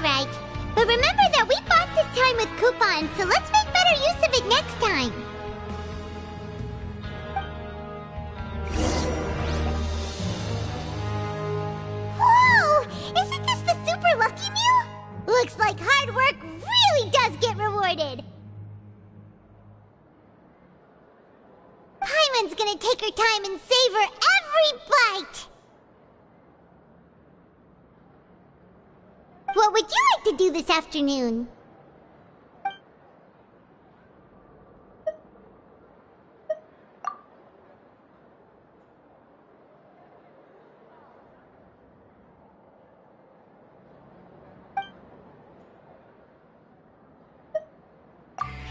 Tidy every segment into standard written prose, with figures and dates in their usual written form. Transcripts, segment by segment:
alright. But remember that we bought this time with coupons, so let's make better use of it next time. Whoa! Isn't this the Super Lucky Meal? Looks like hard work really does get rewarded. Paimon's gonna take her time and savor every bite. What would you like to do this afternoon?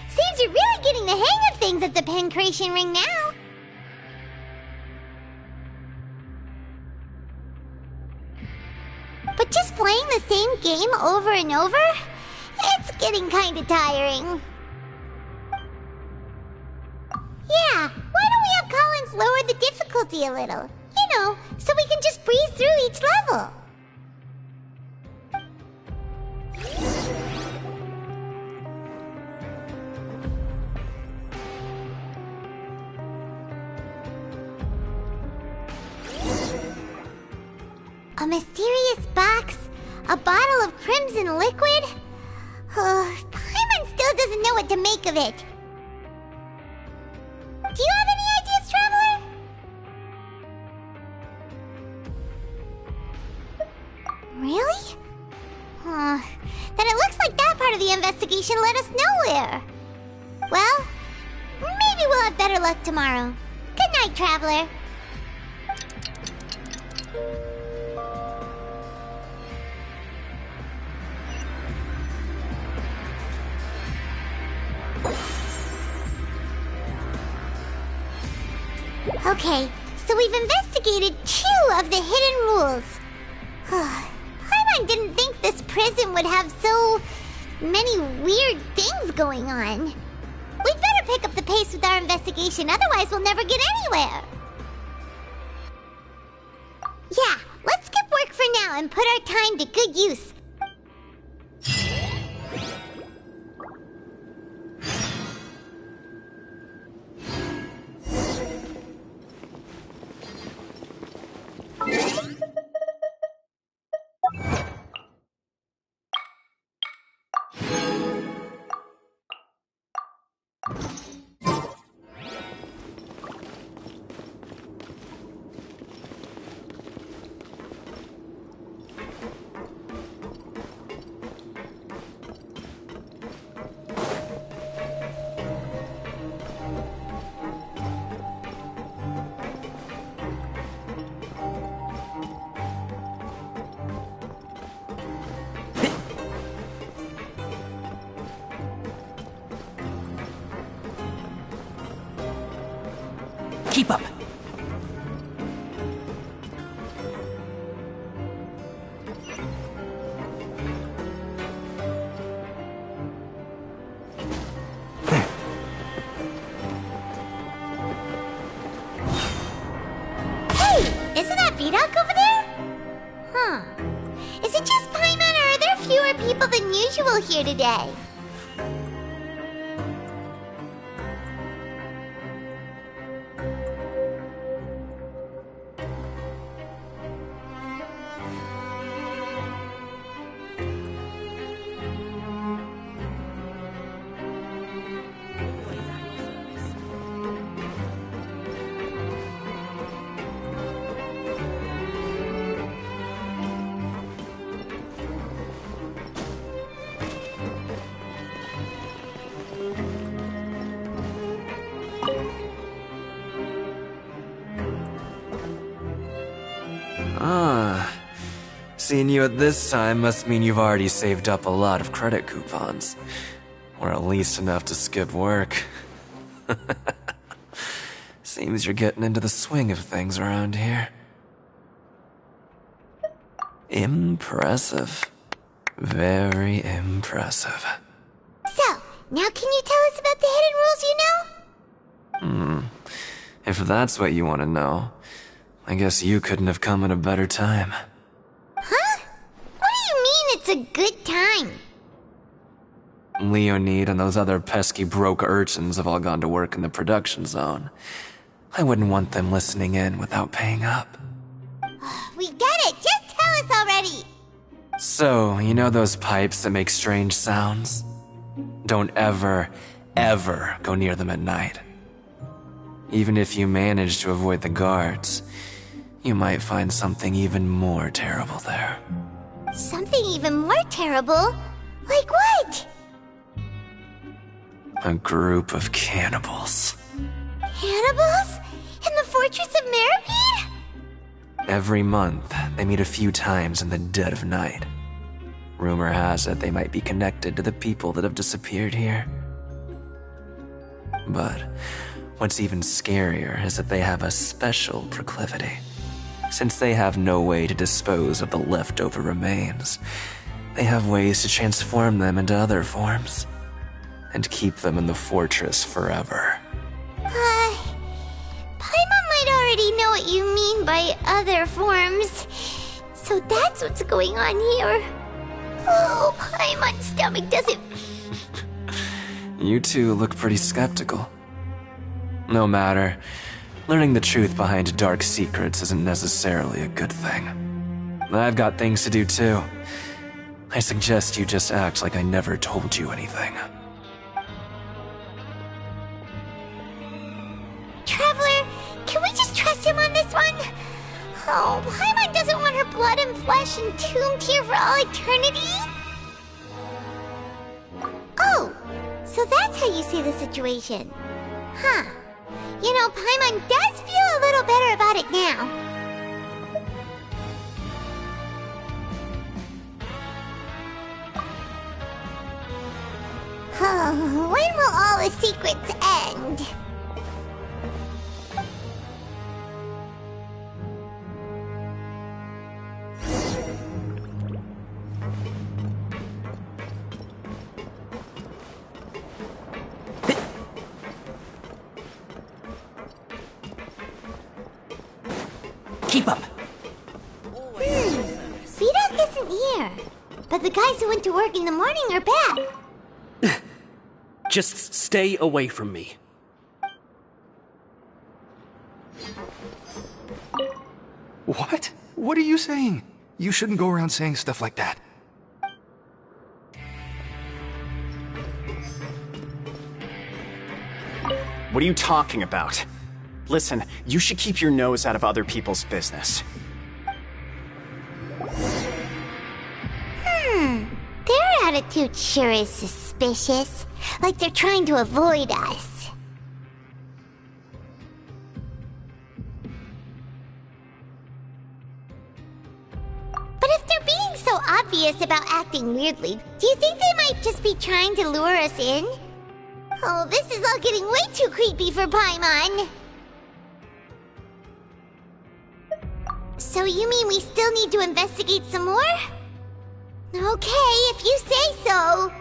Seems you're really getting the hang of things at the Pancration Ring now. But just playing the same game over and over? It's getting kinda tiring. Yeah, why don't we have Collins lower the difficulty a little? You know, so we can just breeze through each level. A mysterious box? A bottle of crimson liquid? Paimon still doesn't know what to make of it. Do you have any ideas, Traveler? Really? Then it looks like that part of the investigation led us nowhere. Well, maybe we'll have better luck tomorrow. Good night, Traveler. Okay, so we've investigated 2 of the hidden rules. Paimon didn't think this prison would have so many weird things going on. We'd better pick up the pace with our investigation, otherwise we'll never get anywhere. Yeah, let's skip work for now and put our time to good use. Keep up. Hey, isn't that Vidoc over there? Huh. Is it just Paimon, or are there fewer people than usual here today? Seeing you at this time must mean you've already saved up a lot of credit coupons. Or at least enough to skip work. Seems you're getting into the swing of things around here. Impressive. Very impressive. So, now can you tell us about the hidden rules you know? If that's what you want to know, I guess you couldn't have come at a better time. Huh? What do you mean it's a good time. Leonid and those other pesky broke urchins have all gone to work in the production zone. I wouldn't want them listening in without paying up. We get it! Just tell us already! So, you know those pipes that make strange sounds? Don't ever, ever go near them at night. Even if you manage to avoid the guards, you might find something even more terrible there. Something even more terrible? Like what? A group of cannibals. Cannibals? In the Fortress of Meripede? Every month, they meet a few times in the dead of night. Rumor has it they might be connected to the people that have disappeared here. But what's even scarier is that they have a special proclivity. Since they have no way to dispose of the leftover remains, they have ways to transform them into other forms and keep them in the fortress forever. Paimon might already know what you mean by other forms. So that's what's going on here. Oh, Paimon's stomach doesn't... You two look pretty skeptical. No matter. Learning the truth behind dark secrets isn't necessarily a good thing. I've got things to do too. I suggest you just act like I never told you anything. Traveler, can we just trust him on this one? Oh, Paimon doesn't want her blood and flesh entombed here for all eternity? Oh, so that's how you see the situation. Huh. You know, Paimon does feel a little better about it now. When will all the secrets end? Keep up! Vidok isn't here. But the guys who went to work in the morning are back. Just stay away from me. What? What are you saying? You shouldn't go around saying stuff like that. What are you talking about? Listen, you should keep your nose out of other people's business. Their attitude sure is suspicious. Like they're trying to avoid us. But if they're being so obvious about acting weirdly, do you think they might just be trying to lure us in? Oh, this is all getting way too creepy for Paimon. So you mean we still need to investigate some more? Okay, if you say so.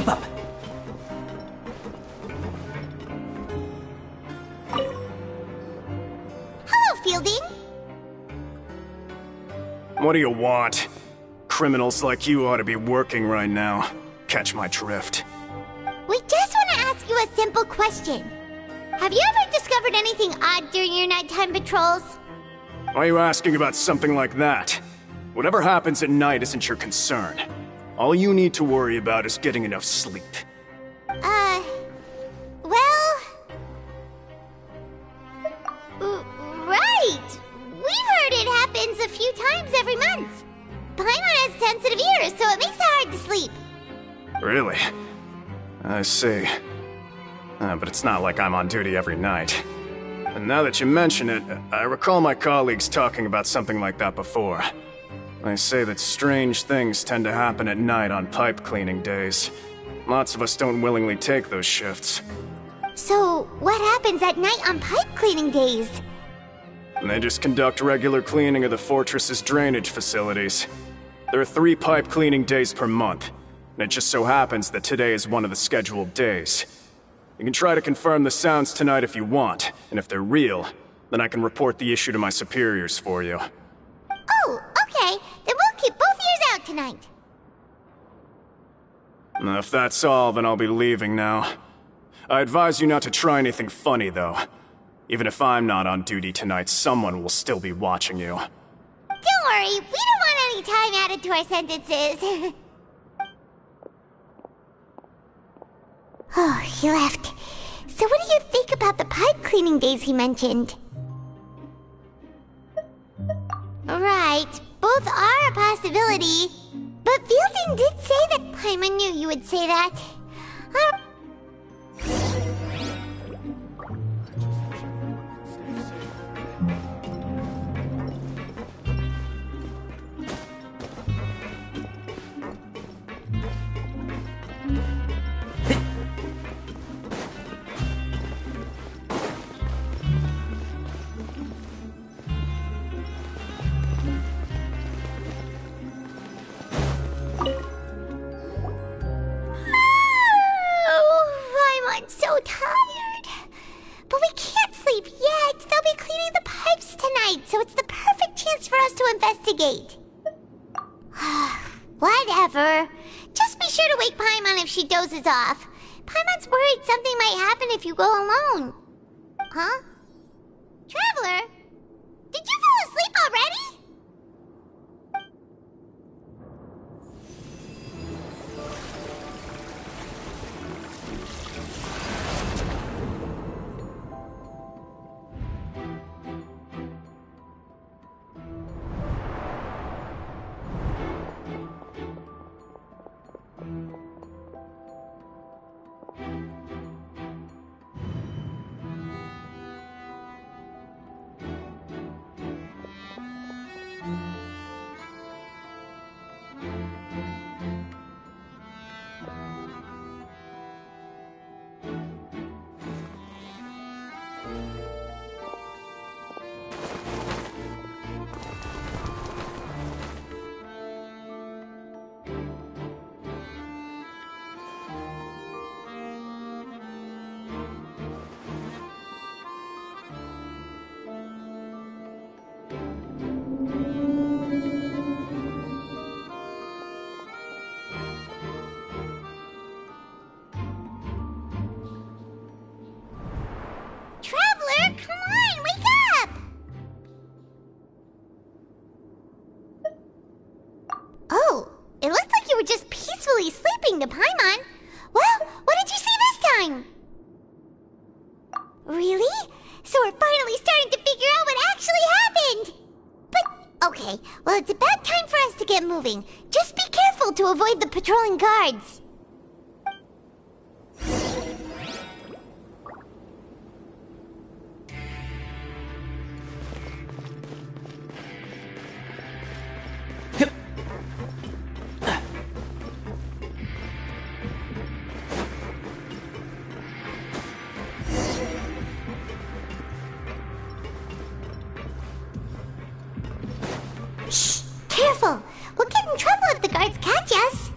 Keep up! Hello, Fielding. What do you want? Criminals like you ought to be working right now. Catch my drift. We just want to ask you a simple question. Have you ever discovered anything odd during your nighttime patrols? Why are you asking about something like that? Whatever happens at night isn't your concern. All you need to worry about is getting enough sleep. Well... Right! We've heard it happens a few times every month. Paimon has sensitive ears, so it makes it hard to sleep. Really? I see. But it's not like I'm on duty every night. And now that you mention it, I recall my colleagues talking about something like that before. They say that strange things tend to happen at night on pipe cleaning days. Lots of us don't willingly take those shifts. So, what happens at night on pipe cleaning days? And they just conduct regular cleaning of the fortress's drainage facilities. There are 3 pipe cleaning days per month, and it just so happens that today is one of the scheduled days. You can try to confirm the sounds tonight if you want, and if they're real, then I can report the issue to my superiors for you. Oh, okay. Then we'll keep both ears out tonight. If that's all, then I'll be leaving now. I advise you not to try anything funny, though. Even if I'm not on duty tonight, someone will still be watching you. Don't worry, we don't want any time added to our sentences. Oh, he left. So what do you think about the pipe cleaning days he mentioned? Right, both are a possibility. But Fielding did say that Paimon knew you would say that. I'm so tired. But we can't sleep yet. They'll be cleaning the pipes tonight, so it's the perfect chance for us to investigate. Whatever. Just be sure to wake Paimon if she dozes off. Paimon's worried something might happen if you go alone. Huh? Traveler? Did you fall asleep already? Traveler, come on, wake up! Oh, it looked like you were just peacefully sleeping to Paimon. Well, what did you see this time? Really? So we're finally starting to figure out what actually happened! But, okay, well it's about time for us to get moving. Just be careful to avoid the patrolling guards. Shh! Careful! We'll get in trouble if the guards catch us!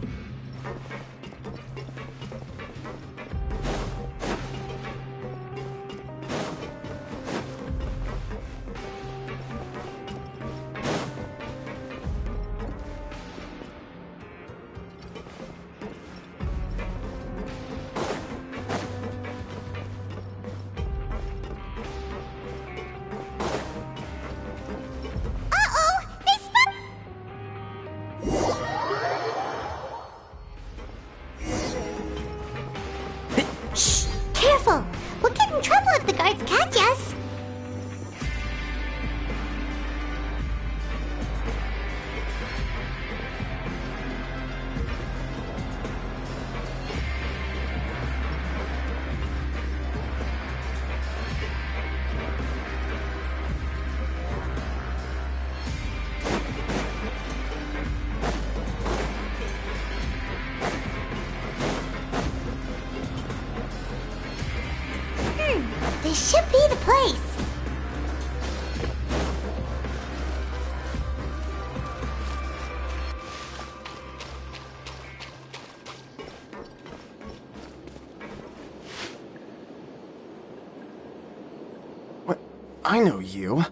I know you.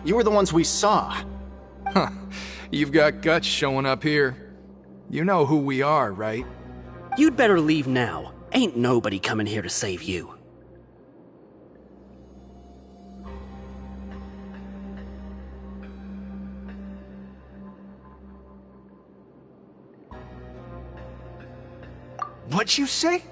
You were the ones we saw. Huh. You've got guts showing up here. You know who we are, right? You'd better leave now. Ain't nobody coming here to save you. What'd you say?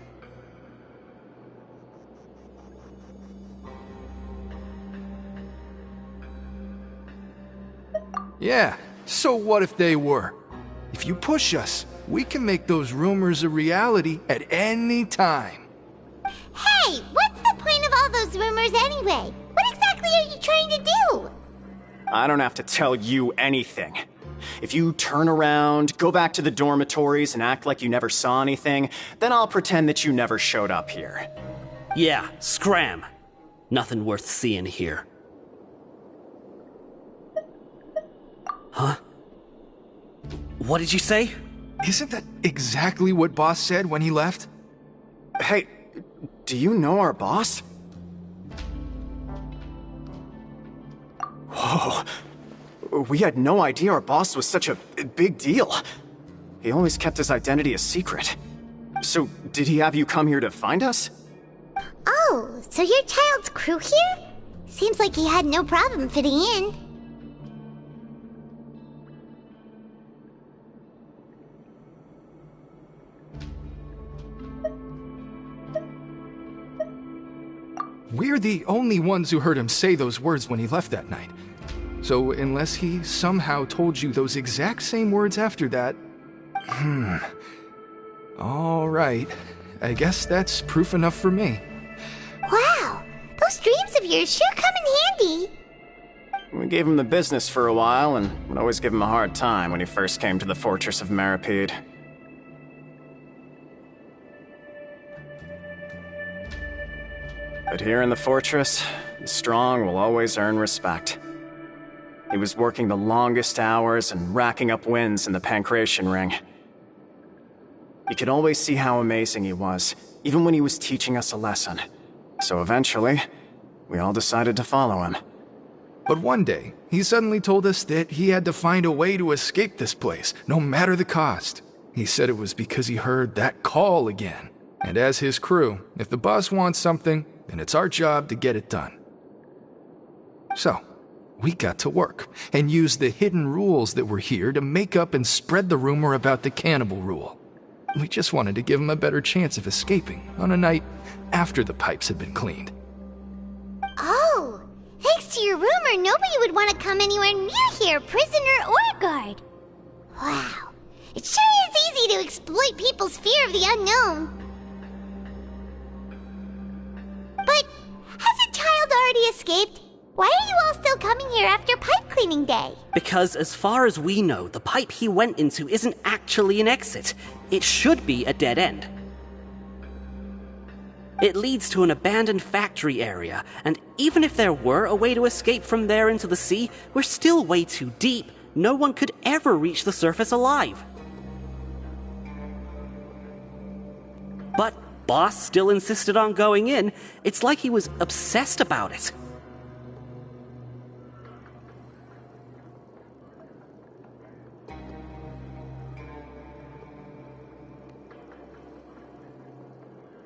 Yeah, so what if they were? If you push us, we can make those rumors a reality at any time. Hey, what's the point of all those rumors anyway? What exactly are you trying to do? I don't have to tell you anything. If you turn around, go back to the dormitories, and act like you never saw anything, then I'll pretend that you never showed up here. Yeah, scram. Nothing worth seeing here. Huh? What did you say? Isn't that exactly what Boss said when he left? Hey, do you know our boss? Whoa. We had no idea our boss was such a big deal. He always kept his identity a secret. So, did he have you come here to find us? Oh, so your child's crew here? Seems like he had no problem fitting in. We're the only ones who heard him say those words when he left that night. So unless he somehow told you those exact same words after that... All right. I guess that's proof enough for me. Wow, those dreams of yours sure come in handy. We gave him the business for a while, and would always give him a hard time when he first came to the Fortress of Maripede. But here in the fortress, the strong will always earn respect. He was working the longest hours and racking up wins in the Pancration Ring. You could always see how amazing he was, even when he was teaching us a lesson. So eventually, we all decided to follow him. But one day, he suddenly told us that he had to find a way to escape this place, no matter the cost. He said it was because he heard that call again. And as his crew, if the boss wants something, then it's our job to get it done. So, we got to work, and used the hidden rules that were here to make up and spread the rumor about the cannibal rule. We just wanted to give him a better chance of escaping on a night after the pipes had been cleaned. Oh, thanks to your rumor, nobody would want to come anywhere near here, prisoner or guard. Wow, it sure is easy to exploit people's fear of the unknown. But has a child already escaped? Why are you all still coming here after pipe cleaning day? Because as far as we know, the pipe he went into isn't actually an exit. It should be a dead end. It leads to an abandoned factory area, and even if there were a way to escape from there into the sea, we're still way too deep. No one could ever reach the surface alive. But Boss still insisted on going in. It's like he was obsessed about it.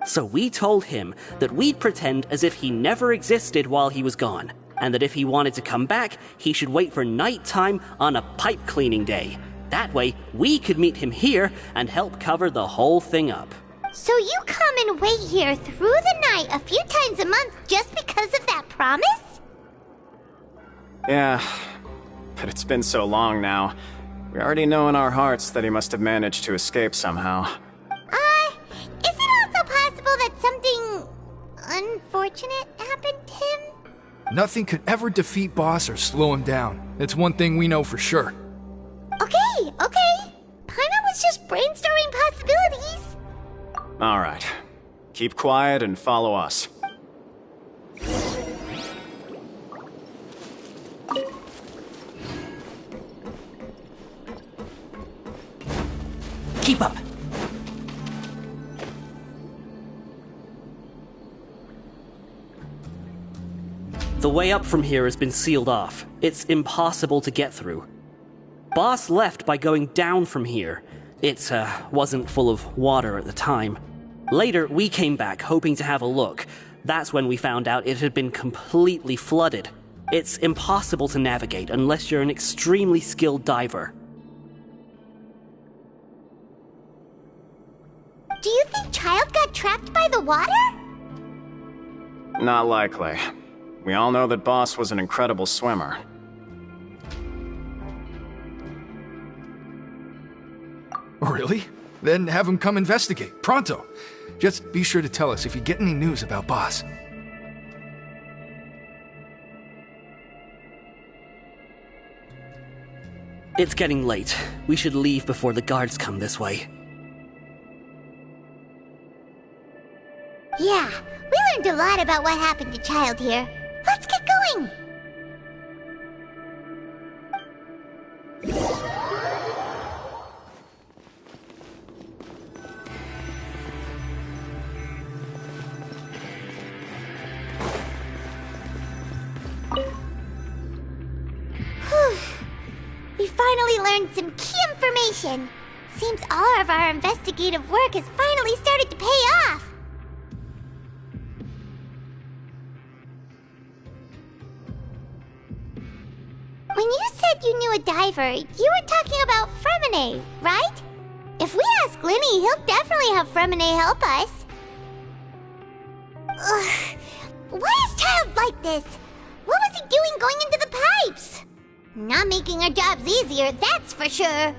So we told him that we'd pretend as if he never existed while he was gone, and that if he wanted to come back, he should wait for nighttime on a pipe cleaning day. That way, we could meet him here and help cover the whole thing up. So you come and wait here through the night a few times a month just because of that promise? Yeah, but it's been so long now. We already know in our hearts that he must have managed to escape somehow. Is it also possible that something unfortunate happened to him? Nothing could ever defeat Boss or slow him down. It's one thing we know for sure. Okay. Paimon was just brainstorming possibilities. Alright. Keep quiet and follow us. Keep up. The way up from here has been sealed off. It's impossible to get through. Boss left by going down from here. It wasn't full of water at the time. Later, we came back hoping to have a look. That's when we found out it had been completely flooded. It's impossible to navigate unless you're an extremely skilled diver. Do you think Child got trapped by the water? Not likely. We all know that Boss was an incredible swimmer. Really? Then have him come investigate, pronto. Just be sure to tell us if you get any news about Boss. It's getting late. We should leave before the guards come this way. Yeah, we learned a lot about what happened to Child here. Let's get going! Whew. We finally learned some key information. Seems all of our investigative work has finally started to pay off. When you said you knew a diver, you were talking about Fremine, right? If we ask Linny, he'll definitely have Fremine help us. Ugh. Why is Child like this? What was he doing going into the pipes? Not making our jobs easier, that's for sure.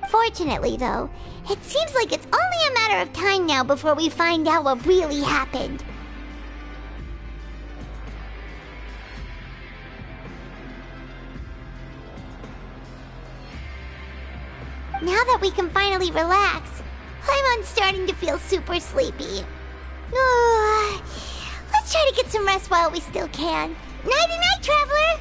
Fortunately, though, it seems like it's only a matter of time now before we find out what really happened. Now that we can finally relax, I'm starting to feel super sleepy. Let's try to get some rest while we still can. Nighty-night, traveler!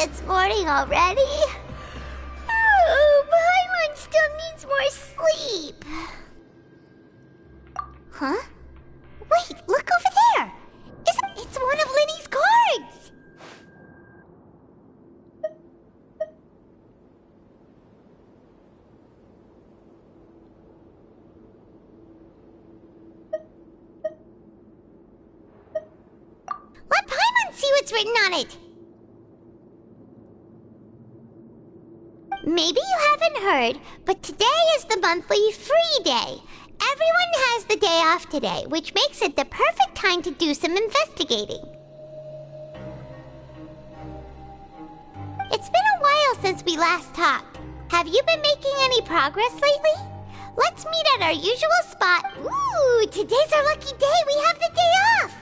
It's morning already? Paimon still needs more sleep. Huh? Wait, look over there! It's one of Linny's cards! Let Paimon see what's written on it! Maybe you haven't heard, but today is the monthly free day. Everyone has the day off today, which makes it the perfect time to do some investigating. It's been a while since we last talked. Have you been making any progress lately? Let's meet at our usual spot. Ooh, today's our lucky day. We have the day off.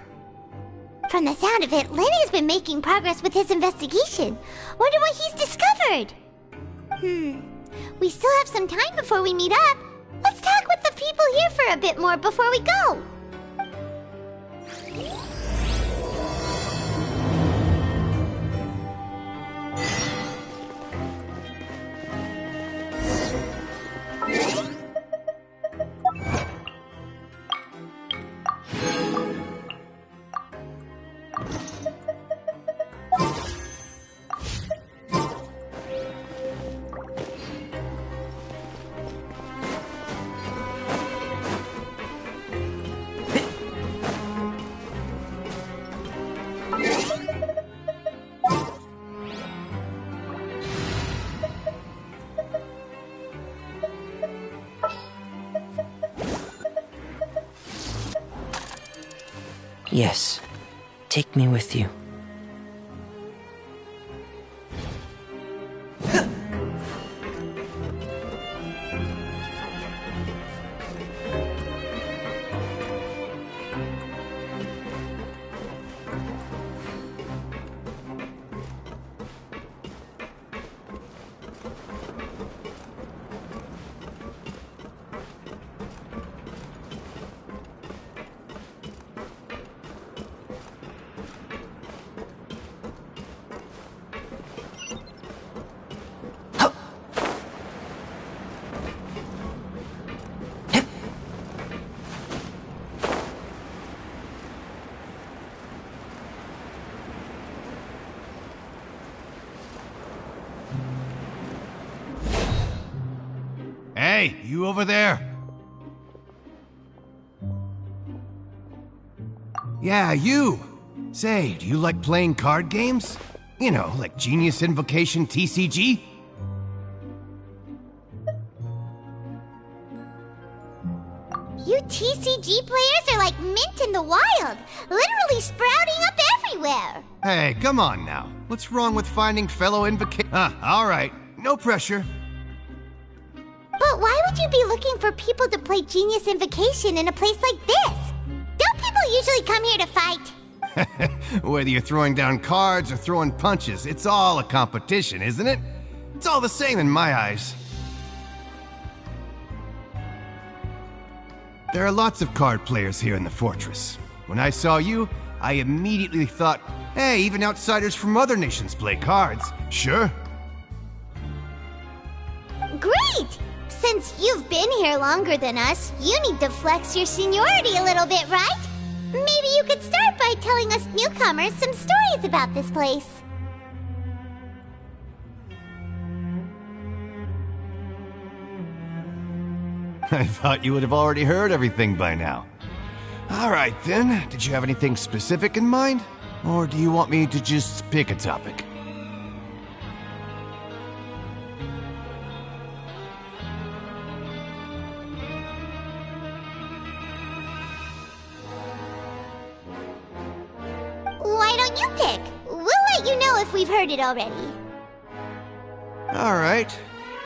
From the sound of it, Linny's been making progress with his investigation. Wonder what he's discovered. We still have some time before we meet up. Let's talk with the people here for a bit more before we go. Yes, take me with you. Hey, you over there? Yeah, you! Say, do you like playing card games? You know, like Genius Invocation TCG? You TCG players are like mint in the wild, literally sprouting up everywhere. Hey, come on now. What's wrong with finding fellow alright. No pressure. But why would you be looking for people to play Genius Invocation in a place like this? Don't people usually come here to fight? Whether you're throwing down cards or throwing punches, it's all a competition, isn't it? It's all the same in my eyes. There are lots of card players here in the fortress. When I saw you, I immediately thought, hey, even outsiders from other nations play cards. Sure. Great! Since you've been here longer than us, you need to flex your seniority a little bit, right? Maybe you could start by telling us newcomers some stories about this place. I thought you would have already heard everything by now. All right, then. Did you have anything specific in mind? Or do you want me to just pick a topic? Why don't you pick? We'll let you know if we've heard it already. All right.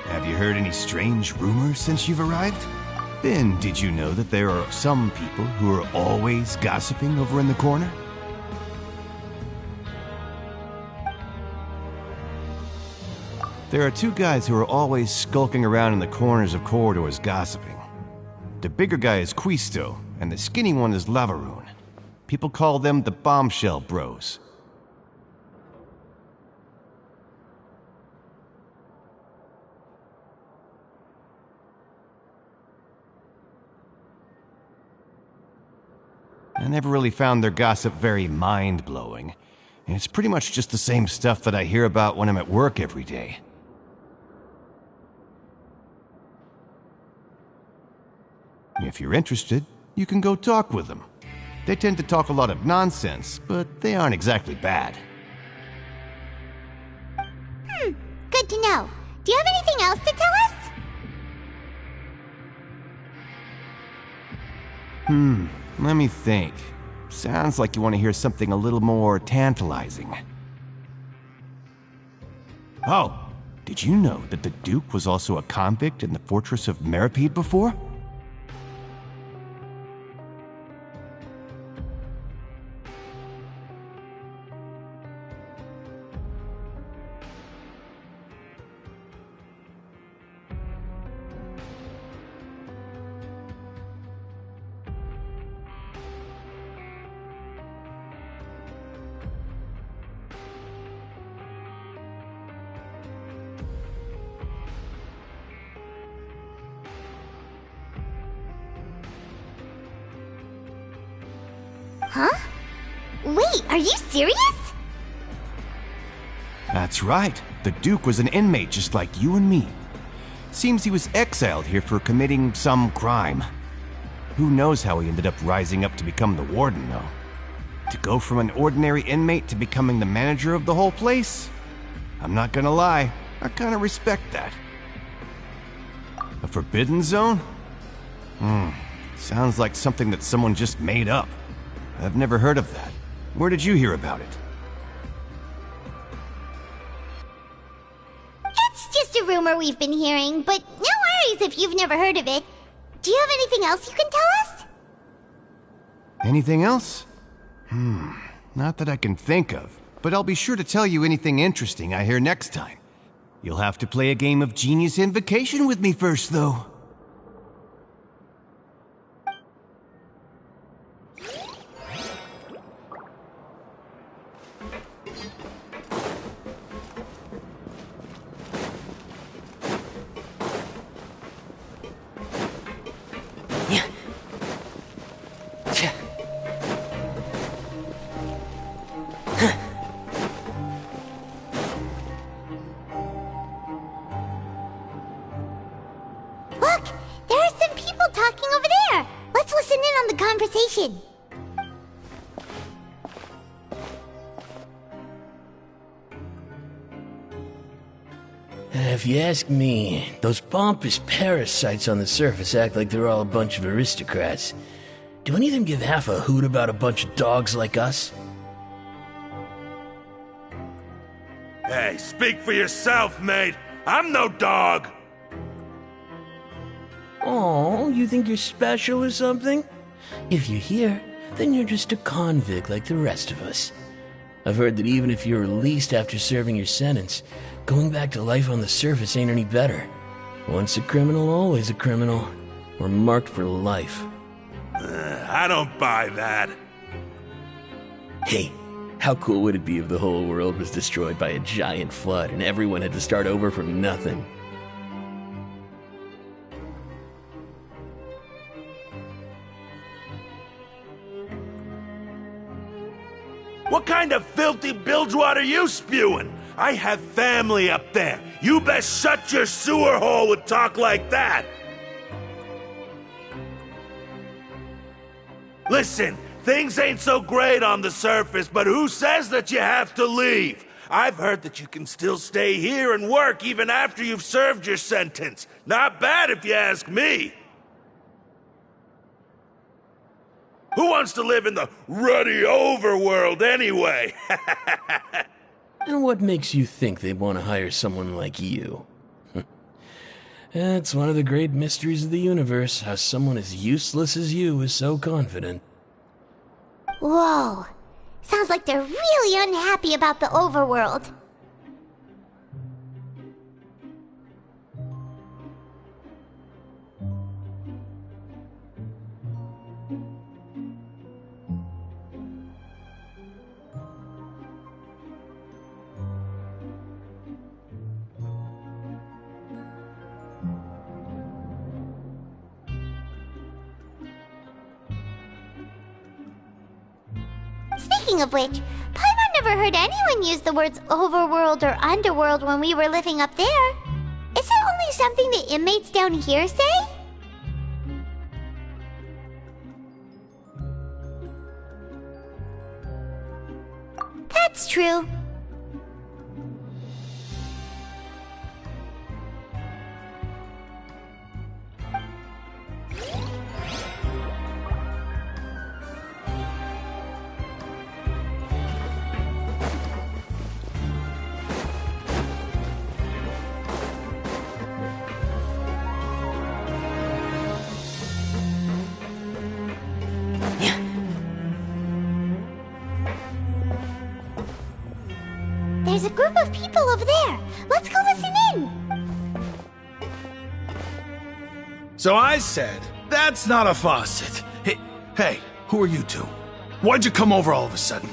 Have you heard any strange rumors since you've arrived? Then, did you know that there are some people who are always gossiping over in the corner? There are two guys who are always skulking around in the corners of corridors gossiping. The bigger guy is Quisto, and the skinny one is Lavaroon. People call them the Bombshell Bros. I never really found their gossip very mind-blowing. And it's pretty much just the same stuff that I hear about when I'm at work every day. If you're interested, you can go talk with them. They tend to talk a lot of nonsense, but they aren't exactly bad. Good to know. Do you have anything else to tell us? Let me think. Sounds like you want to hear something a little more tantalizing. Oh, did you know that the Duke was also a convict in the fortress of Meripede before? Huh? Wait, are you serious? That's right. The Duke was an inmate just like you and me. Seems he was exiled here for committing some crime. Who knows how he ended up rising up to become the warden, though. To go from an ordinary inmate to becoming the manager of the whole place? I'm not gonna lie, I kinda respect that. A forbidden zone? Sounds like something that someone just made up. I've never heard of that. Where did you hear about it? It's just a rumor we've been hearing, but no worries if you've never heard of it. Do you have anything else you can tell us? Anything else? Not that I can think of, but I'll be sure to tell you anything interesting I hear next time. You'll have to play a game of Genius Invocation with me first, though. Look, there are some people talking over there. Let's listen in on the conversation. If you ask me, those pompous parasites on the surface act like they're all a bunch of aristocrats. Do any of them give half a hoot about a bunch of dogs like us? Hey, speak for yourself, mate. I'm no dog. Oh, you think you're special or something? If you're here, then you're just a convict like the rest of us. I've heard that even if you're released after serving your sentence, going back to life on the surface ain't any better. Once a criminal, always a criminal. We're marked for life. I don't buy that. Hey, how cool would it be if the whole world was destroyed by a giant flood and everyone had to start over from nothing? What kind of filthy bilgewater are you spewing? I have family up there. You best shut your sewer hole with talk like that. Listen, things ain't so great on the surface, but who says that you have to leave? I've heard that you can still stay here and work even after you've served your sentence. Not bad if you ask me. Who wants to live in the ruddy overworld anyway? And what makes you think they'd want to hire someone like you? It's one of the great mysteries of the universe, how someone as useless as you is so confident. Whoa. Sounds like they're really unhappy about the overworld. Speaking of which, Paimon never heard anyone use the words overworld or underworld when we were living up there. Is it only something the inmates down here say? That's true. There's a group of people over there. Let's go listen in. So I said, that's not a faucet. Hey, who are you two? Why'd you come over all of a sudden?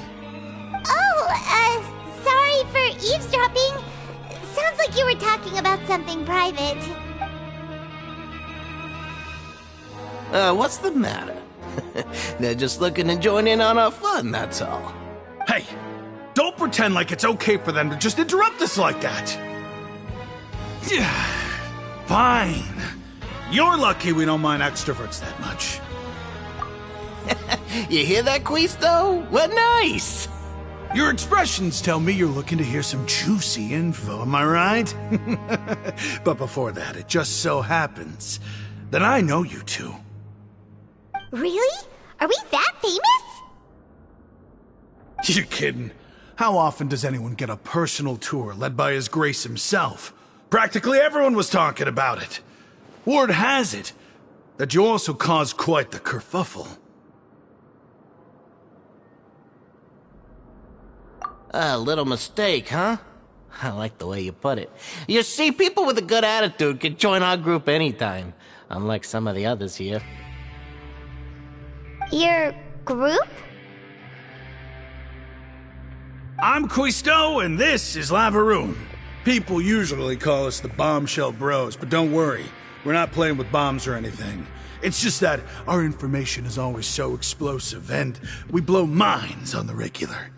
Oh, sorry for eavesdropping. Sounds like you were talking about something private. What's the matter? They're just looking to join in on our fun, that's all. Hey, don't pretend like it's okay for them to just interrupt us like that. Fine. You're lucky we don't mind extroverts that much. You hear that, Quisto? What nice! Your expressions tell me you're looking to hear some juicy info, am I right? But before that, it just so happens that I know you two. Really? Are we that famous? You're kidding. How often does anyone get a personal tour led by His Grace himself? Practically everyone was talking about it. Word has it that you also caused quite the kerfuffle. A little mistake, huh? I like the way you put it. You see, people with a good attitude can join our group anytime, unlike some of the others here. Your group? I'm Quisto, and this is Lavaroon. People usually call us the Bombshell Bros, but don't worry. We're not playing with bombs or anything. It's just that our information is always so explosive, and we blow minds on the regular.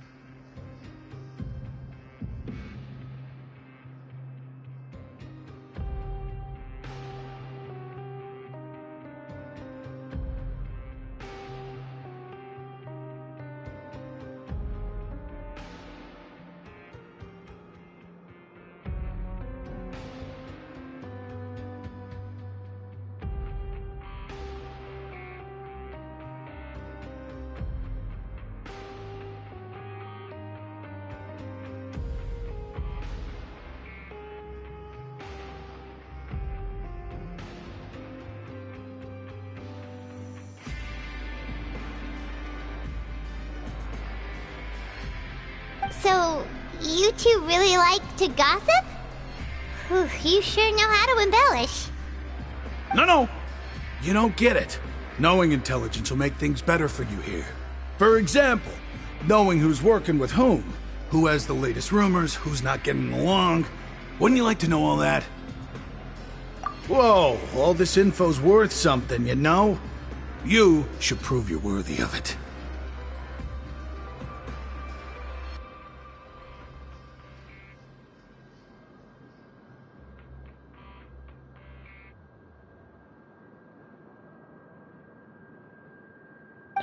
So, you two really like to gossip? Whew, you sure know how to embellish. No. You don't get it. Knowing intelligence will make things better for you here. For example, knowing who's working with whom, who has the latest rumors, who's not getting along. Wouldn't you like to know all that? Whoa, all this info's worth something, you know? You should prove you're worthy of it.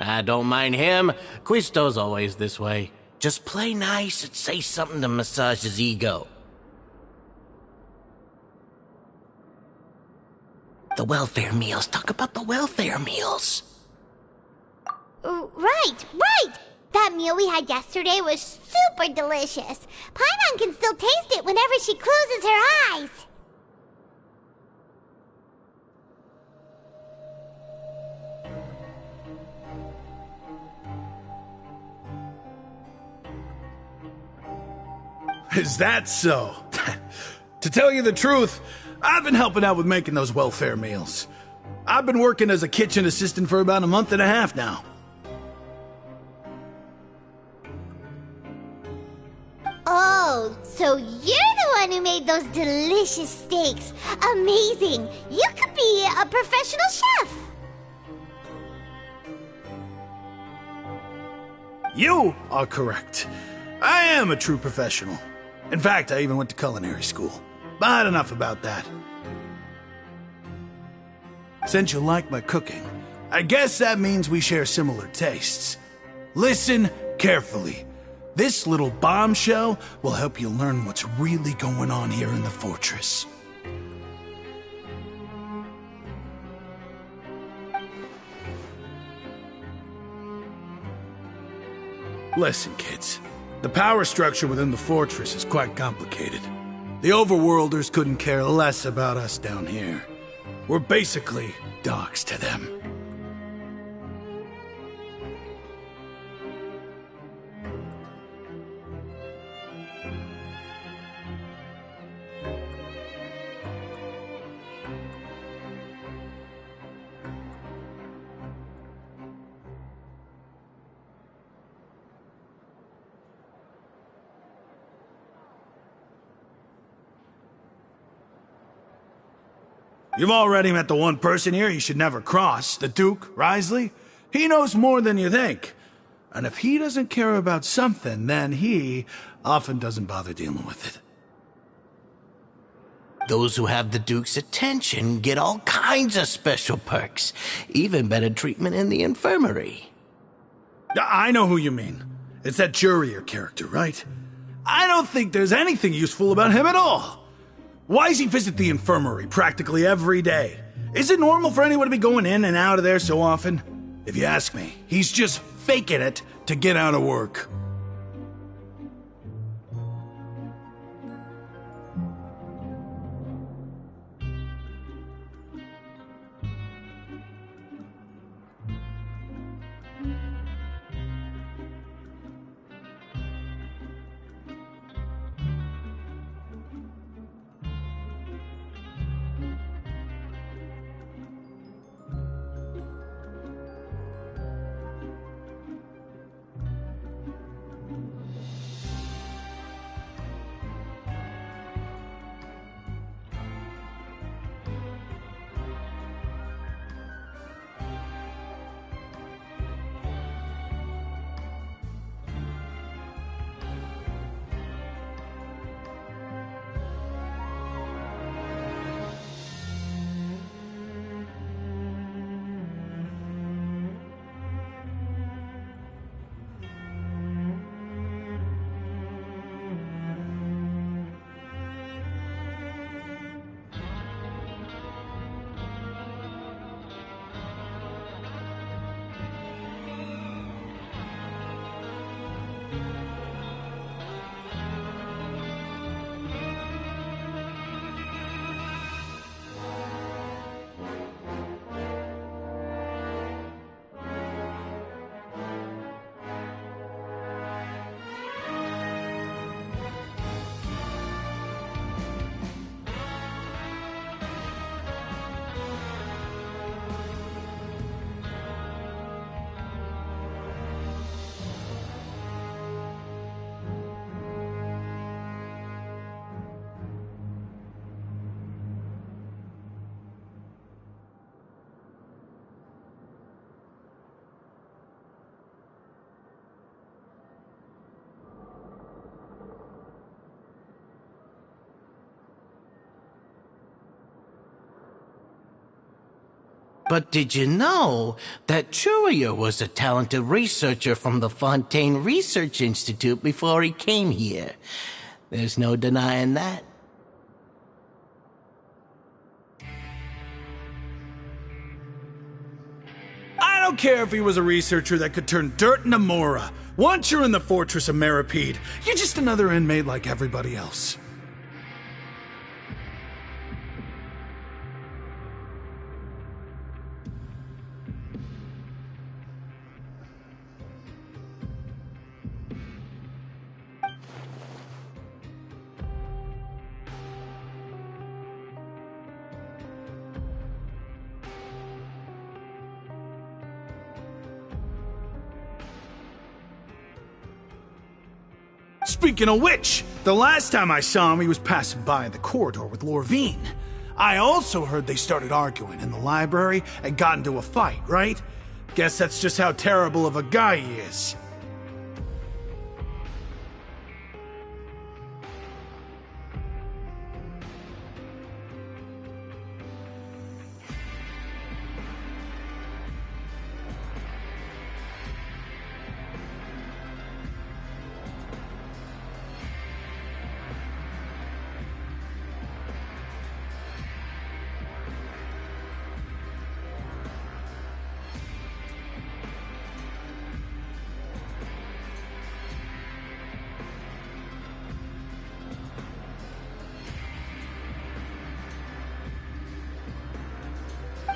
I don't mind him. Quisto's always this way. Just play nice and say something to massage his ego. The welfare meals. Talk about the welfare meals. Right. That meal we had yesterday was super delicious. Paimon can still taste it whenever she closes her eyes. Is that so? To tell you the truth, I've been helping out with making those welfare meals. I've been working as a kitchen assistant for about a month and a half now. Oh, so you're the one who made those delicious steaks. Amazing. You could be a professional chef. You are correct. I am a true professional. In fact, I even went to culinary school. But enough about that. Since you like my cooking, I guess that means we share similar tastes. Listen carefully. This little bombshell will help you learn what's really going on here in the fortress. Listen, kids. The power structure within the fortress is quite complicated. The overworlders couldn't care less about us down here. We're basically dogs to them. You've already met the one person here you should never cross, the Duke, Wriothesley. He knows more than you think. And if he doesn't care about something, then he often doesn't bother dealing with it. Those who have the Duke's attention get all kinds of special perks, even better treatment in the infirmary. I know who you mean. It's that Jurier character, right? I don't think there's anything useful about him at all. Why does he visit the infirmary practically every day? Is it normal for anyone to be going in and out of there so often? If you ask me, he's just faking it to get out of work. But did you know that Churia was a talented researcher from the Fontaine Research Institute before he came here? There's no denying that. I don't care if he was a researcher that could turn dirt into Mora. Once you're in the fortress of Meripede, you're just another inmate like everybody else. Speaking of which, the last time I saw him, he was passing by in the corridor with Lorvine. I also heard they started arguing in the library and got into a fight, right? Guess that's just how terrible of a guy he is.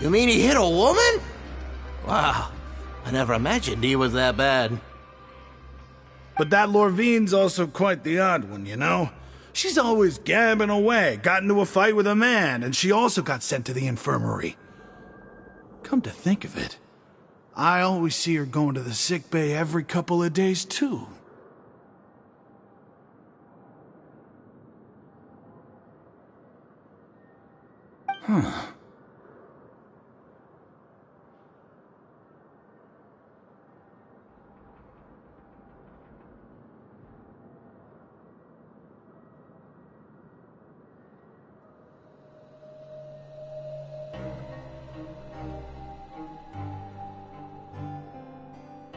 You mean he hit a woman? Wow, I never imagined he was that bad. But that Lorvine's also quite the odd one, you know? She's always gabbing away, got into a fight with a man, and she also got sent to the infirmary. Come to think of it, I always see her going to the sick bay every couple of days, too. Huh.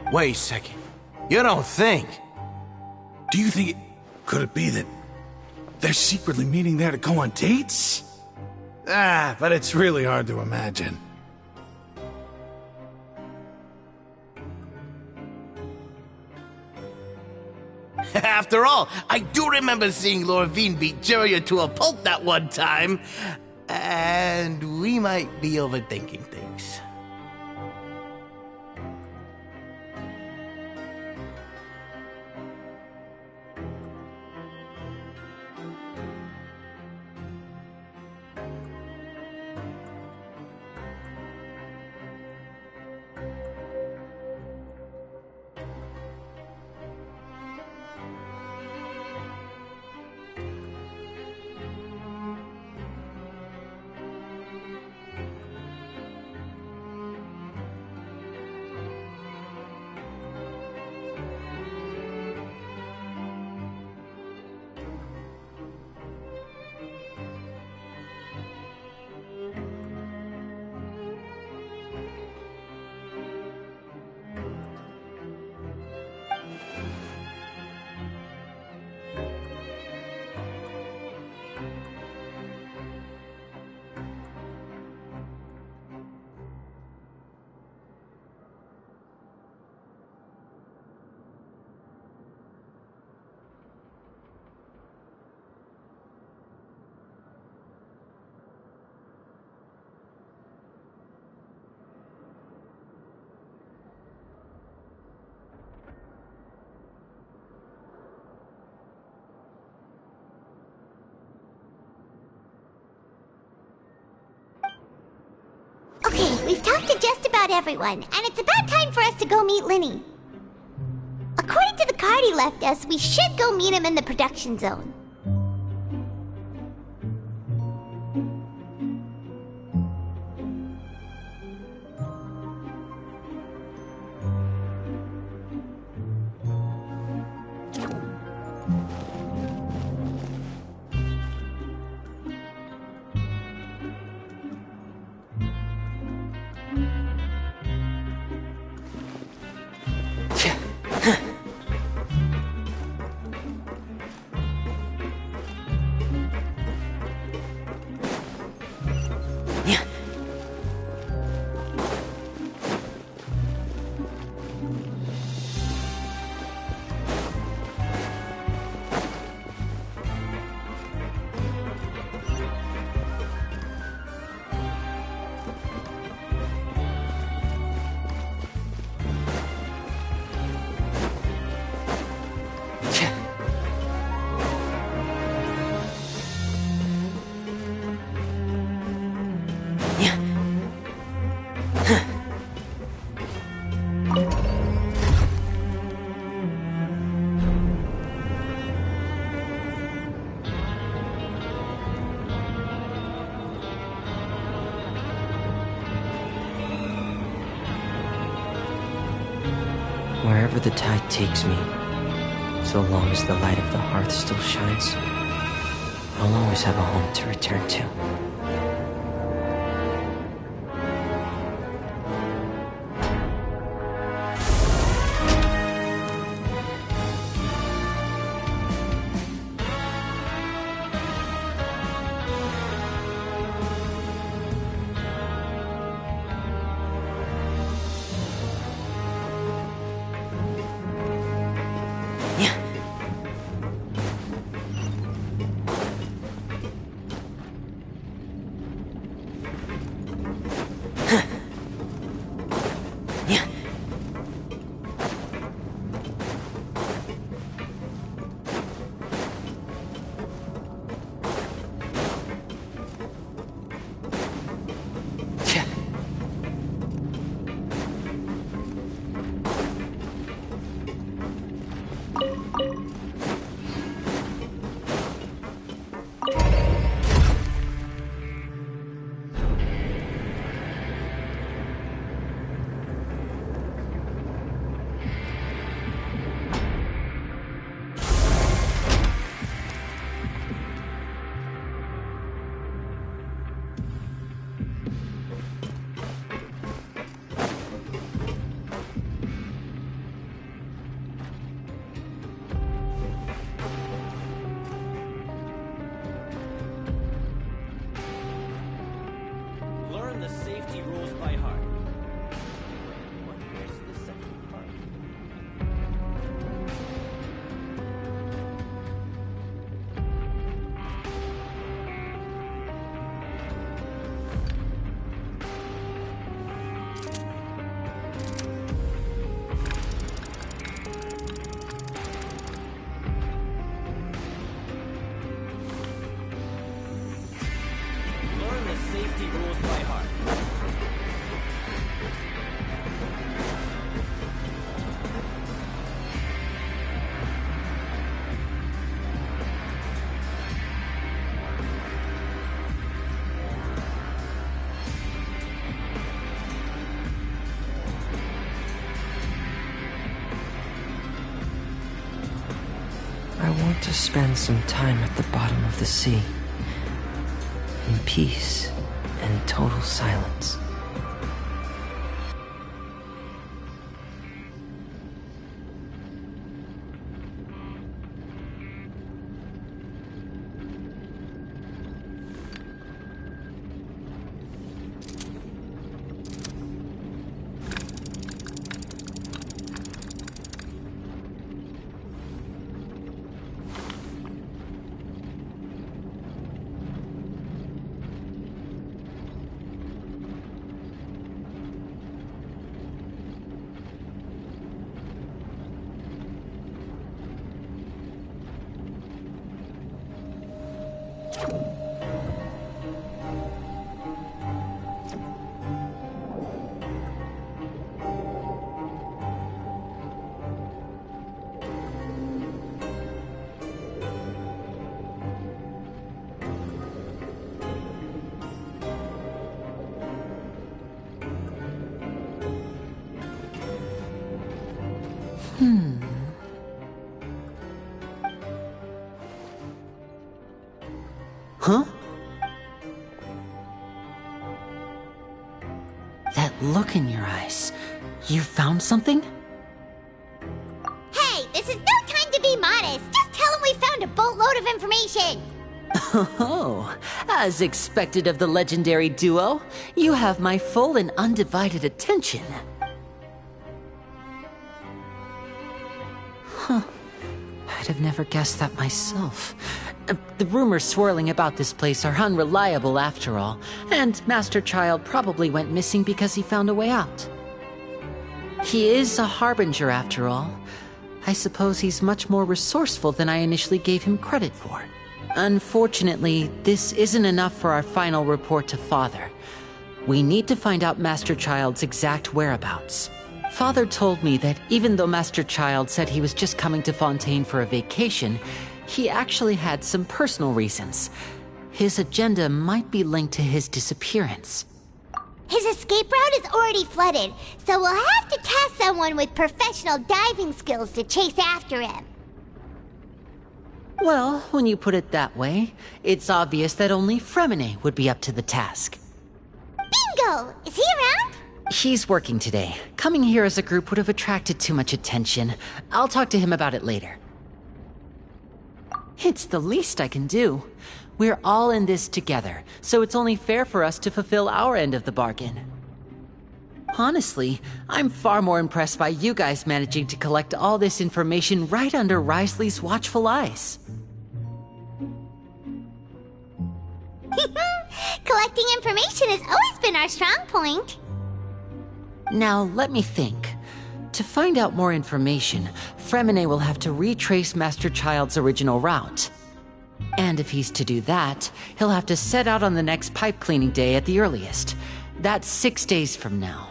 Wait a second. You don't think? Do you think could it be that they're secretly meeting there to go on dates? But it's really hard to imagine. After all, I do remember seeing Lorvine beat Juria to a pulp that one time. And we might be overthinking things. Okay, we've talked to just about everyone, and it's about time for us to go meet Linny. According to the card he left us, we should go meet him in the production zone. Wherever the tide takes me, so long as the light of the hearth still shines, I'll always have a home to return to. Learn the safety rules by heart. What was the second part? Learn the safety rules by heart. I want to spend some time at the bottom of the sea, in peace and total silence. Huh? That look in your eyes. You found something? Hey, this is no time to be modest. Just tell him we found a boatload of information. Oh, as expected of the legendary duo, you have my full and undivided attention. Huh. I'd have never guessed that myself. The rumors swirling about this place are unreliable after all, and Master Child probably went missing because he found a way out. He is a harbinger after all. I suppose he's much more resourceful than I initially gave him credit for. Unfortunately, this isn't enough for our final report to Father. We need to find out Master Child's exact whereabouts. Father told me that even though Master Child said he was just coming to Fontaine for a vacation, he actually had some personal reasons. His agenda might be linked to his disappearance. His escape route is already flooded, so we'll have to task someone with professional diving skills to chase after him. Well, when you put it that way, it's obvious that only Fremine would be up to the task. Bingo! Is he around? He's working today. Coming here as a group would have attracted too much attention. I'll talk to him about it later. It's the least I can do. We're all in this together, so it's only fair for us to fulfill our end of the bargain. Honestly, I'm far more impressed by you guys managing to collect all this information right under Wriothesley's watchful eyes. Collecting information has always been our strong point. Now, let me think. To find out more information, Fremine will have to retrace Master Child's original route. And if he's to do that, he'll have to set out on the next pipe cleaning day at the earliest. That's 6 days from now.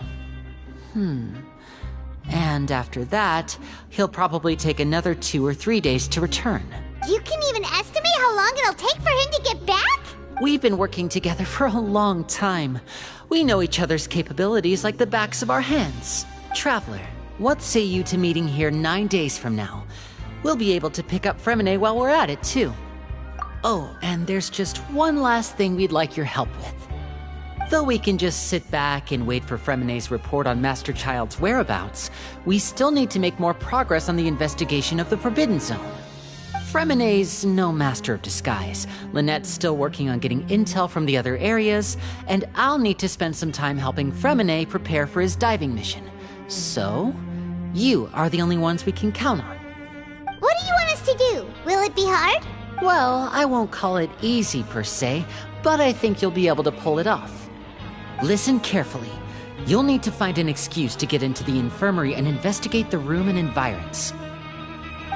And after that, he'll probably take another 2 or 3 days to return. You can even estimate how long it'll take for him to get back? We've been working together for a long time. We know each other's capabilities like the backs of our hands. Traveler, what say you to meeting here 9 days from now? We'll be able to pick up Fremine while we're at it, too. Oh, and there's just one last thing we'd like your help with. Though we can just sit back and wait for Fremine's report on Master Child's whereabouts, we still need to make more progress on the investigation of the Forbidden Zone. Fremine's no master of disguise, Lynette's still working on getting intel from the other areas, and I'll need to spend some time helping Fremine prepare for his diving mission. So, you are the only ones we can count on. What do you want us to do? Will it be hard? Well, I won't call it easy per se, but I think you'll be able to pull it off. Listen carefully. You'll need to find an excuse to get into the infirmary and investigate the room and environs.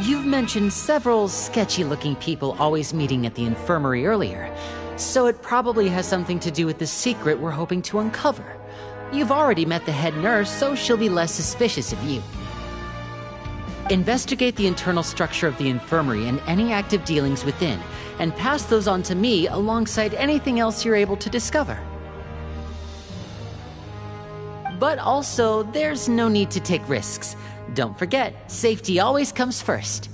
You've mentioned several sketchy-looking people always meeting at the infirmary earlier, so it probably has something to do with the secret we're hoping to uncover. You've already met the head nurse, so she'll be less suspicious of you. Investigate the internal structure of the infirmary and any active dealings within, and pass those on to me alongside anything else you're able to discover. But also, there's no need to take risks. Don't forget, safety always comes first.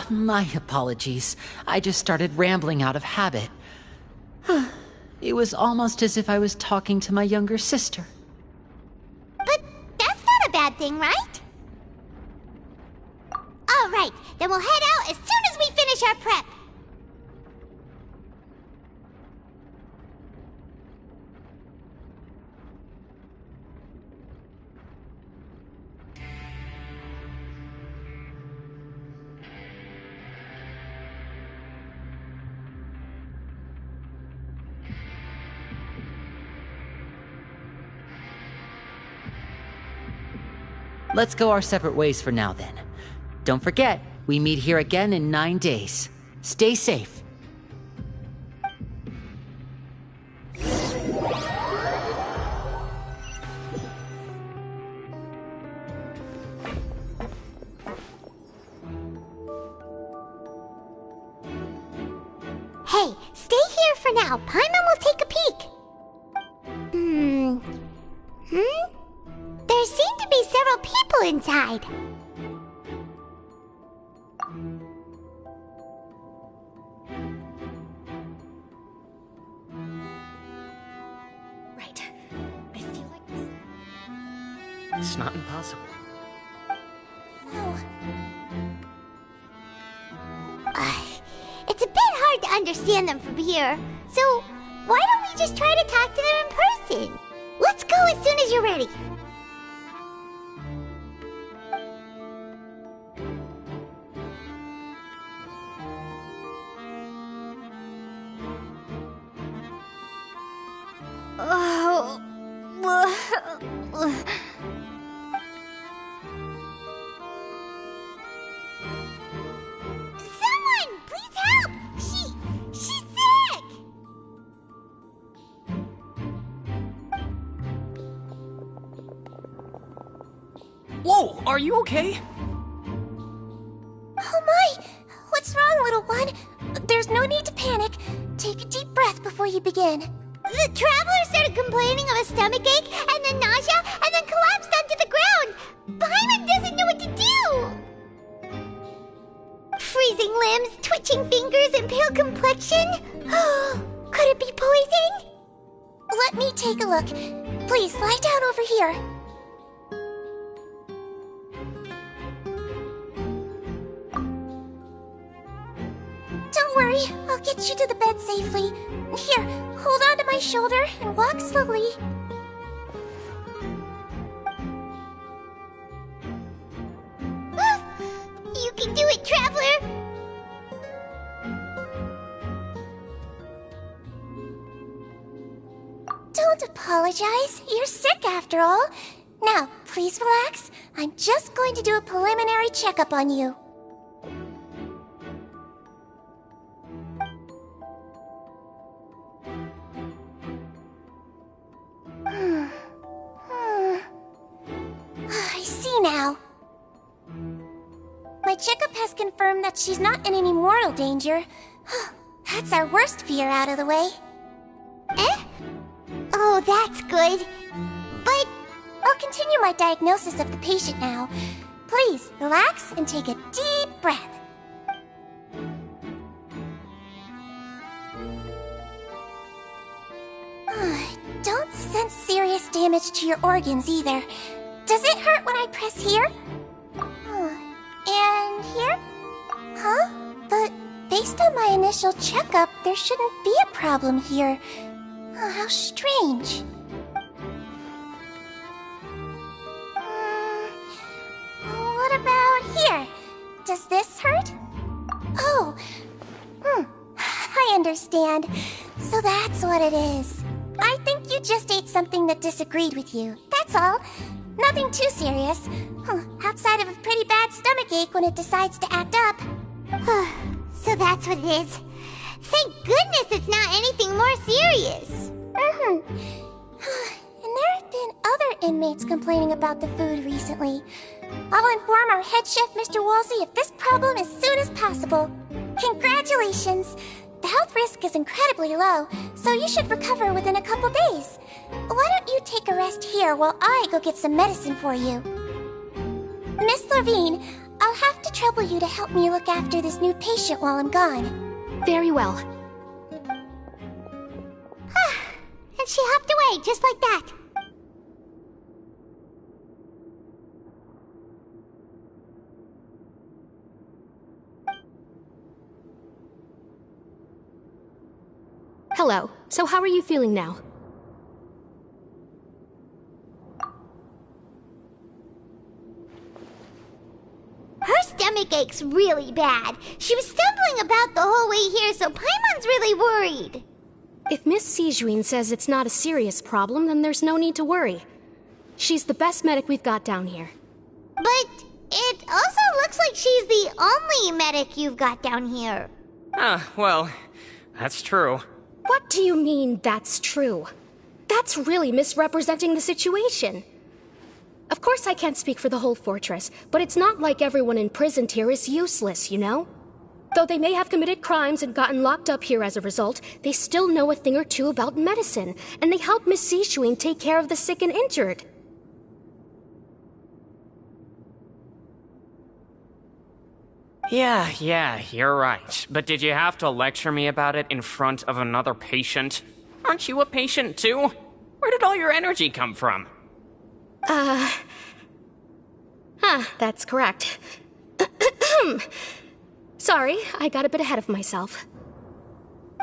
My apologies. I just started rambling out of habit. It was almost as if I was talking to my younger sister. But that's not a bad thing, right? All right, then we'll head out as soon as we finish our prep. Let's go our separate ways for now, then. Don't forget, we meet here again in 9 days. Stay safe. Hey, stay here for now. Paimon will take a peek. There seem to be several people inside. Right. I feel like this. It's not impossible. Oh. It's a bit hard to understand them from here, so why don't we just try to talk to them in person? Let's go as soon as you're ready. Someone, please help! She's sick! Whoa, are you okay? Oh my! What's wrong, little one? There's no need to panic. breath before you begin. The traveler started complaining of a stomachache, and then nausea, and then collapsed onto the ground. Paimon doesn't know what to do. Freezing limbs, twitching fingers, and pale complexion? Could it be poison? Let me take a look. Please, lie down over here. Don't worry, I'll get you to the bed safely. Here, hold on to my shoulder and walk slowly. You can do it, Traveler! Don't apologize. You're sick after all. Now, please relax. I'm just going to do a preliminary checkup on you. I see now. My checkup has confirmed that she's not in any mortal danger. That's our worst fear out of the way. Eh? Oh, that's good. But I'll continue my diagnosis of the patient now. Please, relax and take a deep breath. Don't sense serious damage to your organs either. Does it hurt when I press here? And here? Huh? But based on my initial checkup, there shouldn't be a problem here. Oh, how strange. What about here? Does this hurt? Oh, I understand. So that's what it is. I think you just ate something that disagreed with you. That's all. Nothing too serious. Outside of a pretty bad stomachache when it decides to act up. So that's what it is. Thank goodness it's not anything more serious. And there have been other inmates complaining about the food recently. I'll inform our head chef, Mr. Wolsey, of this problem as soon as possible. Congratulations! The health risk is incredibly low, so you should recover within a couple days. Why don't you take a rest here while I go get some medicine for you? Miss Levine, I'll have to trouble you to help me look after this new patient while I'm gone. Very well. And she hopped away just like that. Hello. So how are you feeling now? Her stomach ache's really bad. She was stumbling about the whole way here, so Paimon's really worried. If Miss Xingqiu says it's not a serious problem, then there's no need to worry. She's the best medic we've got down here. But it also looks like she's the only medic you've got down here. Well, that's true. What do you mean, that's true? That's really misrepresenting the situation. Of course I can't speak for the whole fortress, but it's not like everyone imprisoned here is useless, you know? Though they may have committed crimes and gotten locked up here as a result, they still know a thing or two about medicine, and they help Miss Xingqiu take care of the sick and injured. Yeah, you're right. But did you have to lecture me about it in front of another patient? Aren't you a patient too? Where did all your energy come from? That's correct. Sorry, I got a bit ahead of myself.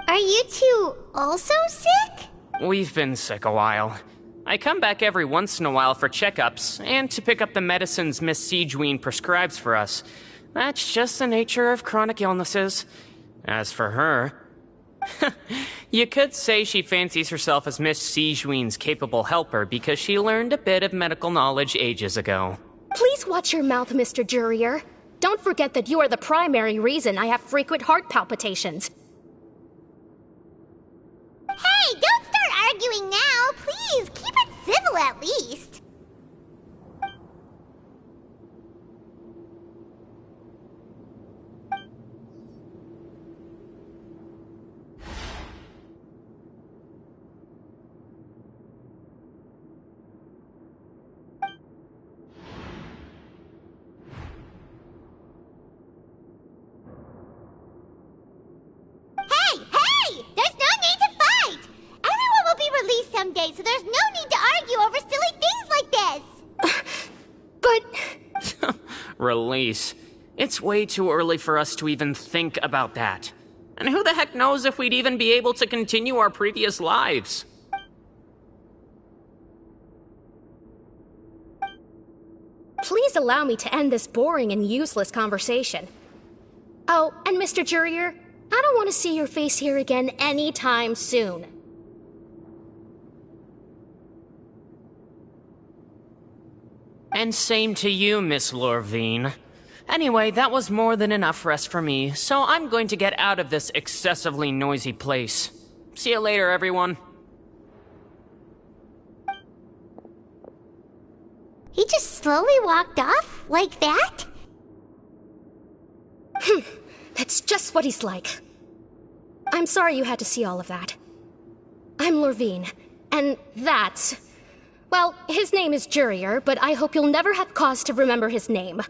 Are you two also sick? We've been sick a while. I come back every once in a while for checkups, and to pick up the medicines Miss Xingqiu prescribes for us. That's just the nature of chronic illnesses. As for her... you could say she fancies herself as Miss Xingqiu's capable helper because she learned a bit of medical knowledge ages ago. Please watch your mouth, Mr. Jurier. Don't forget that you are the primary reason I have frequent heart palpitations. Hey, don't start arguing now! Please, keep it civil at least! Release. It's way too early for us to even think about that. And who the heck knows if we'd even be able to continue our previous lives? Please allow me to end this boring and useless conversation. Oh, and Mr. Jurier, I don't want to see your face here again anytime soon. And same to you, Miss Lorvine. Anyway, that was more than enough rest for me, so I'm going to get out of this excessively noisy place. See you later, everyone. He just slowly walked off like that? That's just what he's like. I'm sorry you had to see all of that. I'm Lorvine, and that's... Well, his name is Jurier, but I hope you'll never have cause to remember his name.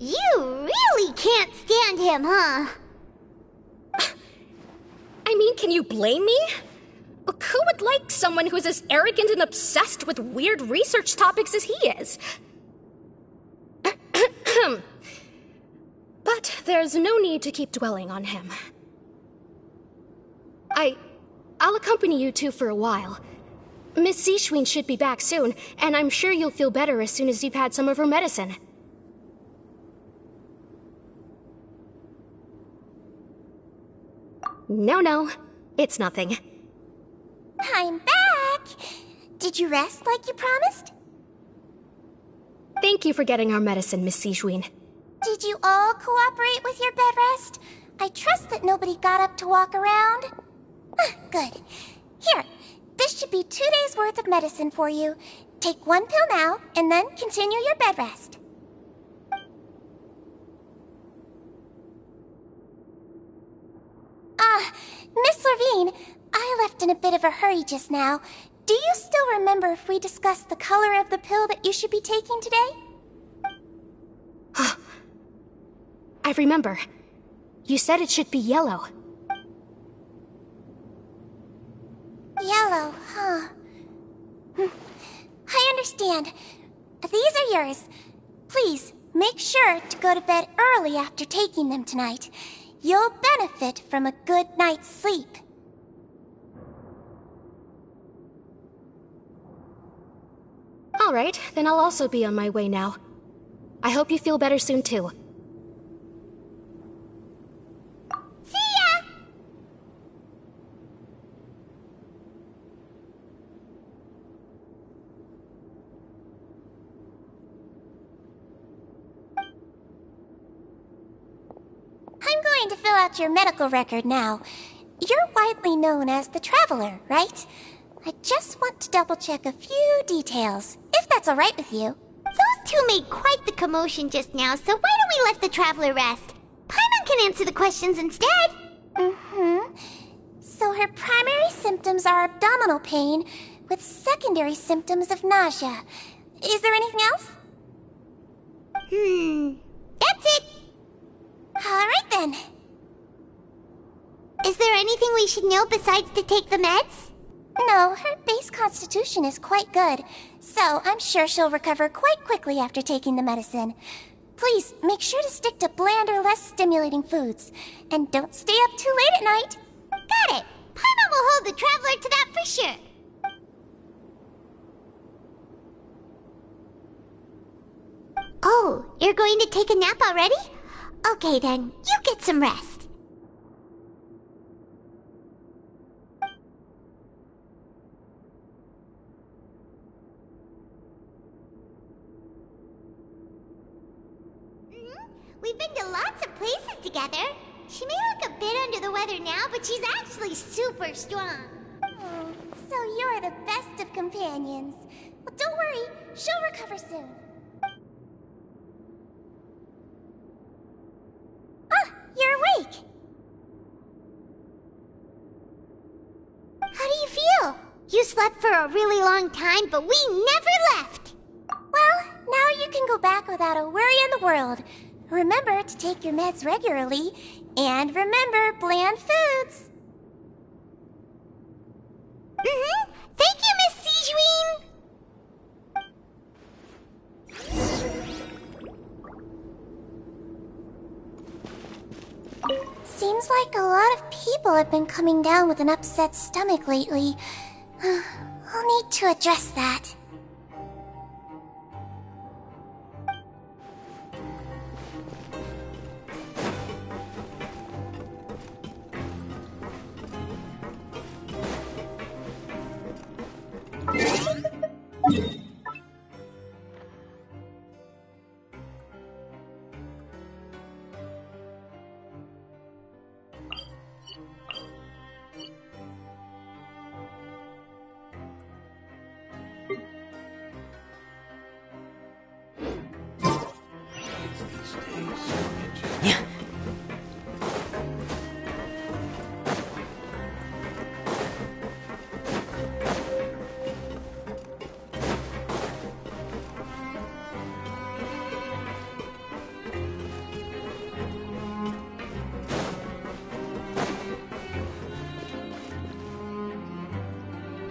You really can't stand him, huh? I mean, can you blame me? Who would like someone who's as arrogant and obsessed with weird research topics as he is? But there's no need to keep dwelling on him. I'll accompany you two for a while. Miss Xingqiu should be back soon, and I'm sure you'll feel better as soon as you've had some of her medicine. No, it's nothing. I'm back! Did you rest like you promised? Thank you for getting our medicine, Miss Xingqiu. Did you all cooperate with your bed rest? I trust that nobody got up to walk around. Good. Here, this should be 2 days' worth of medicine for you. Take 1 pill now, and then continue your bed rest. Miss Lorvine, I left in a bit of a hurry just now. Do you still remember if we discussed the color of the pill that you should be taking today? I remember. You said it should be yellow. Yellow, huh? I understand. These are yours. Please, make sure to go to bed early after taking them tonight. You'll benefit from a good night's sleep. All right, then I'll also be on my way now. I hope you feel better soon, too. See ya! I'm going to fill out your medical record now. You're widely known as the Traveler, right? I just want to double-check a few details, if that's all right with you. Those two made quite the commotion just now, so why don't we let the Traveler rest? Paimon can answer the questions instead. So her primary symptoms are abdominal pain, with secondary symptoms of nausea. Is there anything else? That's it. All right then. Is there anything we should know besides to take the meds? No, her base constitution is quite good, so I'm sure she'll recover quite quickly after taking the medicine. Please, make sure to stick to bland or less stimulating foods. And don't stay up too late at night. Got it! Paimon will hold the Traveler to that for sure. Oh, you're going to take a nap already? Okay then, you get some rest. We've been to lots of places together. She may look a bit under the weather now, but she's actually super strong. Oh, so you're the best of companions. Well, don't worry, she'll recover soon. You're awake. How do you feel? You slept for a really long time, but we never left. Well, now you can go back without a worry in the world. Remember to take your meds regularly, and remember bland foods. Thank you, Miss Xingqiu. like a lot of people have been coming down with an upset stomach lately. I'll need to address that.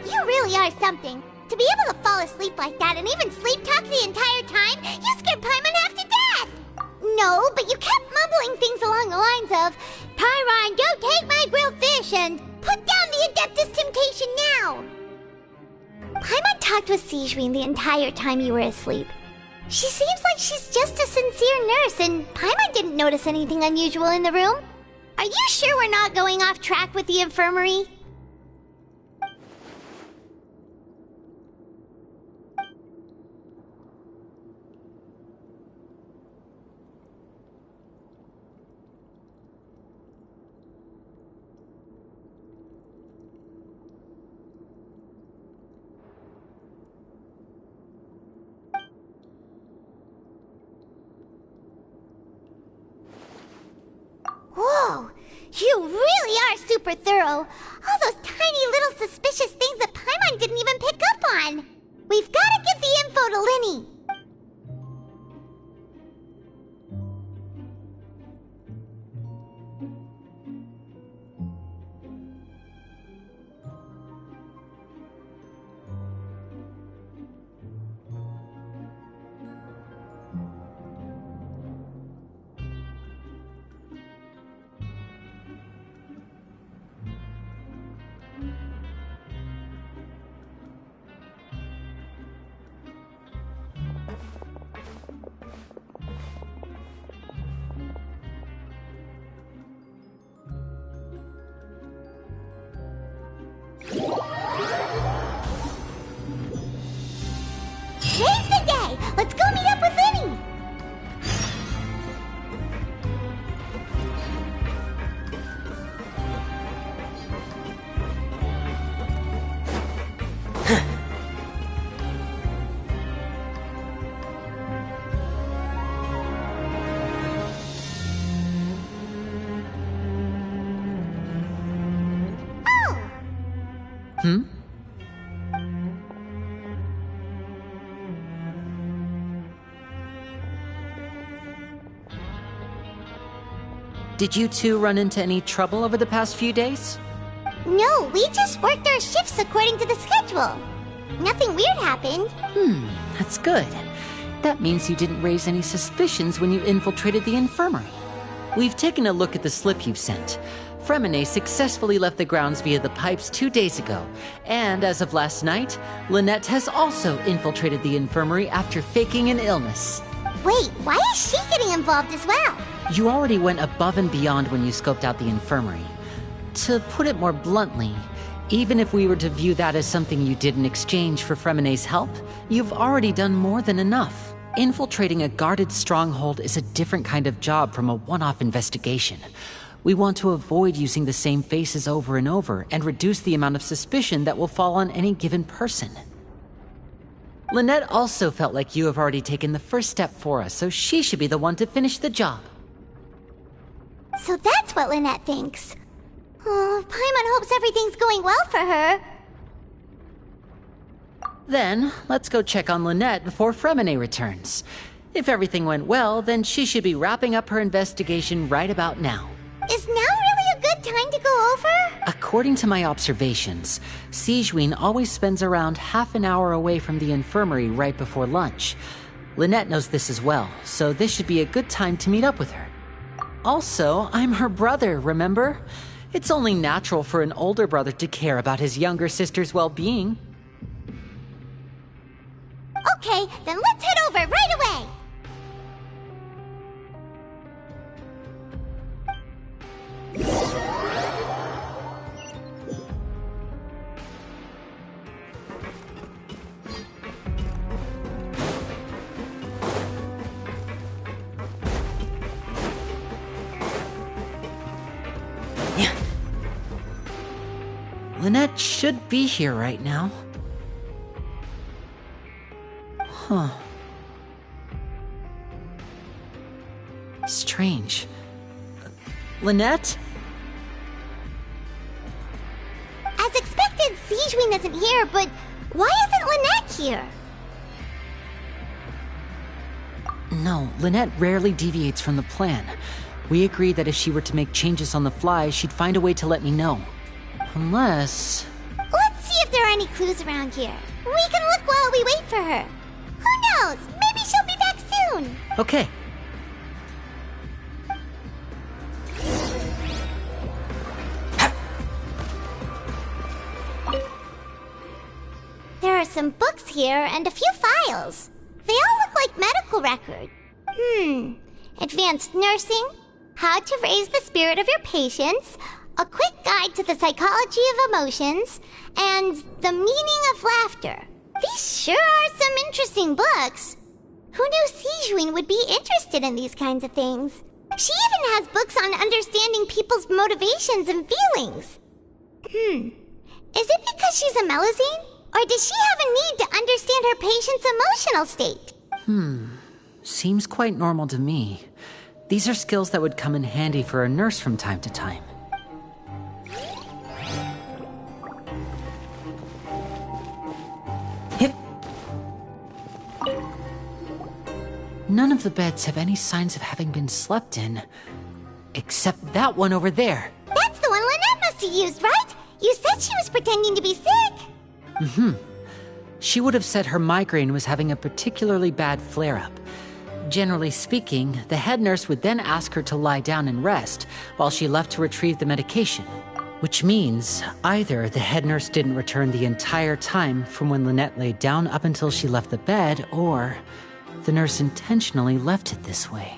You really are something. To be able to fall asleep like that and even sleep talk the entire time, you scared Paimon half to death! No, but you kept mumbling things along the lines of, Pyron, don't take my grilled fish, and put down the Adeptus Temptation now! Paimon talked with Xingqiu the entire time you were asleep. She seems like she's just a sincere nurse, and Paimon didn't notice anything unusual in the room. Are you sure we're not going off track with the infirmary? Whoa! You really are super thorough! All those tiny little suspicious things that Paimon didn't even pick up on! We've gotta give the info to Linny! Today's the day! Let's go meet up with Linny! Hmm? Did you two run into any trouble over the past few days? No, we just worked our shifts according to the schedule. Nothing weird happened. That's good. That means you didn't raise any suspicions when you infiltrated the infirmary. We've taken a look at the slip you've sent. Fremine successfully left the grounds via the pipes 2 days ago, and as of last night, Lynette has also infiltrated the infirmary after faking an illness. Wait, why is she getting involved as well? You already went above and beyond when you scoped out the infirmary. To put it more bluntly, even if we were to view that as something you did in exchange for Fremine's help, you've already done more than enough. Infiltrating a guarded stronghold is a different kind of job from a one-off investigation. We want to avoid using the same faces over and over and reduce the amount of suspicion that will fall on any given person. Lynette also felt like you have already taken the first step for us, so she should be the one to finish the job. So that's what Lynette thinks. Oh, Paimon hopes everything's going well for her. Then, let's go check on Lynette before Fremine returns. If everything went well, then she should be wrapping up her investigation right about now. Is now really a good time to go over? According to my observations, Xingqiu always spends around half an hour away from the infirmary right before lunch. Lynette knows this as well, so this should be a good time to meet up with her. Also, I'm her brother, remember? It's only natural for an older brother to care about his younger sister's well-being. Okay, then let's head over right away! Lynette should be here right now. Huh. Strange. Lynette? As expected, Xingqiu isn't here, but why isn't Lynette here? No, Lynette rarely deviates from the plan. We agreed that if she were to make changes on the fly, she'd find a way to let me know. Unless... Let's see if there are any clues around here. We can look while we wait for her. Who knows? Maybe she'll be back soon. Okay. There are some books here and a few files. They all look like medical records. Advanced nursing, how to raise the spirit of your patients, a quick guide to the psychology of emotions, and the meaning of laughter. These sure are some interesting books. Who knew Xingqiu would be interested in these kinds of things? She even has books on understanding people's motivations and feelings. Is it because she's a Melusine? Or does she have a need to understand her patient's emotional state? Seems quite normal to me. These are skills that would come in handy for a nurse from time to time. Hip. None of the beds have any signs of having been slept in. Except that one over there. That's the one Lynette must have used, right? You said she was pretending to be sick. She would have said her migraine was having a particularly bad flare-up. Generally speaking, the head nurse would then ask her to lie down and rest while she left to retrieve the medication. Which means either the head nurse didn't return the entire time from when Lynette laid down up until she left the bed, or the nurse intentionally left it this way.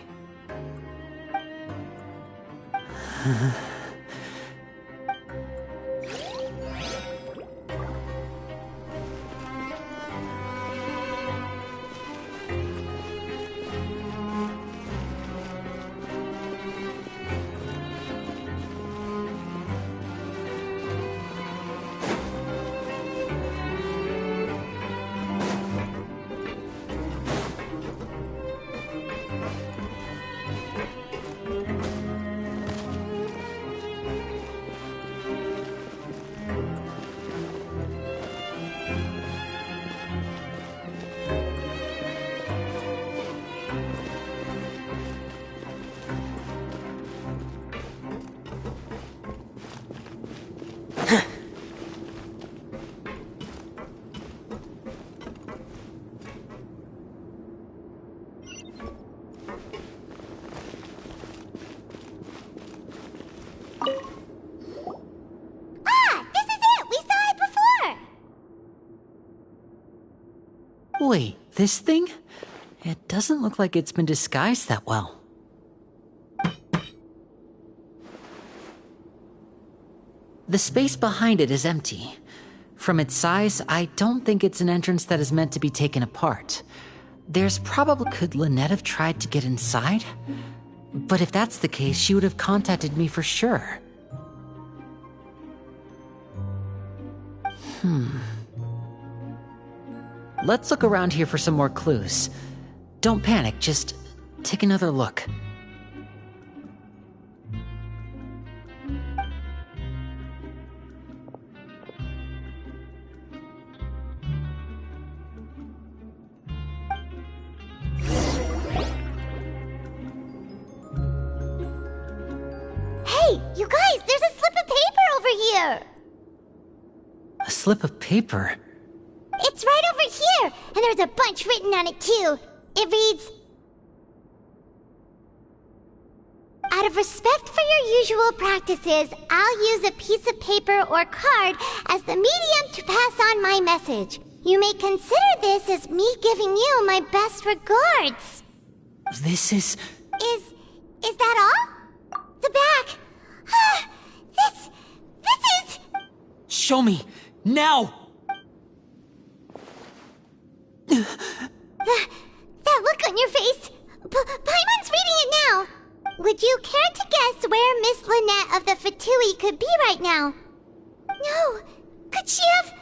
Wait, this thing? It doesn't look like it's been disguised that well. The space behind it is empty. From its size, I don't think it's an entrance that is meant to be taken apart. There's probably... Could Lynette have tried to get inside? But if that's the case, she would have contacted me for sure. Let's look around here for some more clues. Don't panic, just take another look. Hey, you guys, there's a slip of paper over here! A slip of paper? It's right over here, and there's a bunch written on it too. It reads... I Out of respect for your usual practices, I'll use a piece of paper or card as the medium to pass on my message. You may consider this as me giving you my best regards. This is... Is that all? The back. This is... Show me! Now! That look on your face. Paimon's reading it now. Would you care to guess where Miss Lynette of the Fatui could be right now? No. Could she have...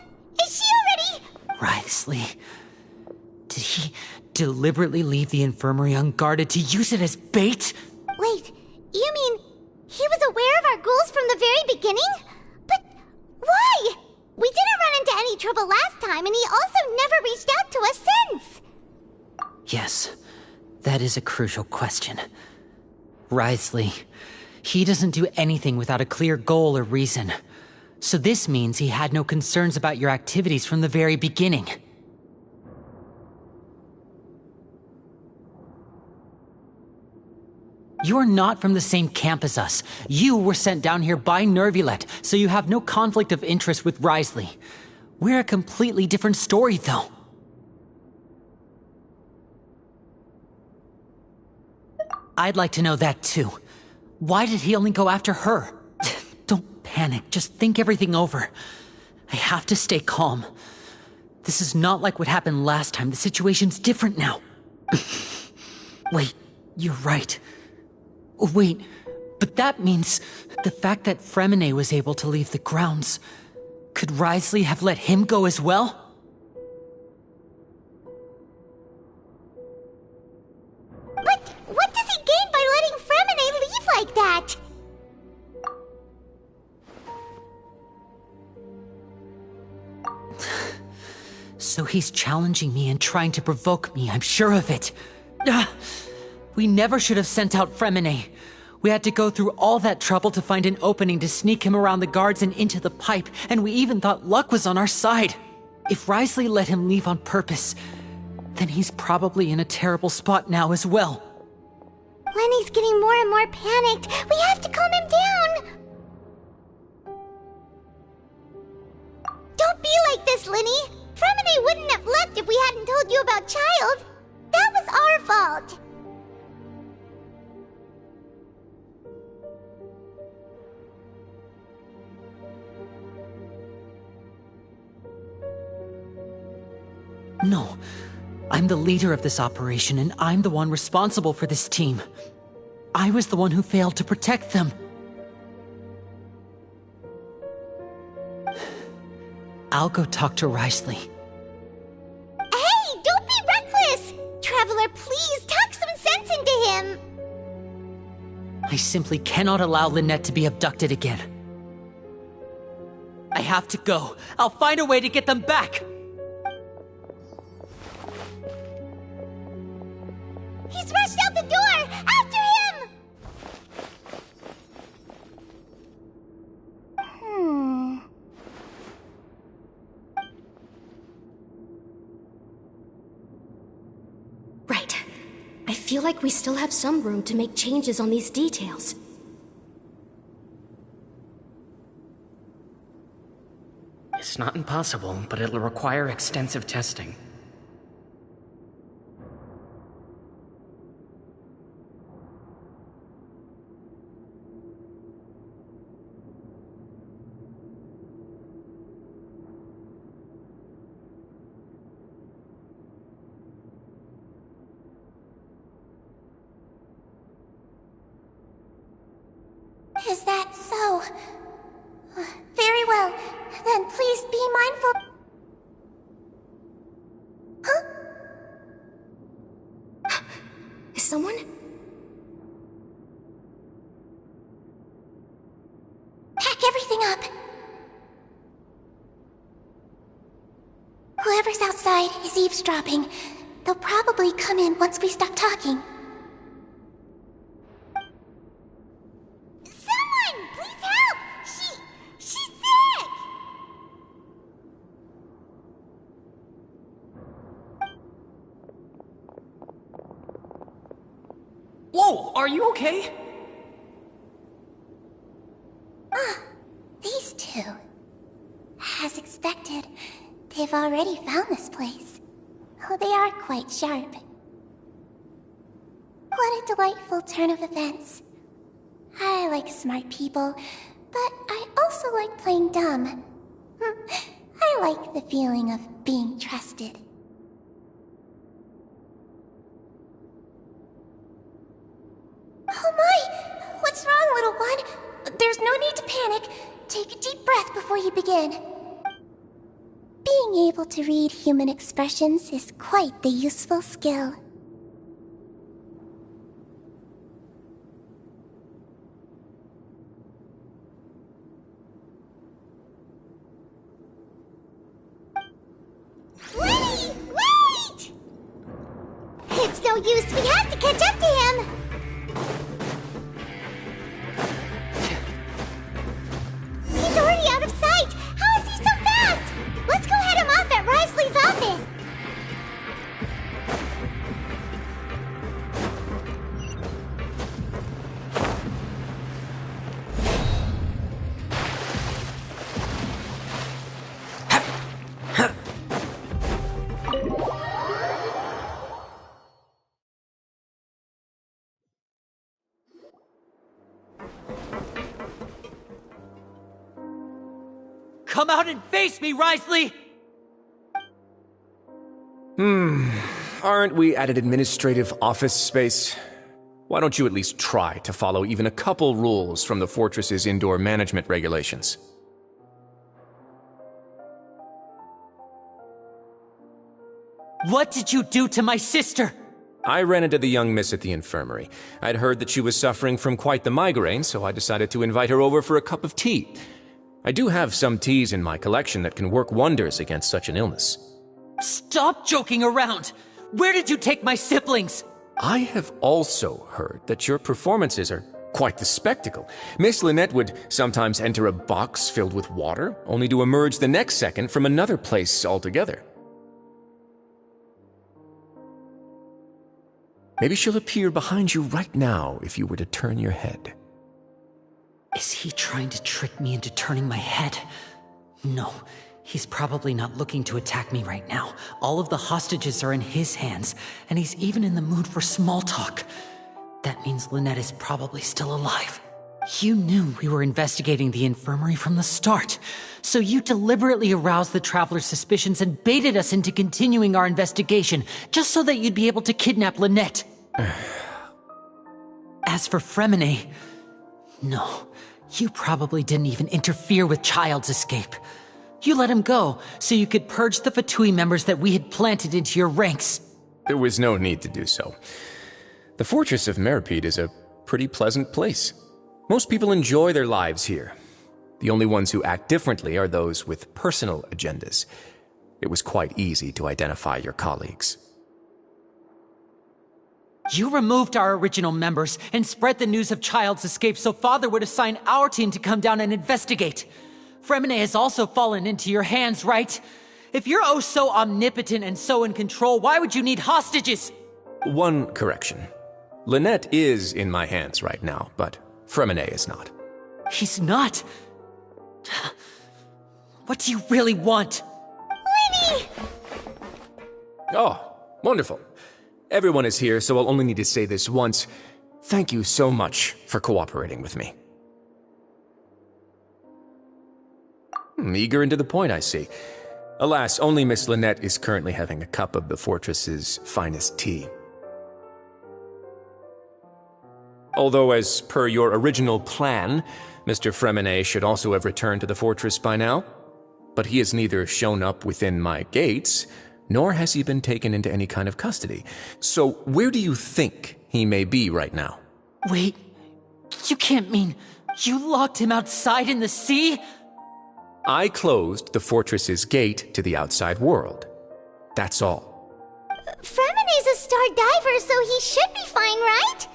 Is she already... Wriothesley. Did he deliberately leave the infirmary unguarded to use it as bait? Wait, you mean he was aware of our goals from the very beginning? But why? We didn't run into any trouble last time, and he also never reached out to us since. Yes, that is a crucial question. Wriothesley, he doesn't do anything without a clear goal or reason. So this means he had no concerns about your activities from the very beginning. You're not from the same camp as us. You were sent down here by Nervulet, so you have no conflict of interest with Wriothesley. We're a completely different story, though. I'd like to know that, too. Why did he only go after her? Don't panic, just think everything over. I have to stay calm. This is not like what happened last time. The situation's different now. Wait, you're right. Wait, but that means the fact that Fremine was able to leave the grounds. Could Wriothesley have let him go as well? But what does he gain by letting Fremine leave like that? So he's challenging me and trying to provoke me, I'm sure of it. We never should have sent out Fremine. We had to go through all that trouble to find an opening to sneak him around the guards and into the pipe, and we even thought luck was on our side. If Wriothesley let him leave on purpose, then he's probably in a terrible spot now as well. Lenny's getting more and more panicked. We have to calm him down. Don't be like this, Lenny. Fremine wouldn't have left if we hadn't told you about Child. That was our fault. No. I'm the leader of this operation, and I'm the one responsible for this team. I was the one who failed to protect them. I'll go talk to Wriothesley. Hey, don't be reckless! Traveler, please, talk some sense into him! I simply cannot allow Lynette to be abducted again. I have to go. I'll find a way to get them back! He's rushed out the door! After him! Right. I feel like we still have some room to make changes on these details. It's not impossible, but it'll require extensive testing. Is that so? Very well. Then please be mindful. Huh? Is someone? Pack everything up. Whoever's outside is eavesdropping. They'll probably come in once we stop talking. Someone! Please help! She's sick! Whoa, are you okay? As expected, they've already found this place. Oh, they are quite sharp. What a delightful turn of events. I like smart people, but I also like playing dumb. I like the feeling of being trusted. Oh my! What's wrong, little one? There's no need to panic. Take a deep breath before you begin. Being able to read human expressions is quite the useful skill. Wait! It's no use. We have to catch up to him. He's already out of sight! How is he so fast? Let's go head him off at Wriothesley's office! Come out and face me, Wriothesley! Aren't we at an administrative office space? Why don't you at least try to follow even a couple rules from the fortress's indoor management regulations? What did you do to my sister? I ran into the young miss at the infirmary. I'd heard that she was suffering from quite the migraine, so I decided to invite her over for a cup of tea. I do have some teas in my collection that can work wonders against such an illness. Stop joking around! Where did you take my siblings? I have also heard that your performances are quite the spectacle. Miss Lynette would sometimes enter a box filled with water, only to emerge the next second from another place altogether. Maybe she'll appear behind you right now if you were to turn your head. Is he trying to trick me into turning my head? No, he's probably not looking to attack me right now. All of the hostages are in his hands, and he's even in the mood for small talk. That means Lynette is probably still alive. You knew we were investigating the infirmary from the start, so you deliberately aroused the traveler's suspicions and baited us into continuing our investigation, just so that you'd be able to kidnap Lynette. As for Fremine, no, you probably didn't even interfere with Child's escape. You let him go, so you could purge the Fatui members that we had planted into your ranks. There was no need to do so. The fortress of Meripede is a pretty pleasant place. Most people enjoy their lives here. The only ones who act differently are those with personal agendas. It was quite easy to identify your colleagues. You removed our original members and spread the news of Child's escape so Father would assign our team to come down and investigate. Fremine has also fallen into your hands, right? If you're oh so omnipotent and so in control, why would you need hostages? One correction. Lynette is in my hands right now, but Fremine is not. He's not? What do you really want? Lyney! Oh, wonderful. Everyone is here, so I'll only need to say this once. Thank you so much for cooperating with me. Eager and to the point, I see. Alas, only Miss Lynette is currently having a cup of the fortress's finest tea. Although, as per your original plan, Mr. Fremine should also have returned to the fortress by now. But he has neither shown up within my gates, nor has he been taken into any kind of custody. So where do you think he may be right now? Wait, you can't mean you locked him outside in the sea? I closed the fortress's gate to the outside world. That's all. Fremine's a star diver, so he should be fine, right?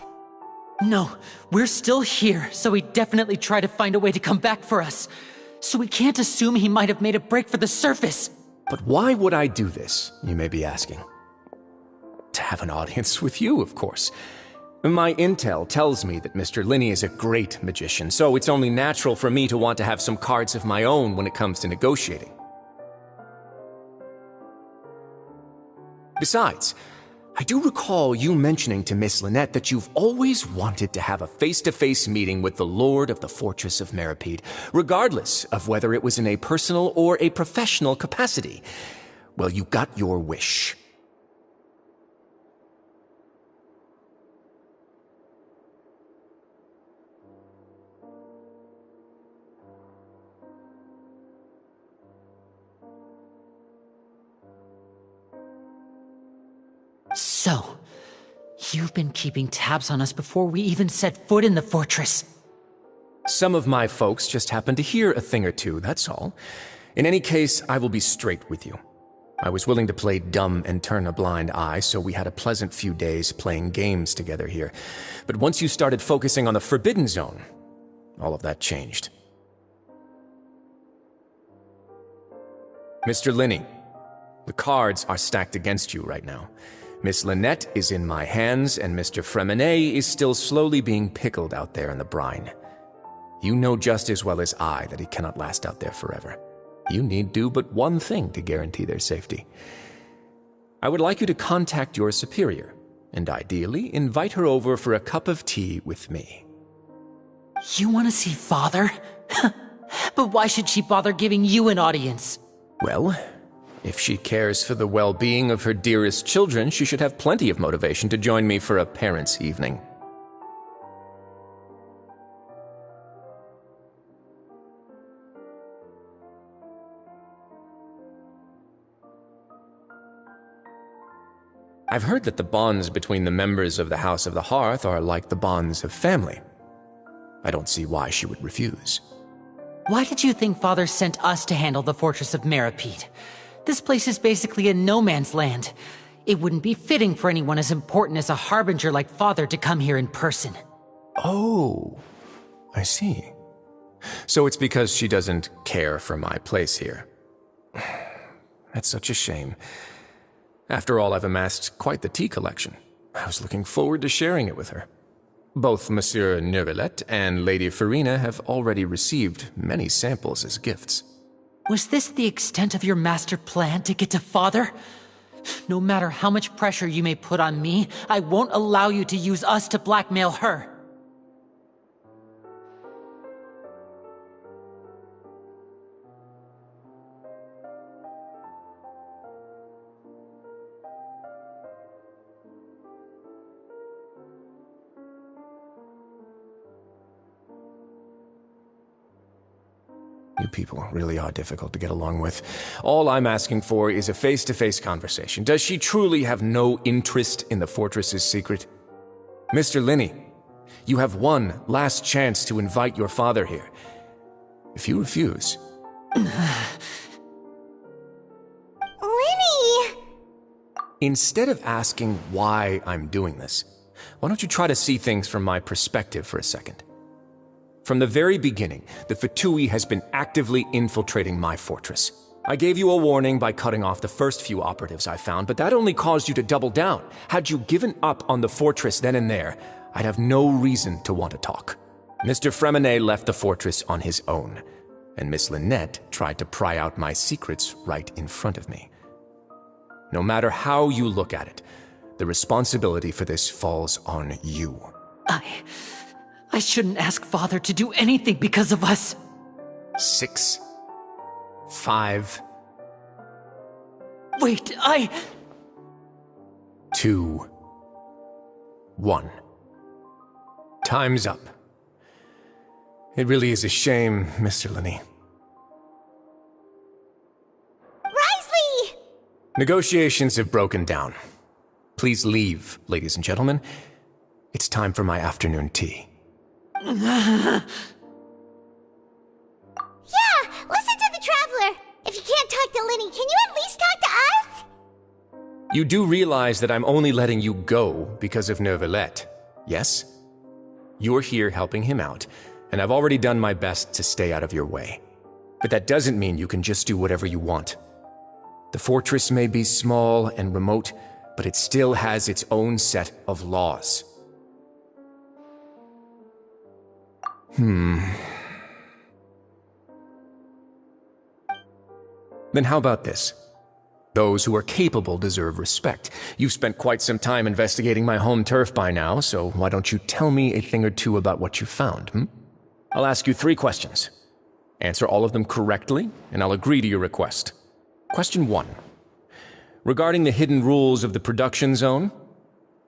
No, we're still here, so he definitely tried to find a way to come back for us. So we can't assume he might have made a break for the surface. But why would I do this, you may be asking? To have an audience with you, of course. My intel tells me that Mr. Linney is a great magician, so it's only natural for me to want to have some cards of my own when it comes to negotiating. Besides, I do recall you mentioning to Miss Lynette that you've always wanted to have a face-to-face meeting with the Lord of the Fortress of Meripede, regardless of whether it was in a personal or a professional capacity. Well, you got your wish. So, you've been keeping tabs on us before we even set foot in the fortress. Some of my folks just happened to hear a thing or two, that's all. In any case, I will be straight with you. I was willing to play dumb and turn a blind eye, so we had a pleasant few days playing games together here. But once you started focusing on the Forbidden Zone, all of that changed. Mr. Linney, the cards are stacked against you right now. Miss Lynette is in my hands, and Mr. Fremenet is still slowly being pickled out there in the brine. You know just as well as I that he cannot last out there forever. You need do but one thing to guarantee their safety. I would like you to contact your superior, and ideally invite her over for a cup of tea with me. You want to see Father? But why should she bother giving you an audience? Well, if she cares for the well-being of her dearest children, she should have plenty of motivation to join me for a parents' evening. I've heard that the bonds between the members of the House of the Hearth are like the bonds of family. I don't see why she would refuse. Why did you think Father sent us to handle the Fortress of Meripede? This place is basically a no-man's land. It wouldn't be fitting for anyone as important as a harbinger like Father to come here in person. Oh, I see. So it's because she doesn't care for my place here. That's such a shame. After all, I've amassed quite the tea collection. I was looking forward to sharing it with her. Both Monsieur Neuvillette and Lady Farina have already received many samples as gifts. Was this the extent of your master plan to get to Father? No matter how much pressure you may put on me, I won't allow you to use us to blackmail her. You people really are difficult to get along with. All I'm asking for is a face-to-face conversation. Does she truly have no interest in the fortress's secret? Mr. Linney, you have one last chance to invite your father here. If you refuse... Linney! Instead of asking why I'm doing this, why don't you try to see things from my perspective for a second? From the very beginning, the Fatui has been actively infiltrating my fortress. I gave you a warning by cutting off the first few operatives I found, but that only caused you to double down. Had you given up on the fortress then and there, I'd have no reason to want to talk. Mr. Fremenet left the fortress on his own, and Miss Lynette tried to pry out my secrets right in front of me. No matter how you look at it, the responsibility for this falls on you. I shouldn't ask Father to do anything because of us. 6, 5... Wait, 2, 1. Time's up. It really is a shame, Mr. Linney. Wriothesley! Negotiations have broken down. Please leave, ladies and gentlemen. It's time for my afternoon tea. Yeah, listen to the Traveler. If you can't talk to Linney, can you at least talk to us? You do realize that I'm only letting you go because of Neuvillette, yes? You're here helping him out, and I've already done my best to stay out of your way. But that doesn't mean you can just do whatever you want. The fortress may be small and remote, but it still has its own set of laws. Then how about this? Those who are capable deserve respect. You've spent quite some time investigating my home turf by now, so why don't you tell me a thing or two about what you found, I'll ask you 3 questions. Answer all of them correctly, and I'll agree to your request. Question 1. Regarding the hidden rules of the production zone,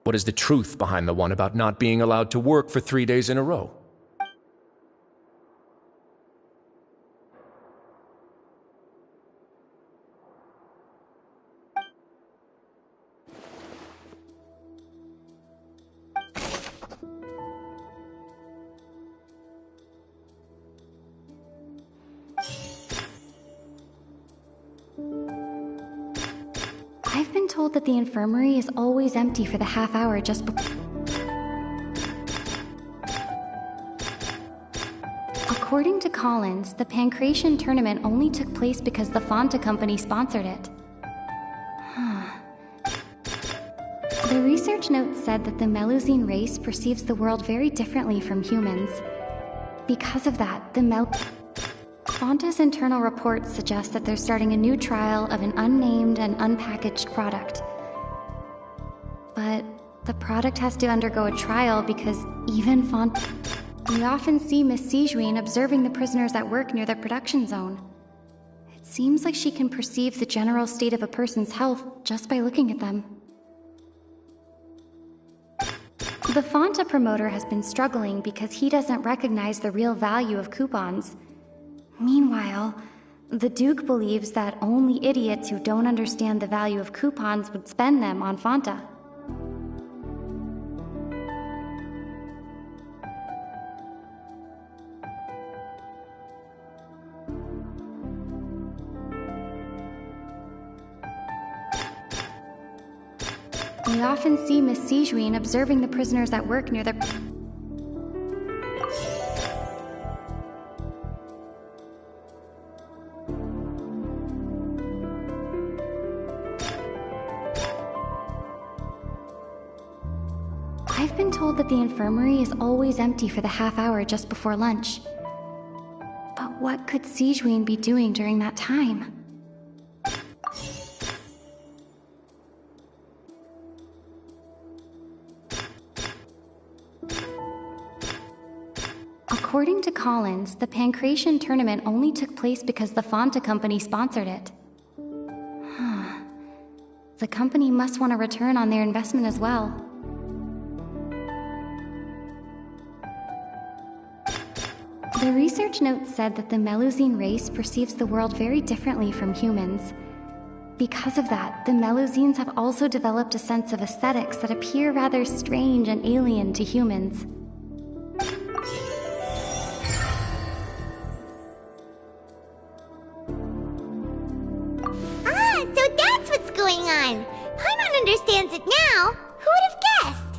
what is the truth behind the one about not being allowed to work for 3 days in a row? I've been told that the infirmary is always empty for the half hour just before. According to Collins, the Pancration tournament only took place because the Fanta company sponsored it. The research note said that the Melusine race perceives the world very differently from humans. Because of that, Fanta's internal reports suggest that they're starting a new trial of an unnamed and unpackaged product. But the product has to undergo a trial because even Fanta... We often see Miss Xingqiu observing the prisoners at work near the production zone. It seems like she can perceive the general state of a person's health just by looking at them. The Fanta promoter has been struggling because he doesn't recognize the real value of coupons. Meanwhile, the Duke believes that only idiots who don't understand the value of coupons would spend them on Fanta. We often see Miss Xingqiu observing the prisoners at work near the... I've been told that the infirmary is always empty for the half hour just before lunch. But what could Xingqiu be doing during that time? According to Collins, the Pancration tournament only took place because the Fanta company sponsored it. The company must want a return on their investment as well. The research note said that the Melusine race perceives the world very differently from humans. Because of that, the Melusines have also developed a sense of aesthetics that appear rather strange and alien to humans. Understands it now. Who would have guessed?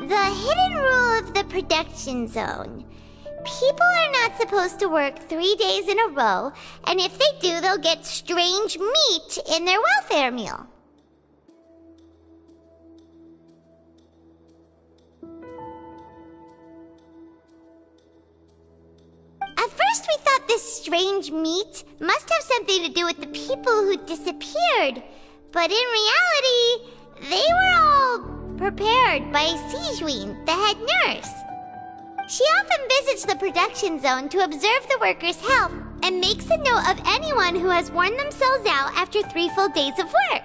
The hidden rule of the production zone. People are not supposed to work 3 days in a row, and if they do, they'll get strange meat in their welfare meal. At first we thought this strange meat must have something to do with the people who disappeared. But in reality, they were all prepared by Xingqiu, the head nurse. She often visits the production zone to observe the workers' health and makes a note of anyone who has worn themselves out after 3 full days of work.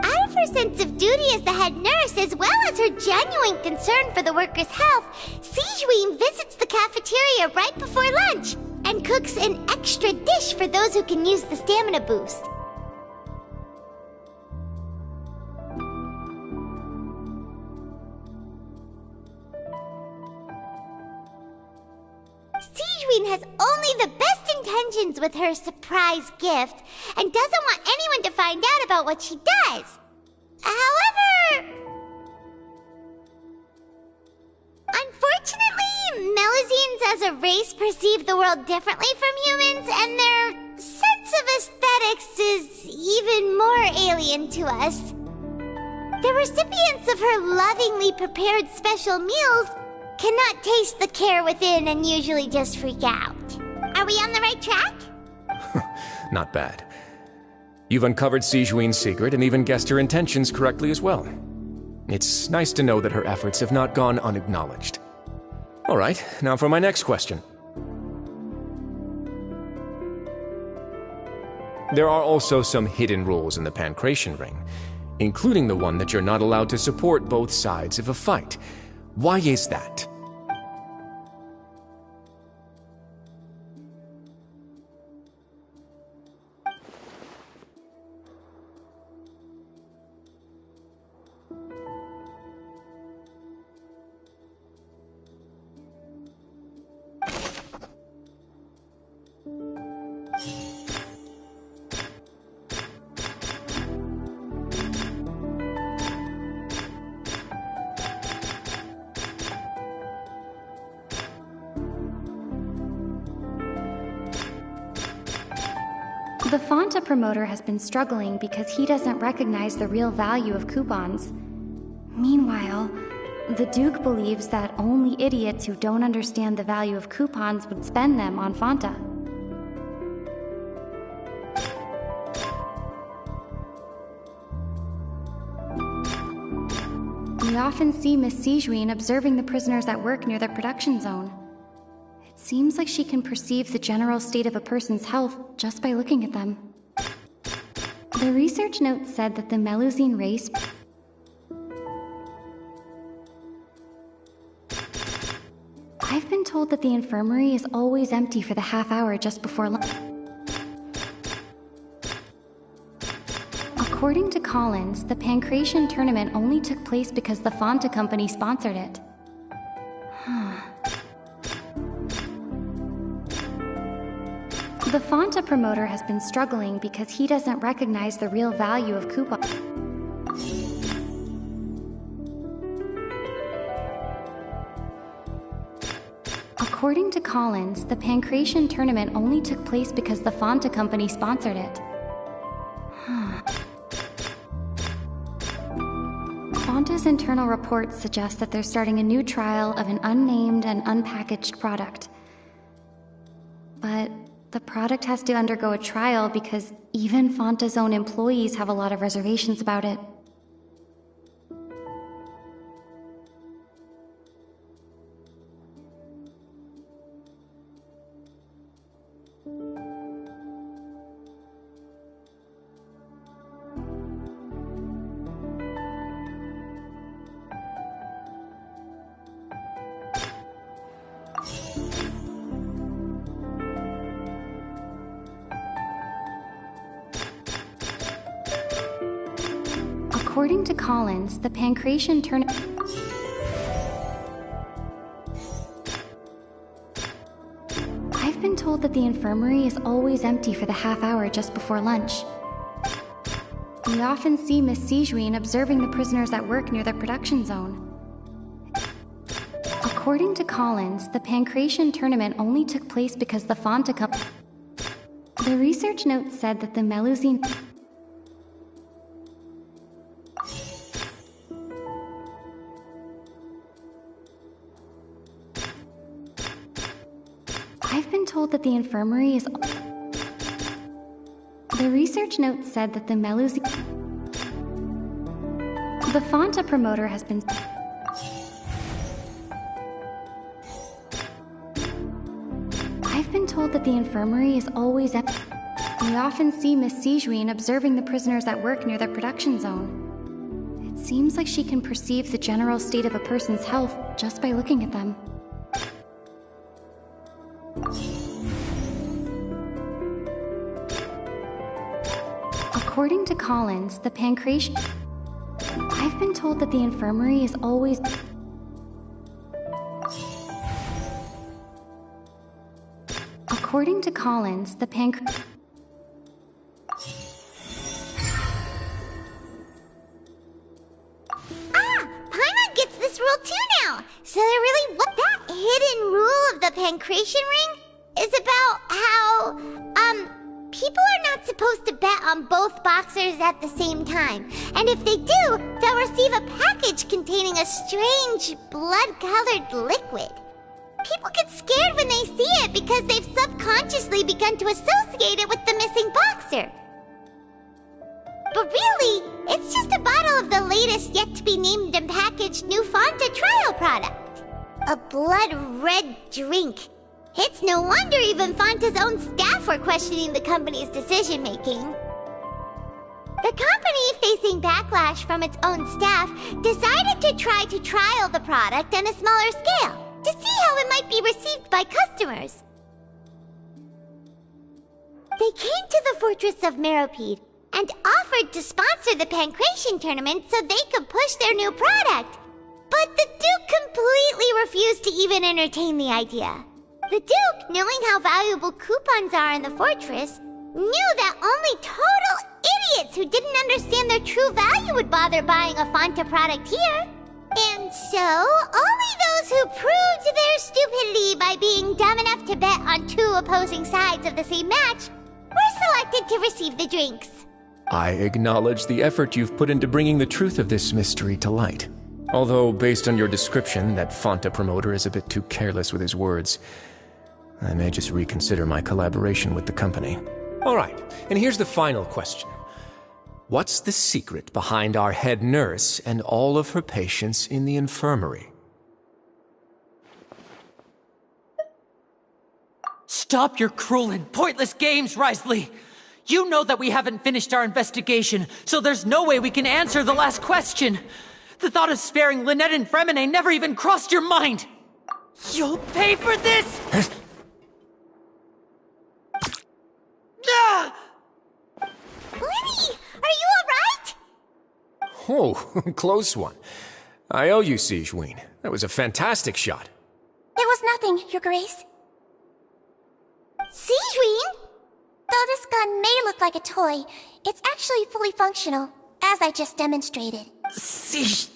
Out of her sense of duty as the head nurse, as well as her genuine concern for the workers' health, Xingqiu visits the cafeteria right before lunch and cooks an extra dish for those who can use the stamina boost. Xingqiu has only the best intentions with her surprise gift and doesn't want anyone to find out about what she does. However, unfortunately, Melusines as a race perceive the world differently from humans, and their sense of aesthetics is even more alien to us. The recipients of her lovingly prepared special meals cannot taste the care within and usually just freak out. Are we on the right track? Not bad. You've uncovered Xingqiu's secret and even guessed her intentions correctly as well. It's nice to know that her efforts have not gone unacknowledged. All right, now for my next question. There are also some hidden rules in the Pancration Ring, including the one that you're not allowed to support both sides of a fight. Why is that? The Fanta promoter has been struggling because he doesn't recognize the real value of coupons. Meanwhile, the Duke believes that only idiots who don't understand the value of coupons would spend them on Fanta. We often see Miss Xingqiu observing the prisoners at work near the production zone. It seems like she can perceive the general state of a person's health just by looking at them. The research note said that the Melusine race... I've been told that the infirmary is always empty for the half hour just before lunch. According to Collins, the Pancration tournament only took place because the Fanta company sponsored it. The Fanta promoter has been struggling because he doesn't recognize the real value of coupons. According to Collins, the Pancration tournament only took place because the Fanta company sponsored it. Fanta's internal reports suggest that they're starting a new trial of an unnamed and unpackaged product. But the product has to undergo a trial because even Fanta's own employees have a lot of reservations about it. According to Collins, the Pancration tournament... I've been told that the infirmary is always empty for the half hour just before lunch. We often see Miss Xingqiu observing the prisoners at work near the production zone. According to Collins, the Pancration tournament only took place because the Fanta company... The research note said that the Melusine... I've been told that the infirmary is... The research note said that the Melusine... The Fanta promoter has been... I've been told that the infirmary is always empty. We often see Miss Xingqiu observing the prisoners at work near the production zone. It seems like she can perceive the general state of a person's health just by looking at them. According to Collins, the Pancration... I've been told that the infirmary is always... According to Collins, the Pancration... Paimon gets this rule too now! So there really what that hidden rule of the Pancration Ring is about how, People are not supposed to bet on both boxers at the same time, and if they do, they'll receive a package containing a strange, blood-colored liquid. People get scared when they see it because they've subconsciously begun to associate it with the missing boxer. But really, it's just a bottle of the latest yet-to-be-named and packaged new Fanta trial product. A blood-red drink. It's no wonder even Fanta's own staff were questioning the company's decision-making. The company, facing backlash from its own staff, decided to try to trial the product on a smaller scale to see how it might be received by customers. They came to the fortress of Meropide and offered to sponsor the Pancration tournament so they could push their new product. But the Duke completely refused to even entertain the idea. The Duke, knowing how valuable coupons are in the fortress, knew that only total idiots who didn't understand their true value would bother buying a Fanta product here. And so, only those who proved their stupidity by being dumb enough to bet on two opposing sides of the same match were selected to receive the drinks. I acknowledge the effort you've put into bringing the truth of this mystery to light. Although, based on your description, that Fanta promoter is a bit too careless with his words. I may just reconsider my collaboration with the company. All right, and here's the final question. What's the secret behind our head nurse and all of her patients in the infirmary? Stop your cruel and pointless games, Wriothesley! You know that we haven't finished our investigation, so there's no way we can answer the last question. The thought of sparing Lynette and Fremine never even crossed your mind! You'll pay for this! Lenny, are you alright? Oh, close one. I owe you, Xingqiu. That was a fantastic shot. It was nothing, Your Grace. Xingqiu? Though this gun may look like a toy, it's actually fully functional, as I just demonstrated. Xingqiu...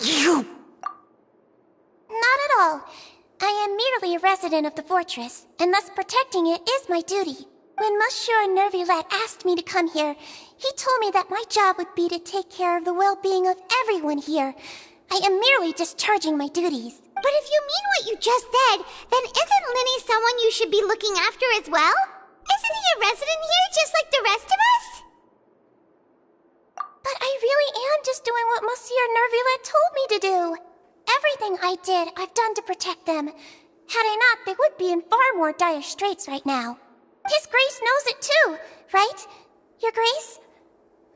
You... Not at all. I am merely a resident of the fortress, and thus protecting it is my duty. When Monsieur Nervilette asked me to come here, he told me that my job would be to take care of the well-being of everyone here. I am merely discharging my duties. But if you mean what you just said, then isn't Linny someone you should be looking after as well? Isn't he a resident here just like the rest of us? But I really am just doing what Monsieur Nervilette told me to do. Everything I did, I've done to protect them. Had I not, they would be in far more dire straits right now. His Grace knows it too, right? Your Grace?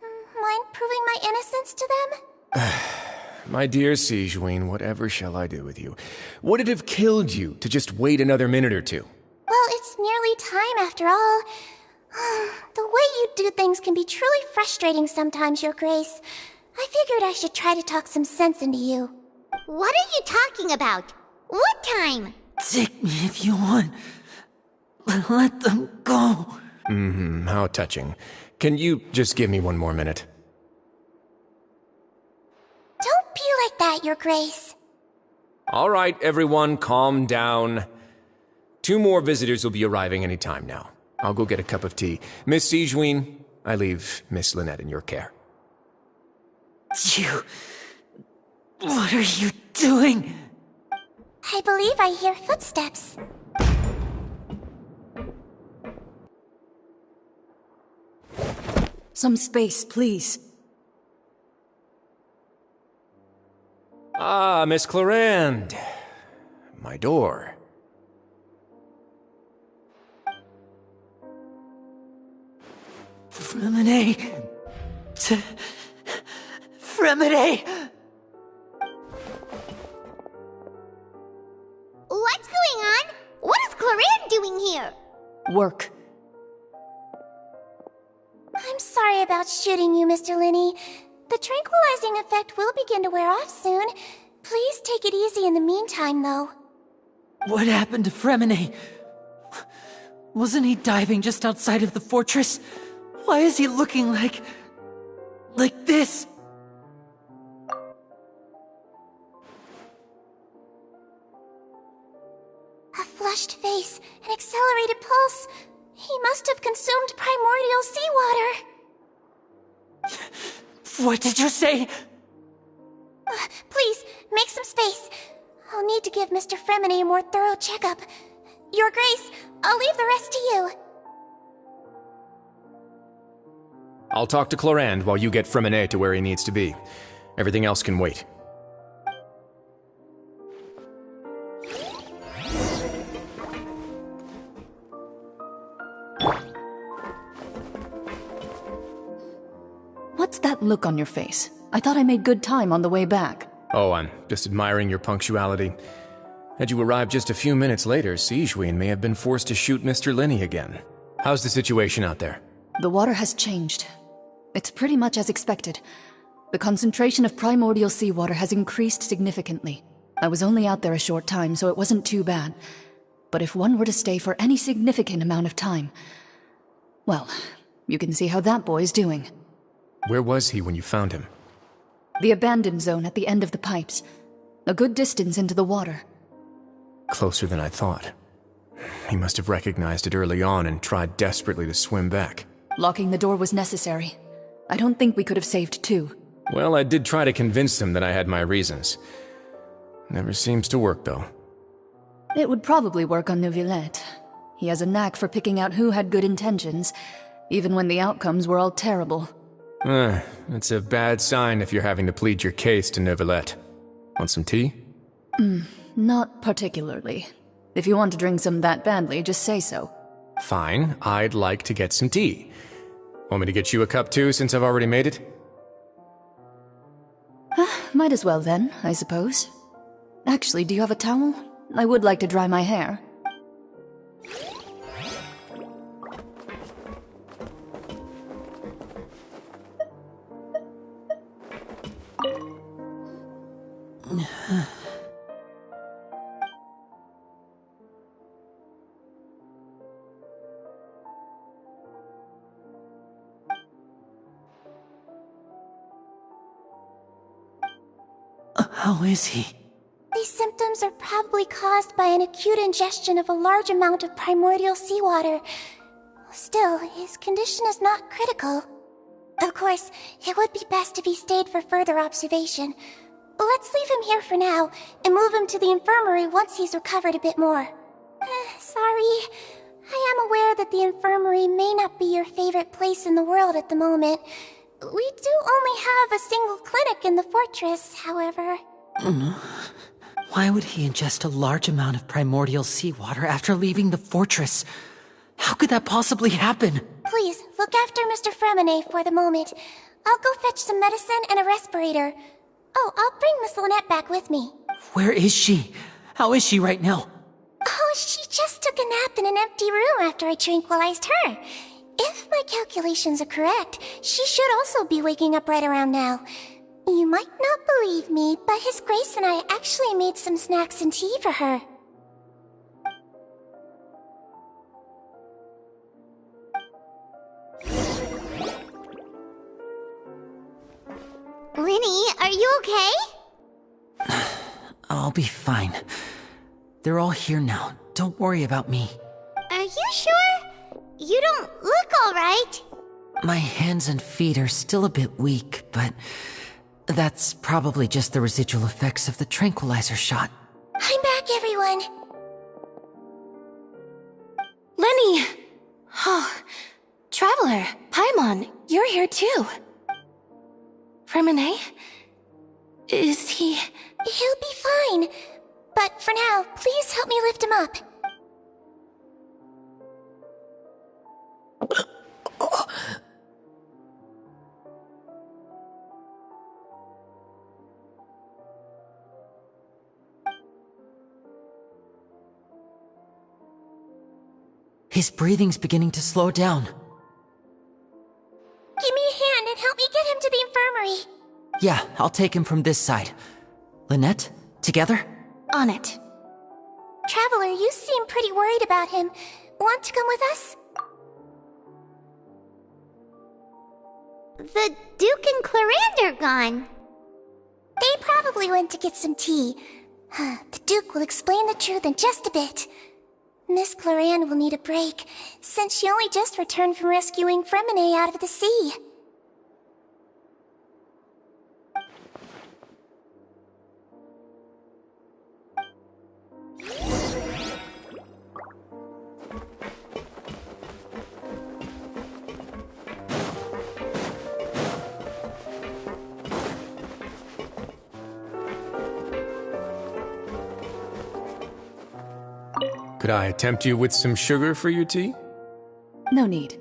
Mind proving my innocence to them? My dear Xingqiu, whatever shall I do with you? Would it have killed you to just wait another minute or two? Well, it's nearly time after all. The way you do things can be truly frustrating sometimes, Your Grace. I figured I should try to talk some sense into you. What are you talking about? What time? Take me if you want. Let them go. How touching. Can you just give me one more minute? Don't be like that, Your Grace. All right, everyone, calm down. 2 more visitors will be arriving any time now. I'll go get a cup of tea. Miss Xingqiu, I leave Miss Lynette in your care. You... What are you doing? I believe I hear footsteps. Some space, please. Ah, Miss Clarende. My door. Fremine... Fremine... What's going on? What is Clarende doing here? Work. I'm sorry about shooting you, Mr. Linney. The tranquilizing effect will begin to wear off soon. Please take it easy in the meantime, though. What happened to Fremine? Wasn't he diving just outside of the fortress? Why is he looking like this? A flushed face and an accelerated pulse. He must have consumed primordial seawater. What did you say? Please, make some space. I'll need to give Mr. Fremine a more thorough checkup. Your Grace, I'll leave the rest to you. I'll talk to Clorand while you get Fremine to where he needs to be. Everything else can wait. What's that look on your face? I thought I made good time on the way back. Oh, I'm just admiring your punctuality. Had you arrived just a few minutes later, Xingqiu may have been forced to shoot Mr. Lenny again. How's the situation out there? The water has changed. It's pretty much as expected. The concentration of primordial seawater has increased significantly. I was only out there a short time, so it wasn't too bad. But if one were to stay for any significant amount of time... well, you can see how that boy's doing. Where was he when you found him? The abandoned zone at the end of the pipes. A good distance into the water. Closer than I thought. He must have recognized it early on and tried desperately to swim back. Locking the door was necessary. I don't think we could have saved two. Well, I did try to convince him that I had my reasons. Never seems to work, though. It would probably work on Neuvillette. He has a knack for picking out who had good intentions, even when the outcomes were all terrible. It's a bad sign if you're having to plead your case to Neuvillette. Want some tea? Not particularly. If you want to drink some that badly, just say so. Fine, I'd like to get some tea. Want me to get you a cup too, since I've already made it? Might as well then, I suppose. Actually, do you have a towel? I would like to dry my hair. How is he? These symptoms are probably caused by an acute ingestion of a large amount of primordial seawater. Still, his condition is not critical. Of course, it would be best if he stayed for further observation. Let's leave him here for now, and move him to the infirmary once he's recovered a bit more. Sorry. I am aware that the infirmary may not be your favorite place in the world at the moment. We do only have a single clinic in the fortress, however. Why would he ingest a large amount of primordial seawater after leaving the fortress? How could that possibly happen? Please, look after Mr. Fremine for the moment. I'll go fetch some medicine and a respirator. Oh, I'll bring Miss Lynette back with me. Where is she? How is she right now? Oh, she just took a nap in an empty room after I tranquilized her. If my calculations are correct, she should also be waking up right around now. You might not believe me, but His Grace and I actually made some snacks and tea for her. Linny, are you okay? I'll be fine. They're all here now. Don't worry about me. Are you sure? You don't look alright. My hands and feet are still a bit weak, but that's probably just the residual effects of the tranquilizer shot. I'm back, everyone. Lenny! Oh, Traveler, Paimon, you're here too. Fremine? Is he... He'll be fine. But for now, please help me lift him up. His breathing's beginning to slow down. Give me a hand and help me get him to the infirmary. Yeah, I'll take him from this side. Lynette, together? On it. Traveler, you seem pretty worried about him. Want to come with us? The Duke and Clorand are gone. They probably went to get some tea. The Duke will explain the truth in just a bit. Miss Cloran will need a break, since she only just returned from rescuing Fremine out of the sea. Could I tempt you with some sugar for your tea? No need.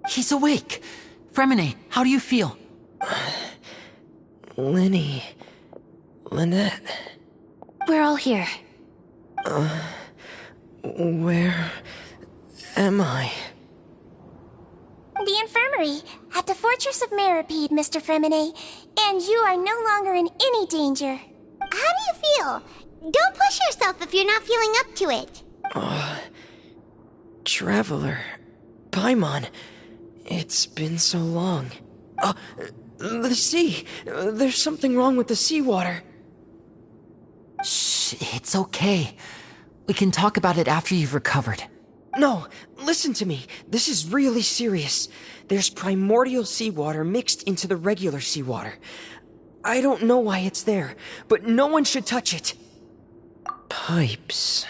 He's awake. Fremine, how do you feel? Lynette. We're all here. Where am I? The infirmary, at the Fortress of Mirapede, Mr. Fremine, and you are no longer in any danger. How do you feel? Don't push yourself if you're not feeling up to it. Traveler. Paimon. It's been so long. The sea. There's something wrong with the seawater. Shh, it's okay. We can talk about it after you've recovered. No, listen to me. This is really serious. There's primordial seawater mixed into the regular seawater. I don't know why it's there, but no one should touch it. Pipes.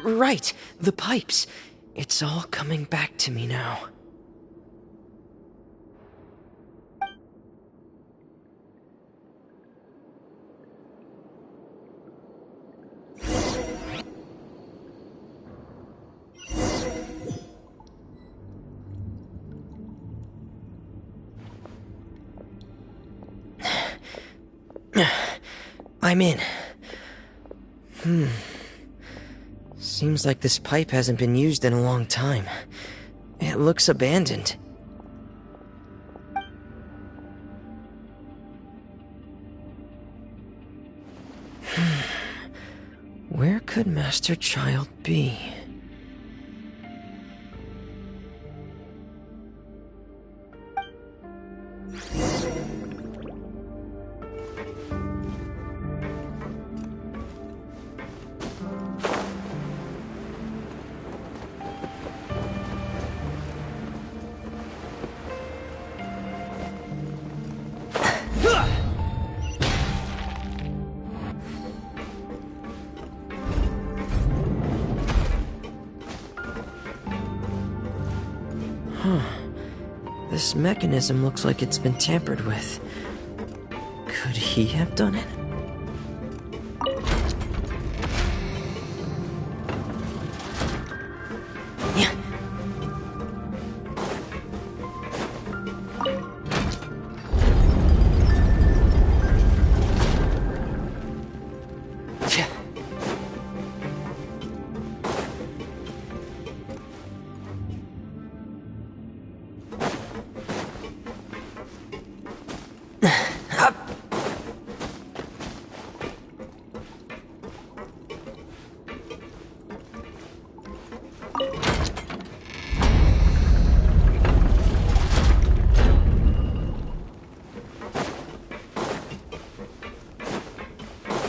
Right, the pipes. It's all coming back to me now. I'm in. Seems like this pipe hasn't been used in a long time. It looks abandoned. Where could Master Child be? This mechanism looks like it's been tampered with. Could he have done it?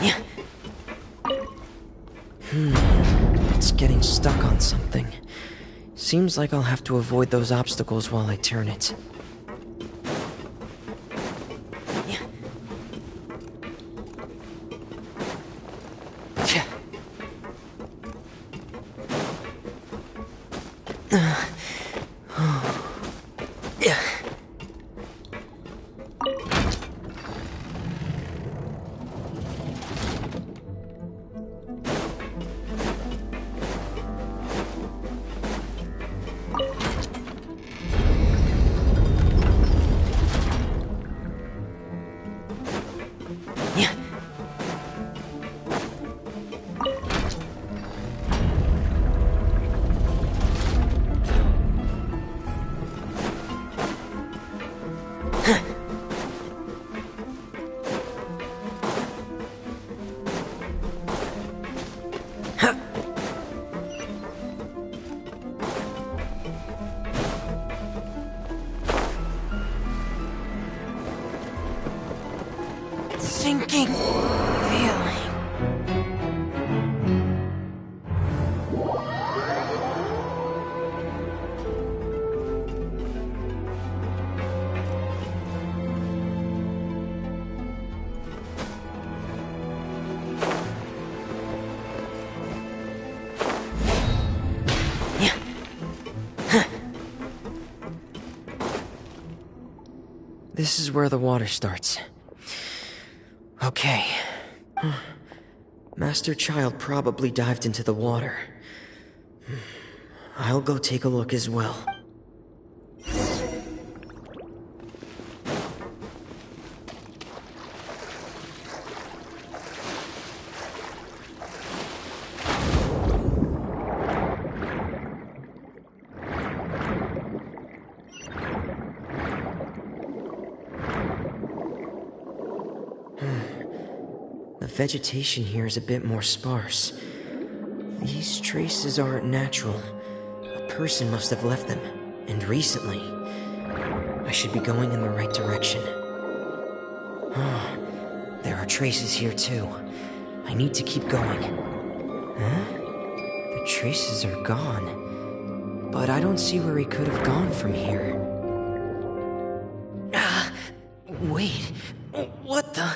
Yeah. It's getting stuck on something. Seems like I'll have to avoid those obstacles while I turn it. Sinking feeling. This is where the water starts. Okay. Master Child probably dived into the water. I'll go take a look as well. The vegetation here is a bit more sparse. These traces aren't natural. A person must have left them, and recently. I should be going in the right direction. There are traces here too. I need to keep going. Huh? The traces are gone. But I don't see where he could have gone from here. Wait. What the...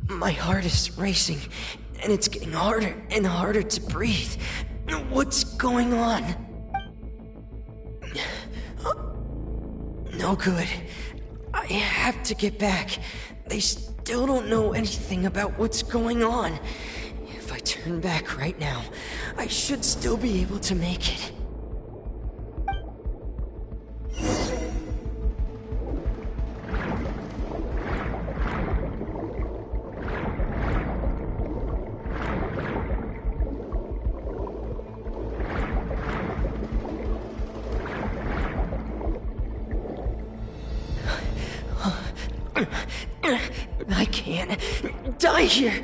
My heart is racing, and it's getting harder and harder to breathe. What's going on? No good. I have to get back. They still don't know anything about what's going on. If I turn back right now, I should still be able to make it. I can't die here.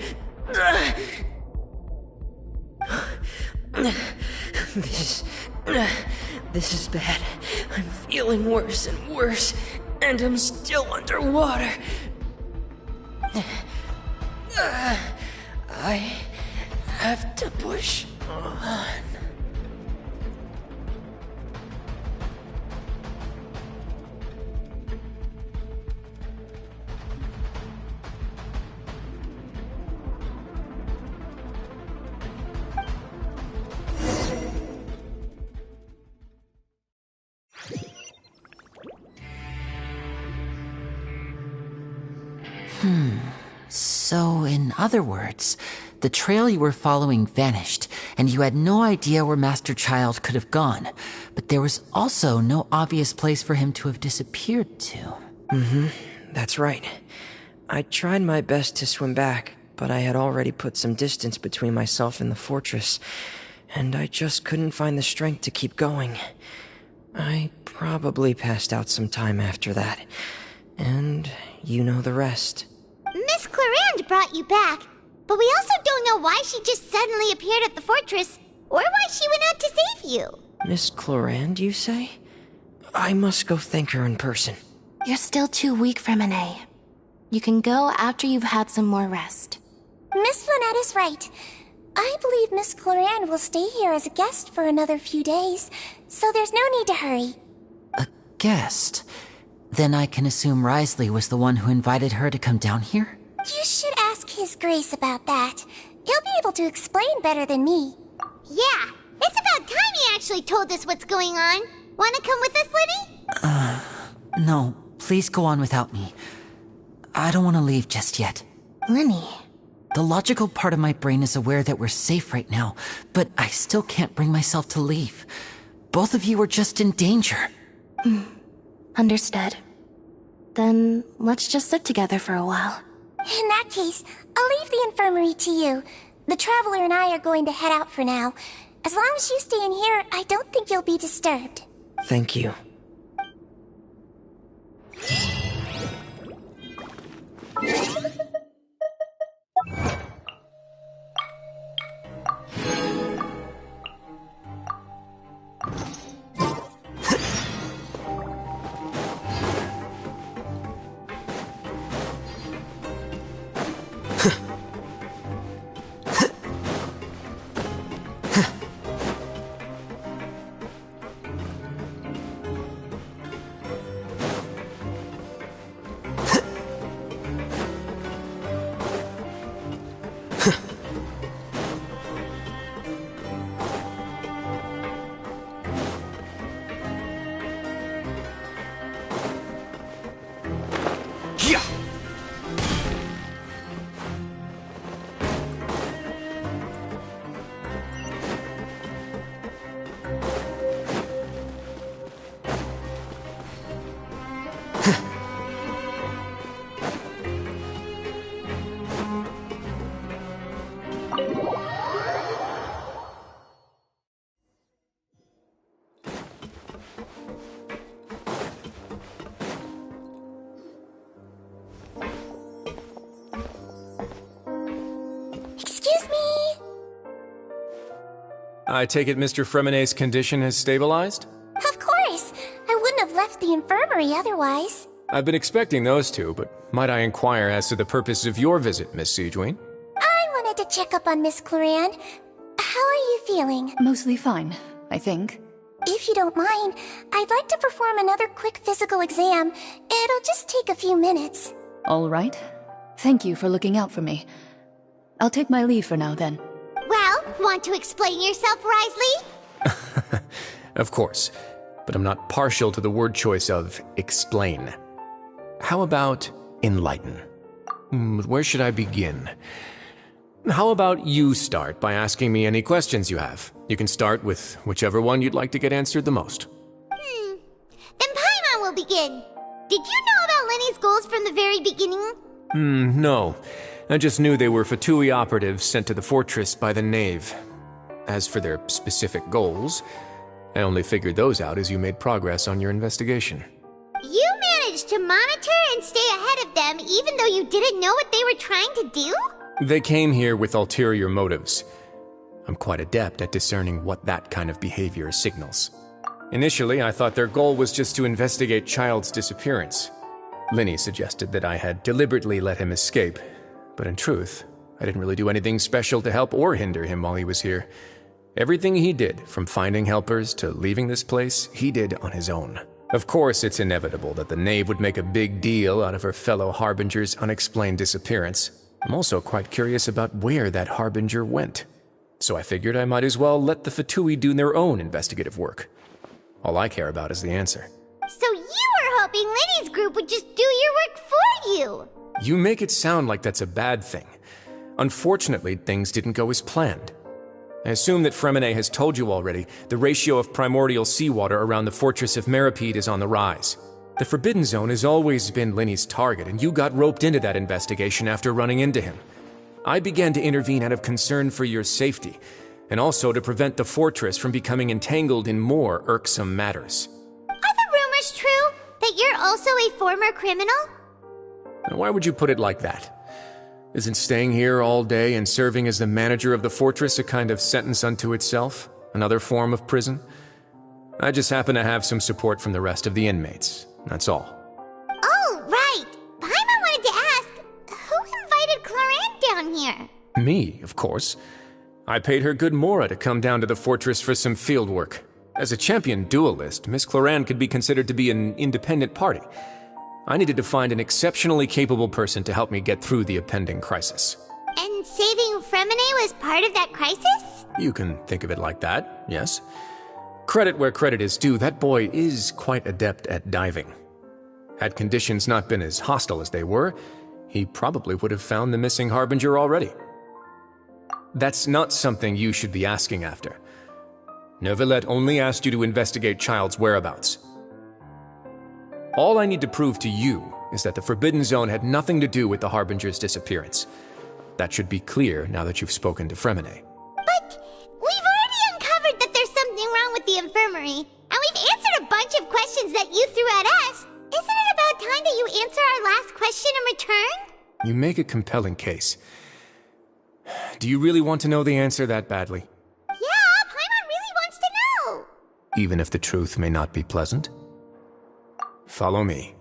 This is bad. I'm feeling worse and worse, and I'm still underwater. I have to push on. So, in other words, the trail you were following vanished, and you had no idea where Master Child could have gone. But there was also no obvious place for him to have disappeared to. That's right. I tried my best to swim back, but I had already put some distance between myself and the fortress, and I just couldn't find the strength to keep going. I probably passed out some time after that, and you know the rest. Miss Clarande brought you back, but we also don't know why she just suddenly appeared at the fortress, or why she went out to save you. Miss Clarande, you say? I must go thank her in person. You're still too weak, Freminet. You can go after you've had some more rest. Miss Lynette is right. I believe Miss Clarande will stay here as a guest for another few days, so there's no need to hurry. A guest? Then I can assume Wriothesley was the one who invited her to come down here? You should ask His Grace about that. He'll be able to explain better than me. Yeah, it's about time he actually told us what's going on. Wanna come with us, Lenny? No, please go on without me. I don't want to leave just yet. Lenny. The logical part of my brain is aware that we're safe right now, but I still can't bring myself to leave. Both of you are just in danger. Understood. Then let's just sit together for a while. In that case, I'll leave the infirmary to you. The Traveler and I are going to head out for now. As long as you stay in here, I don't think you'll be disturbed. Thank you. I take it Mr. Freminet's condition has stabilized? Of course! I wouldn't have left the infirmary otherwise. I've been expecting those two, but might I inquire as to the purpose of your visit, Miss Sigewinne? I wanted to check up on Miss Clarande. How are you feeling? Mostly fine, I think. If you don't mind, I'd like to perform another quick physical exam. It'll just take a few minutes. All right. Thank you for looking out for me. I'll take my leave for now, then. Well, want to explain yourself, Wriothesley? Of course, but I'm not partial to the word choice of explain. How about enlighten? Where should I begin? How about you start by asking me any questions you have? You can start with whichever one you'd like to get answered the most. Then Paimon will begin. Did you know about Lenny's goals from the very beginning? No. I just knew they were Fatui operatives sent to the fortress by the Knave. As for their specific goals, I only figured those out as you made progress on your investigation. You managed to monitor and stay ahead of them even though you didn't know what they were trying to do? They came here with ulterior motives. I'm quite adept at discerning what that kind of behavior signals. Initially, I thought their goal was just to investigate Child's disappearance. Linny suggested that I had deliberately let him escape, but in truth, I didn't really do anything special to help or hinder him while he was here. Everything he did, from finding helpers to leaving this place, he did on his own. Of course, it's inevitable that the knave would make a big deal out of her fellow Harbinger's unexplained disappearance. I'm also quite curious about where that Harbinger went. So I figured I might as well let the Fatui do their own investigative work. All I care about is the answer. So you were hoping Linny's group would just do your work for you! You make it sound like that's a bad thing. Unfortunately, things didn't go as planned. I assume that Fremine has told you already the ratio of primordial seawater around the fortress of Meripede is on the rise. The Forbidden Zone has always been Linny's target, and you got roped into that investigation after running into him. I began to intervene out of concern for your safety, and also to prevent the fortress from becoming entangled in more irksome matters. Are the rumors true? That you're also a former criminal? Now, why would you put it like that? Isn't staying here all day and serving as the manager of the fortress a kind of sentence unto itself? Another form of prison? I just happen to have some support from the rest of the inmates. That's all. Oh, right! Paimon wanted to ask, who invited Cloran down here? Me, of course. I paid her good mora to come down to the fortress for some field work. As a champion duelist, Miss Cloran could be considered to be an independent party. I needed to find an exceptionally capable person to help me get through the impending crisis. And saving Fremine was part of that crisis? You can think of it like that, yes. Credit where credit is due, that boy is quite adept at diving. Had conditions not been as hostile as they were, he probably would have found the missing Harbinger already. That's not something you should be asking after. Neuvillette only asked you to investigate Child's whereabouts. All I need to prove to you is that the Forbidden Zone had nothing to do with the Harbinger's disappearance. That should be clear now that you've spoken to Fremine. But we've already uncovered that there's something wrong with the infirmary, and we've answered a bunch of questions that you threw at us. Isn't it about time that you answer our last question in return? You make a compelling case. Do you really want to know the answer that badly? Yeah, Paimon really wants to know. Even if the truth may not be pleasant? Follow me.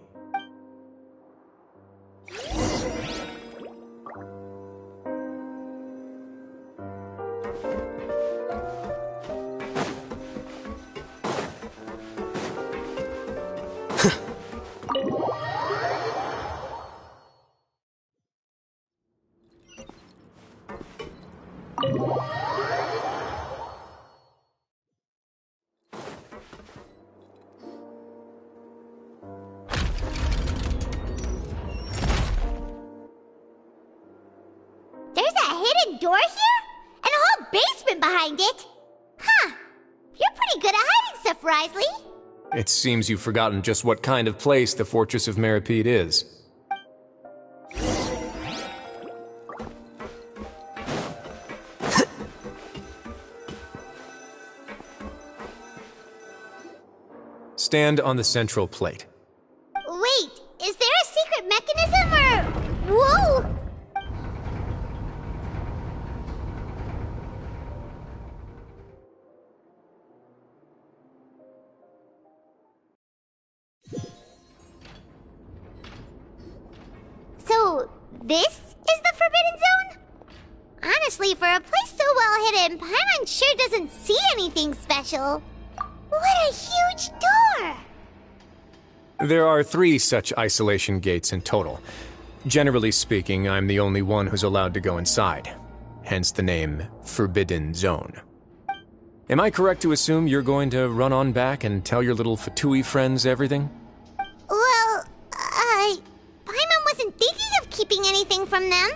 Door here? And a whole basement behind it? Huh. You're pretty good at hiding stuff, Wriothesley. It seems you've forgotten just what kind of place the Fortress of Meripede is. Stand on the central plate. Wait, is there a secret mechanism or... Whoa! So, this is the Forbidden Zone? Honestly, for a place so well hidden, Paimon sure doesn't see anything special. What a huge door! There are 3 such isolation gates in total. Generally speaking, I'm the only one who's allowed to go inside. Hence the name Forbidden Zone. Am I correct to assume you're going to run on back and tell your little Fatui friends everything? Well, Paimon wasn't thinking of keeping anything from them.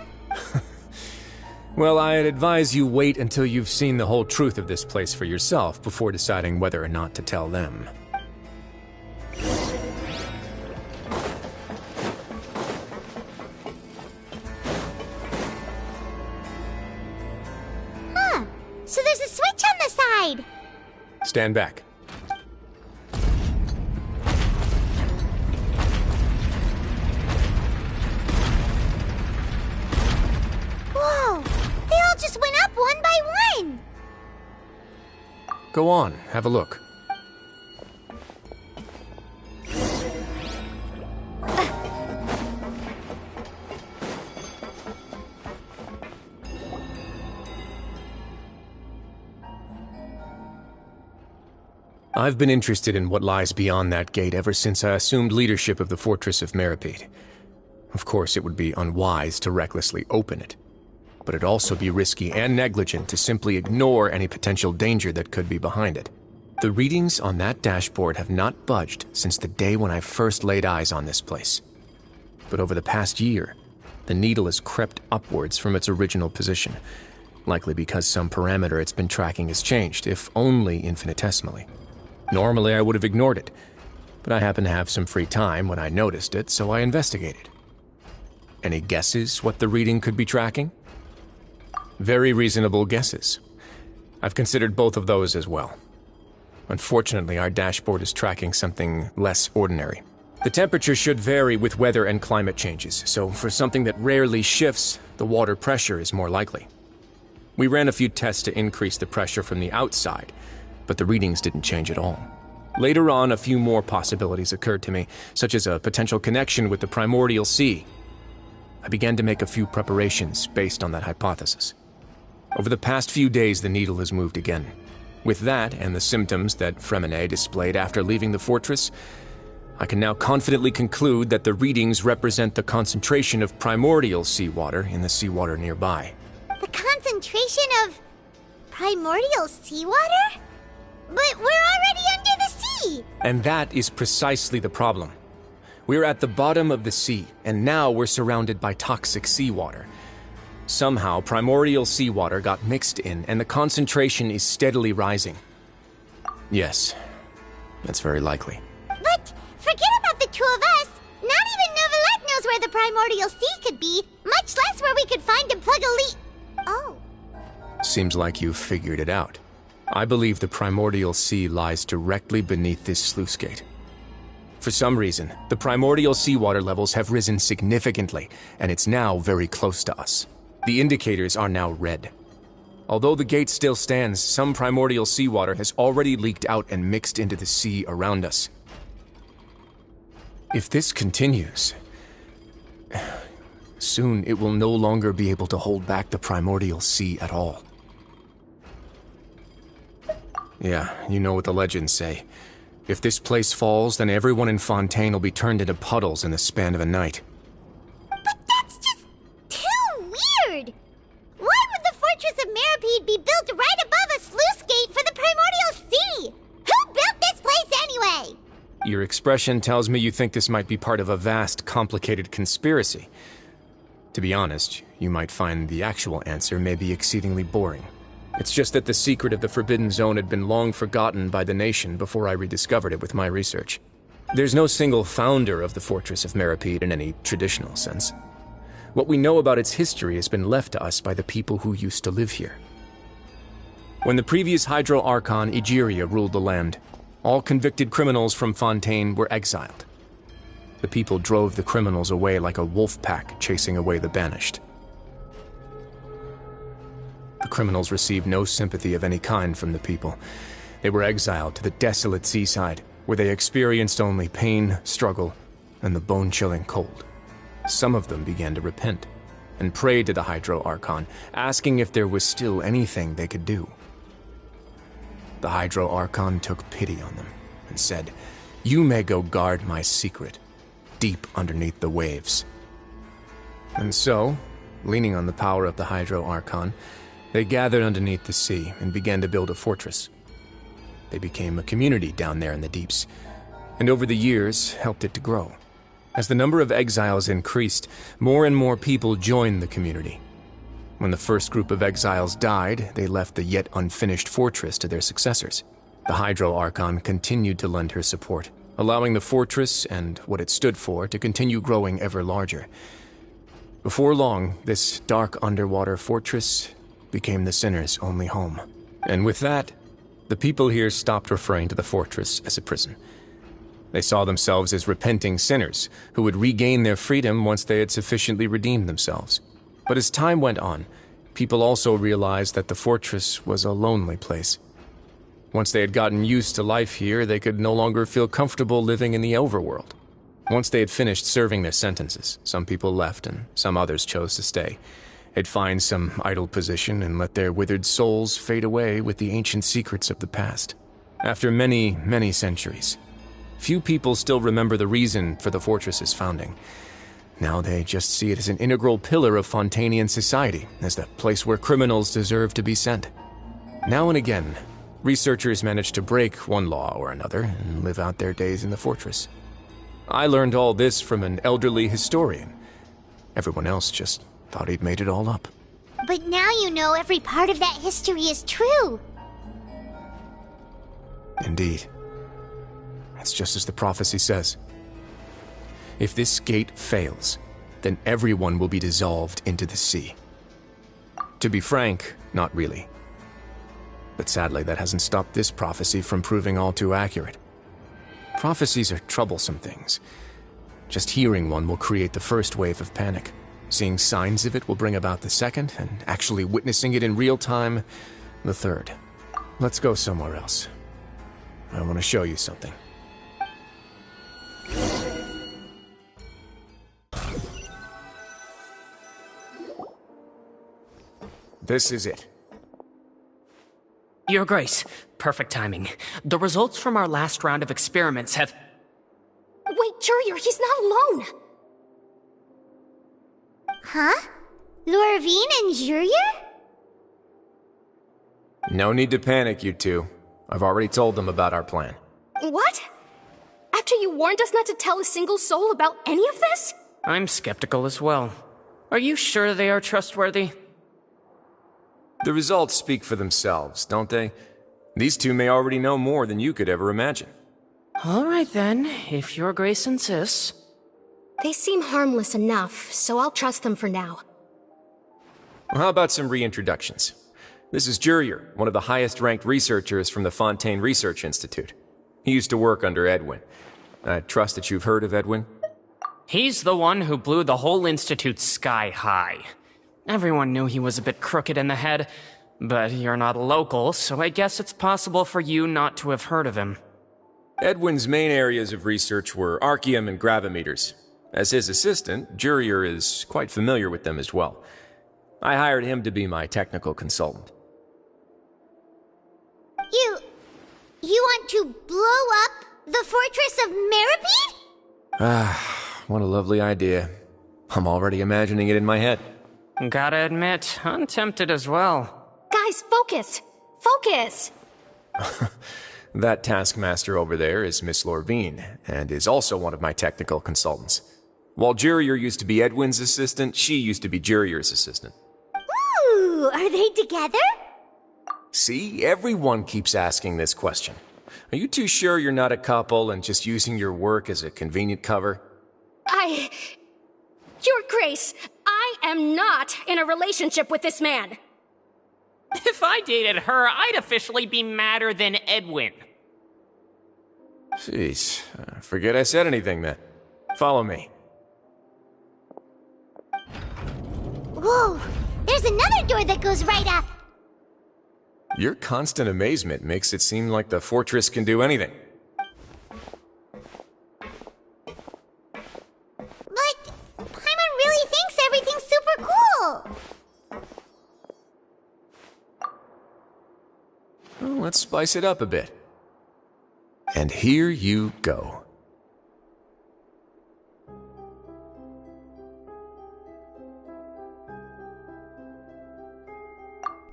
Well, I'd advise you wait until you've seen the whole truth of this place for yourself before deciding whether or not to tell them. Huh. So there's a switch on the side. Stand back. Go on, have a look. I've been interested in what lies beyond that gate ever since I assumed leadership of the Fortress of Meripede. Of course, it would be unwise to recklessly open it, but it'd also be risky and negligent to simply ignore any potential danger that could be behind it. The readings on that dashboard have not budged since the day when I first laid eyes on this place. But over the past year, the needle has crept upwards from its original position, likely because some parameter it's been tracking has changed, if only infinitesimally. Normally, I would have ignored it, but I happened to have some free time when I noticed it, so I investigated. Any guesses what the reading could be tracking? Very reasonable guesses. I've considered both of those as well. Unfortunately, our dashboard is tracking something less ordinary. The temperature should vary with weather and climate changes, so for something that rarely shifts, the water pressure is more likely. We ran a few tests to increase the pressure from the outside, but the readings didn't change at all. Later on, a few more possibilities occurred to me, such as a potential connection with the primordial sea. I began to make a few preparations based on that hypothesis. Over the past few days, the needle has moved again. With that, and the symptoms that Fremine displayed after leaving the fortress, I can now confidently conclude that the readings represent the concentration of primordial seawater in the seawater nearby. The concentration of primordial seawater? But we're already under the sea! And that is precisely the problem. We're at the bottom of the sea, and now we're surrounded by toxic seawater. Somehow, primordial seawater got mixed in, and the concentration is steadily rising. Yes, that's very likely. But forget about the two of us. Not even Novelette knows where the primordial sea could be, much less where we could find and plug a leak. Oh. Seems like you've figured it out. I believe the primordial sea lies directly beneath this sluice gate. For some reason, the primordial seawater levels have risen significantly, and it's now very close to us. The indicators are now red. Although the gate still stands, some primordial seawater has already leaked out and mixed into the sea around us. If this continues, soon it will no longer be able to hold back the primordial sea at all. Yeah, you know what the legends say. If this place falls, then everyone in Fontaine will be turned into puddles in the span of a night. But that's just too weird! Why would the Fortress of Meripede be built right above a sluice gate for the primordial sea? Who built this place anyway? Your expression tells me you think this might be part of a vast, complicated conspiracy. To be honest, you might find the actual answer may be exceedingly boring. It's just that the secret of the Forbidden Zone had been long forgotten by the nation before I rediscovered it with my research. There's no single founder of the Fortress of Meripede in any traditional sense. What we know about its history has been left to us by the people who used to live here. When the previous Hydro Archon Egeria ruled the land, all convicted criminals from Fontaine were exiled. The people drove the criminals away like a wolf pack chasing away the banished. The criminals received no sympathy of any kind from the people. They were exiled to the desolate seaside, where they experienced only pain, struggle, and the bone-chilling cold. Some of them began to repent, and prayed to the Hydro Archon, asking if there was still anything they could do. The Hydro Archon took pity on them, and said, "You may go guard my secret, deep underneath the waves." And so, leaning on the power of the Hydro Archon, they gathered underneath the sea and began to build a fortress. They became a community down there in the deeps, and over the years helped it to grow. As the number of exiles increased, more and more people joined the community. When the first group of exiles died, they left the yet unfinished fortress to their successors. The Hydro Archon continued to lend her support, allowing the fortress and what it stood for to continue growing ever larger. Before long, this dark underwater fortress became the sinner's only home. And with that, the people here stopped referring to the fortress as a prison. They saw themselves as repenting sinners who would regain their freedom once they had sufficiently redeemed themselves. But as time went on, people also realized that the fortress was a lonely place. Once they had gotten used to life here, they could no longer feel comfortable living in the overworld. Once they had finished serving their sentences, some people left and some others chose to stay. They'd find some idle position and let their withered souls fade away with the ancient secrets of the past. After many, many centuries, few people still remember the reason for the fortress's founding. Now they just see it as an integral pillar of Fontanian society, as the place where criminals deserve to be sent. Now and again, researchers manage to break one law or another and live out their days in the fortress. I learned all this from an elderly historian. Everyone else just thought he'd made it all up. But now you know every part of that history is true. Indeed. It's just as the prophecy says. If this gate fails, then everyone will be dissolved into the sea. To be frank, not really. But sadly, that hasn't stopped this prophecy from proving all too accurate. Prophecies are troublesome things. Just hearing one will create the first wave of panic. Seeing signs of it will bring about the second, and actually witnessing it in real time, the third. Let's go somewhere else. I want to show you something. This is it. Your Grace, perfect timing. The results from our last round of experiments have... Wait, Jurier, he's not alone! Huh? Lorvine and Jurier? No need to panic, you two. I've already told them about our plan. What? After you warned us not to tell a single soul about any of this? I'm skeptical as well. Are you sure they are trustworthy? The results speak for themselves, don't they? These two may already know more than you could ever imagine. All right then, if Your Grace insists. They seem harmless enough, so I'll trust them for now. Well, how about some reintroductions? This is Jurier, one of the highest-ranked researchers from the Fontaine Research Institute. He used to work under Edwin. I trust that you've heard of Edwin? He's the one who blew the whole institute sky high. Everyone knew he was a bit crooked in the head, but you're not a local, so I guess it's possible for you not to have heard of him. Edwin's main areas of research were archaeum and gravimeters. As his assistant, Jurier is quite familiar with them as well. I hired him to be my technical consultant. You want to blow up the fortress of Meripede? Ah, what a lovely idea. I'm already imagining it in my head. Gotta admit, I'm tempted as well. Guys, focus! Focus! That taskmaster over there is Miss Lorvine, and is also one of my technical consultants. While Jurier used to be Edwin's assistant, she used to be Jurier's assistant. Ooh, are they together? See, everyone keeps asking this question. Are you too sure you're not a couple and just using your work as a convenient cover? Your Grace, I am not in a relationship with this man. If I dated her, I'd officially be madder than Edwin. Jeez, forget I said anything then. Follow me. Whoa, there's another door that goes right up. Your constant amazement makes it seem like the fortress can do anything. But Paimon really thinks everything's super cool. Well, let's spice it up a bit. And here you go.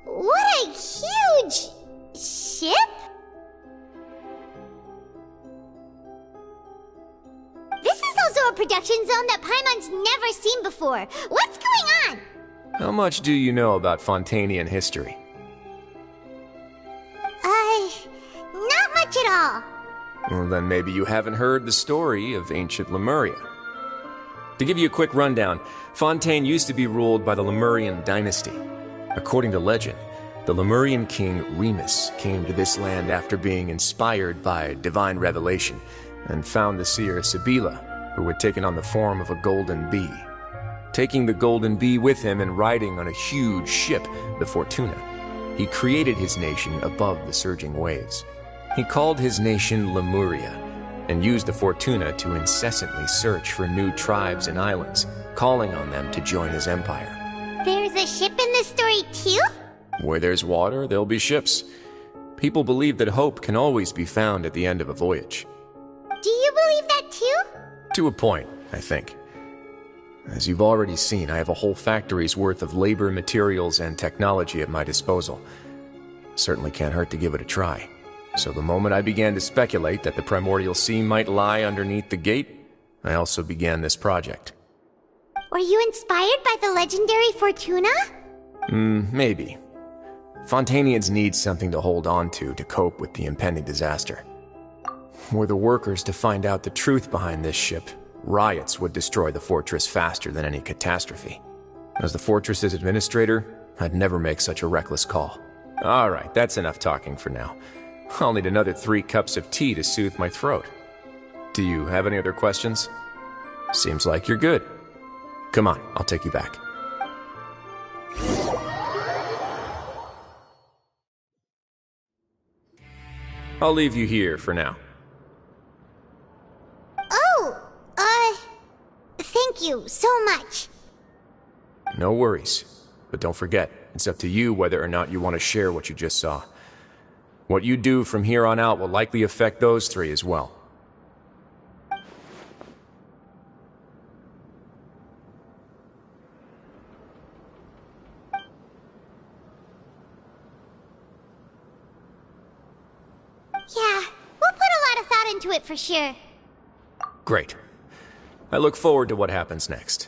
What a huge ship? This is also a production zone that Paimon's never seen before. What's going on? How much do you know about Fontanian history? Not much at all. Well, then maybe you haven't heard the story of ancient Lemuria. To give you a quick rundown, Fontaine used to be ruled by the Lemurian dynasty. According to legend, the Lemurian king Remus came to this land after being inspired by divine revelation and found the seer Sibila, who had taken on the form of a golden bee. Taking the golden bee with him and riding on a huge ship, the Fortuna. He created his nation above the surging waves. He called his nation Lemuria, and used the Fortuna to incessantly search for new tribes and islands, calling on them to join his empire. There's a ship in this story too? Where there's water, there'll be ships. People believe that hope can always be found at the end of a voyage. Do you believe that too? To a point, I think. As you've already seen, I have a whole factory's worth of labor, materials, and technology at my disposal. Certainly can't hurt to give it a try. So the moment I began to speculate that the Primordial Sea might lie underneath the gate, I also began this project. Were you inspired by the legendary Fortuna? Maybe. Fontanians need something to hold on to cope with the impending disaster. Were the workers to find out the truth behind this ship, riots would destroy the fortress faster than any catastrophe. As the fortress's administrator, I'd never make such a reckless call. Alright, that's enough talking for now. I'll need another 3 cups of tea to soothe my throat. Do you have any other questions? Seems like you're good. Come on, I'll take you back. I'll leave you here for now. Oh, thank you so much. No worries. But don't forget, it's up to you whether or not you want to share what you just saw. What you do from here on out will likely affect those 3 as well. Yeah, we'll put a lot of thought into it for sure. Great. I look forward to what happens next.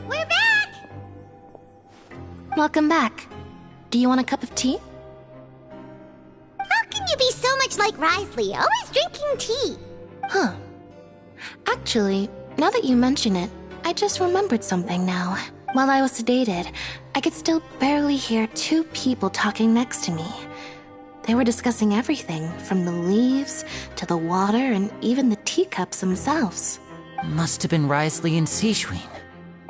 We're back! Welcome back. Do you want a cup of tea? How can you be so much like Wriothesley, always drinking tea? Huh. Actually, now that you mention it, I just remembered something now. While I was sedated, I could still barely hear 2 people talking next to me. They were discussing everything, from the leaves to the water and even the teacups themselves. Must have been Wriothesley and Xingqiu.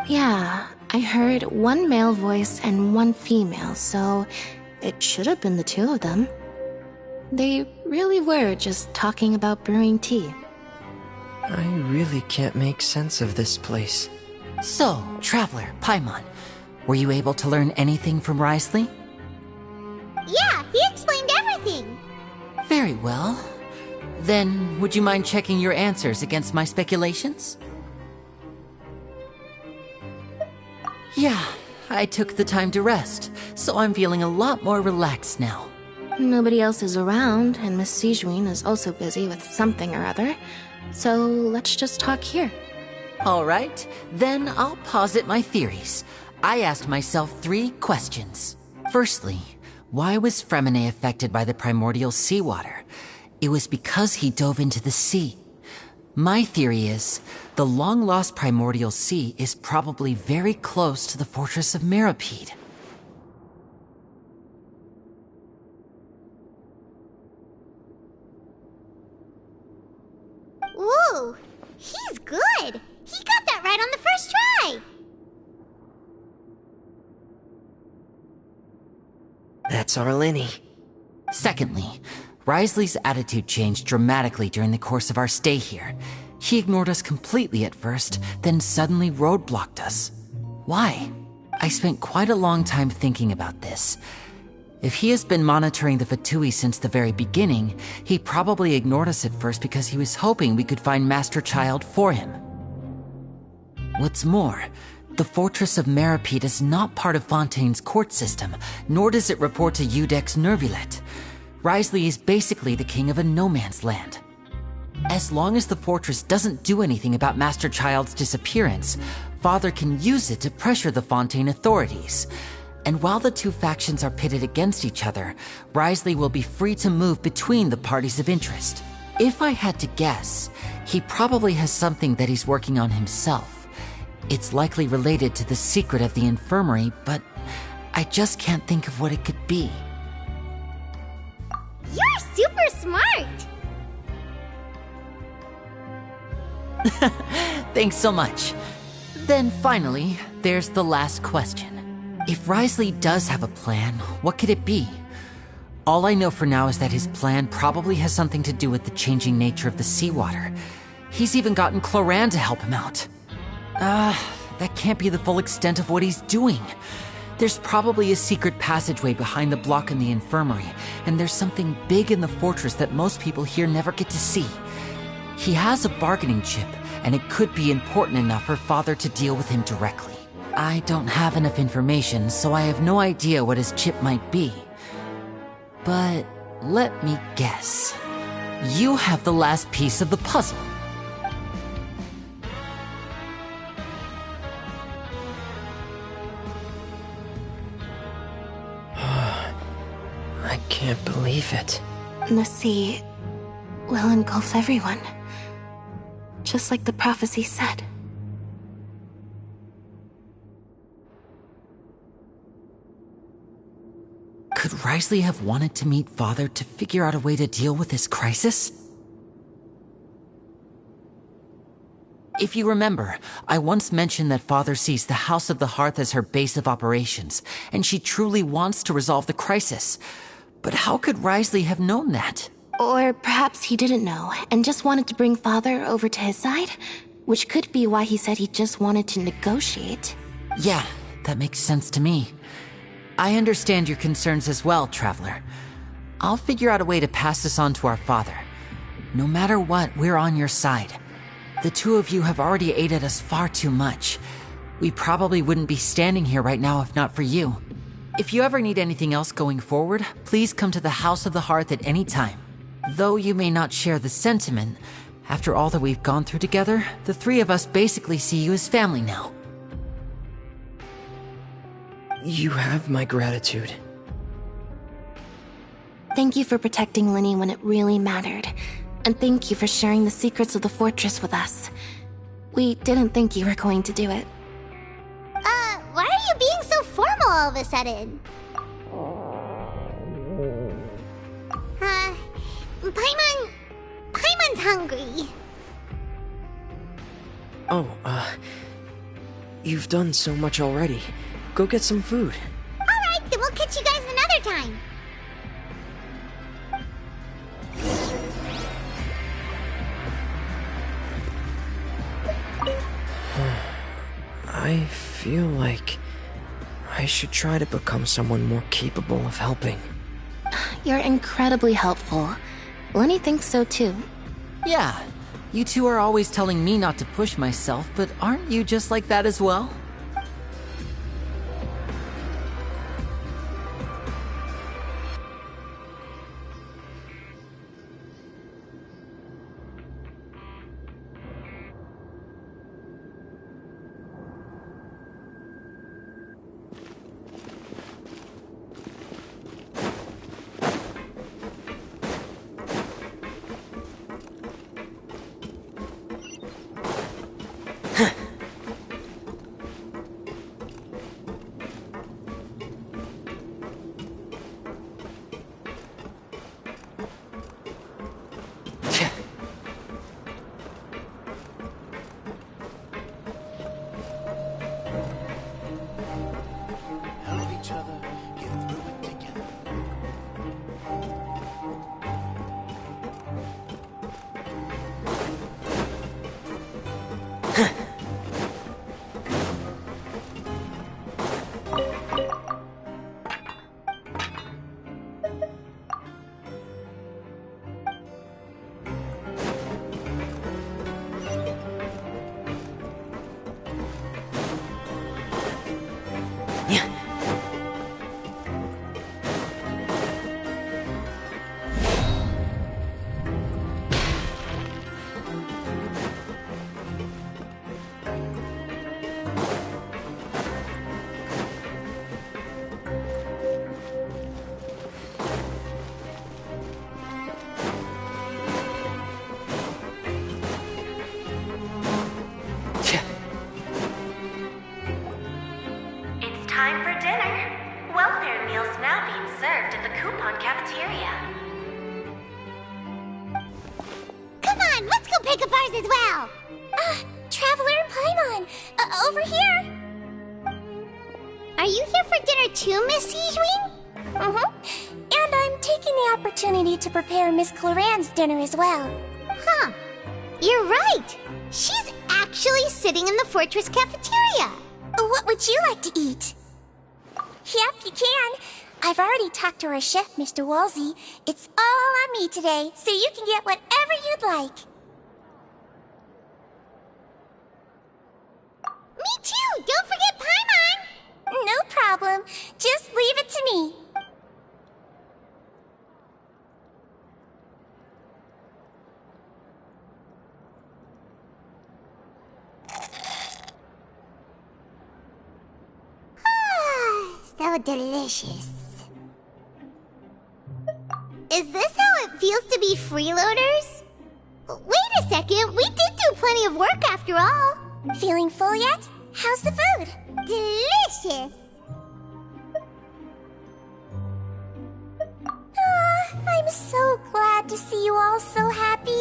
Yeah, I heard 1 male voice and 1 female, so it should have been the 2 of them. They really were just talking about brewing tea. I really can't make sense of this place. So, Traveler, Paimon, were you able to learn anything from Wriothesley? Yeah, he explained everything. Very well. Then, would you mind checking your answers against my speculations? Yeah, I took the time to rest, so I'm feeling a lot more relaxed now. Nobody else is around, and Miss Xingqiu is also busy with something or other, so let's just talk here. All right, then I'll posit my theories. I asked myself 3 questions. Firstly, why was Fremine affected by the primordial seawater? It was because he dove into the sea. My theory is, the long-lost primordial sea is probably very close to the fortress of Mirapede. Whoa, he's good. He got that right on the first try. That's our Lenny. Secondly, Wriothesley's attitude changed dramatically during the course of our stay here. He ignored us completely at first, then suddenly roadblocked us. Why? I spent quite a long time thinking about this. If he has been monitoring the Fatui since the very beginning, he probably ignored us at first because he was hoping we could find Master Child for him. What's more, the Fortress of Mirapede is not part of Fontaine's court system, nor does it report to Iudex Nervulet. Wriothesley is basically the king of a no-man's land. As long as the fortress doesn't do anything about Master Child's disappearance, Father can use it to pressure the Fontaine authorities. And while the 2 factions are pitted against each other, Wriothesley will be free to move between the parties of interest. If I had to guess, he probably has something that he's working on himself. It's likely related to the secret of the infirmary, but I just can't think of what it could be. You're super smart! Thanks so much. Then finally, there's the last question. If Wriothesley does have a plan, what could it be? All I know for now is that his plan probably has something to do with the changing nature of the seawater. He's even gotten Cloran to help him out. That can't be the full extent of what he's doing. There's probably a secret passageway behind the block in the infirmary, and there's something big in the fortress that most people here never get to see. He has a bargaining chip, and it could be important enough for Father to deal with him directly. I don't have enough information, so I have no idea what his chip might be. But let me guess. You have the last piece of the puzzle. I can't believe it. The sea will engulf everyone. Just like the prophecy said. Could Wriothesley have wanted to meet Father to figure out a way to deal with this crisis? If you remember, I once mentioned that Father sees the House of the Hearth as her base of operations, and she truly wants to resolve the crisis. But how could Wriothesley have known that? Or perhaps he didn't know, and just wanted to bring Father over to his side? Which could be why he said he just wanted to negotiate. Yeah, that makes sense to me. I understand your concerns as well, Traveler. I'll figure out a way to pass this on to our father. No matter what, we're on your side. The two of you have already aided us far too much. We probably wouldn't be standing here right now if not for you. If you ever need anything else going forward, please come to the House of the Hearth at any time. Though you may not share the sentiment, after all that we've gone through together, the three of us basically see you as family now. You have my gratitude. Thank you for protecting Linny when it really mattered. And thank you for sharing the secrets of the fortress with us. We didn't think you were going to do it. Why are you being so formal all of a sudden? Paimon's hungry. Oh, you've done so much already. Go get some food. Alright, then we'll catch you guys another time. I feel like I should try to become someone more capable of helping. You're incredibly helpful. Lenny thinks so too. Yeah, you two are always telling me not to push myself, but aren't you just like that as well? Time for dinner. Welfare meals now being served at the coupon cafeteria. Come on, let's go pick up ours as well. Traveler and Paimon, over here. Are you here for dinner too, Miss Sijwin? And I'm taking the opportunity to prepare Miss Cloran's dinner as well. Huh. You're right. She's actually sitting in the fortress cafeteria. What would you like to eat? Yep, you can. I've already talked to our chef, Mr. Wolsey. It's all on me today, so you can get whatever you'd like. Me too! Don't forget Paimon! No problem. Just leave it to me. So delicious. Is this how it feels to be freeloaders? Wait a second, we did do plenty of work after all. Feeling full yet? How's the food? Delicious. I'm so glad to see you all so happy.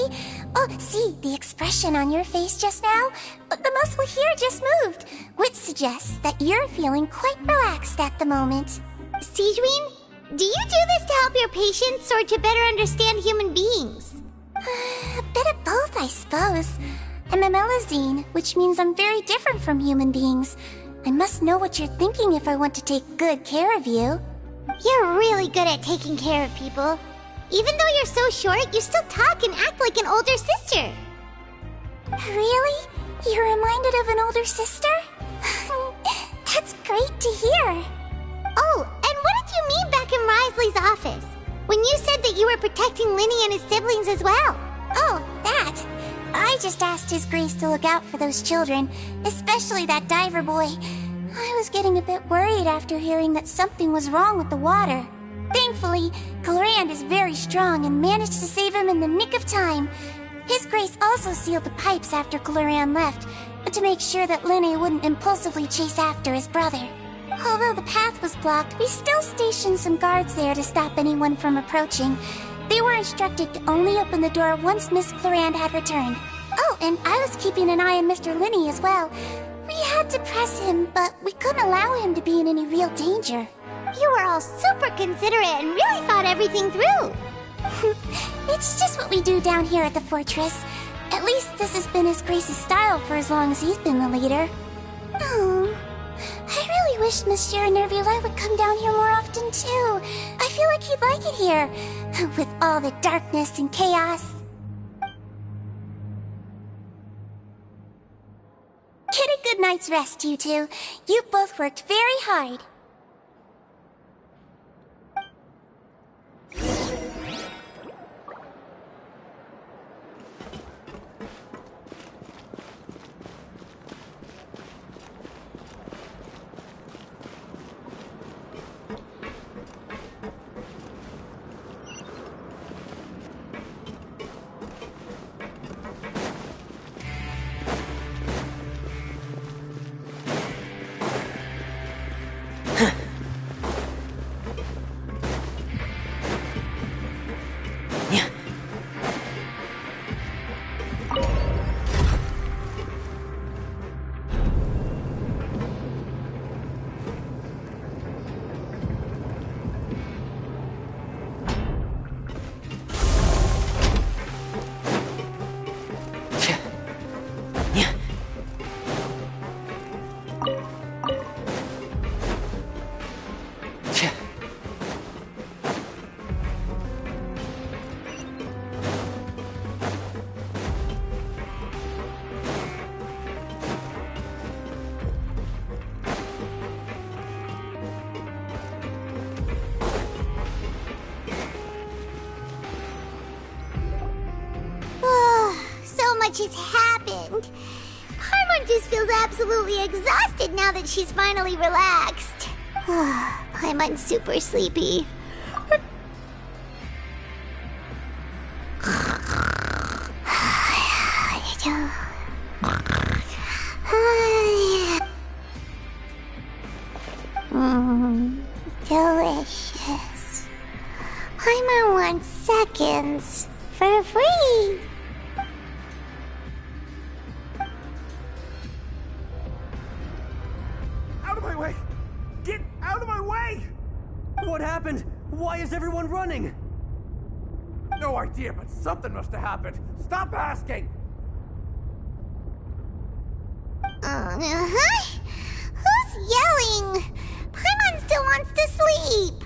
Oh, see, the expression on your face just now? The muscle here just moved, which suggests that you're feeling quite relaxed at the moment. Sijwin, do you do this to help your patients or to better understand human beings? A bit of both, I suppose. I'm a Melusine, which means I'm very different from human beings. I must know what you're thinking if I want to take good care of you. You're really good at taking care of people. Even though you're so short, you still talk and act like an older sister. Really? You're reminded of an older sister? That's great to hear. Oh, and what did you mean back in Wriothesley's office? When you said that you were protecting Linny and his siblings as well? Oh, that. I just asked His Grace to look out for those children, especially that diver boy. I was getting a bit worried after hearing that something was wrong with the water. Thankfully, Cloran is very strong and managed to save him in the nick of time. His Grace also sealed the pipes after Cloran left, to make sure that Linny wouldn't impulsively chase after his brother. Although the path was blocked, we still stationed some guards there to stop anyone from approaching. They were instructed to only open the door once Miss Cloran had returned. Oh, and I was keeping an eye on Mr. Linny as well. We had to press him, but we couldn't allow him to be in any real danger. You were all super considerate and really thought everything through. It's just what we do down here at the fortress. At least this has been His Grace's style for as long as he's been the leader. Oh, I really wish Monsieur Nervula would come down here more often too. I feel like he'd like it here, with all the darkness and chaos. Get a good night's rest, you two. You both worked very hard. Has happened. Paimon just feels absolutely exhausted now that she's finally relaxed. Paimon's super sleepy. everyone running? No idea, but something must have happened. Stop asking! Who's yelling? Paimon still wants to sleep.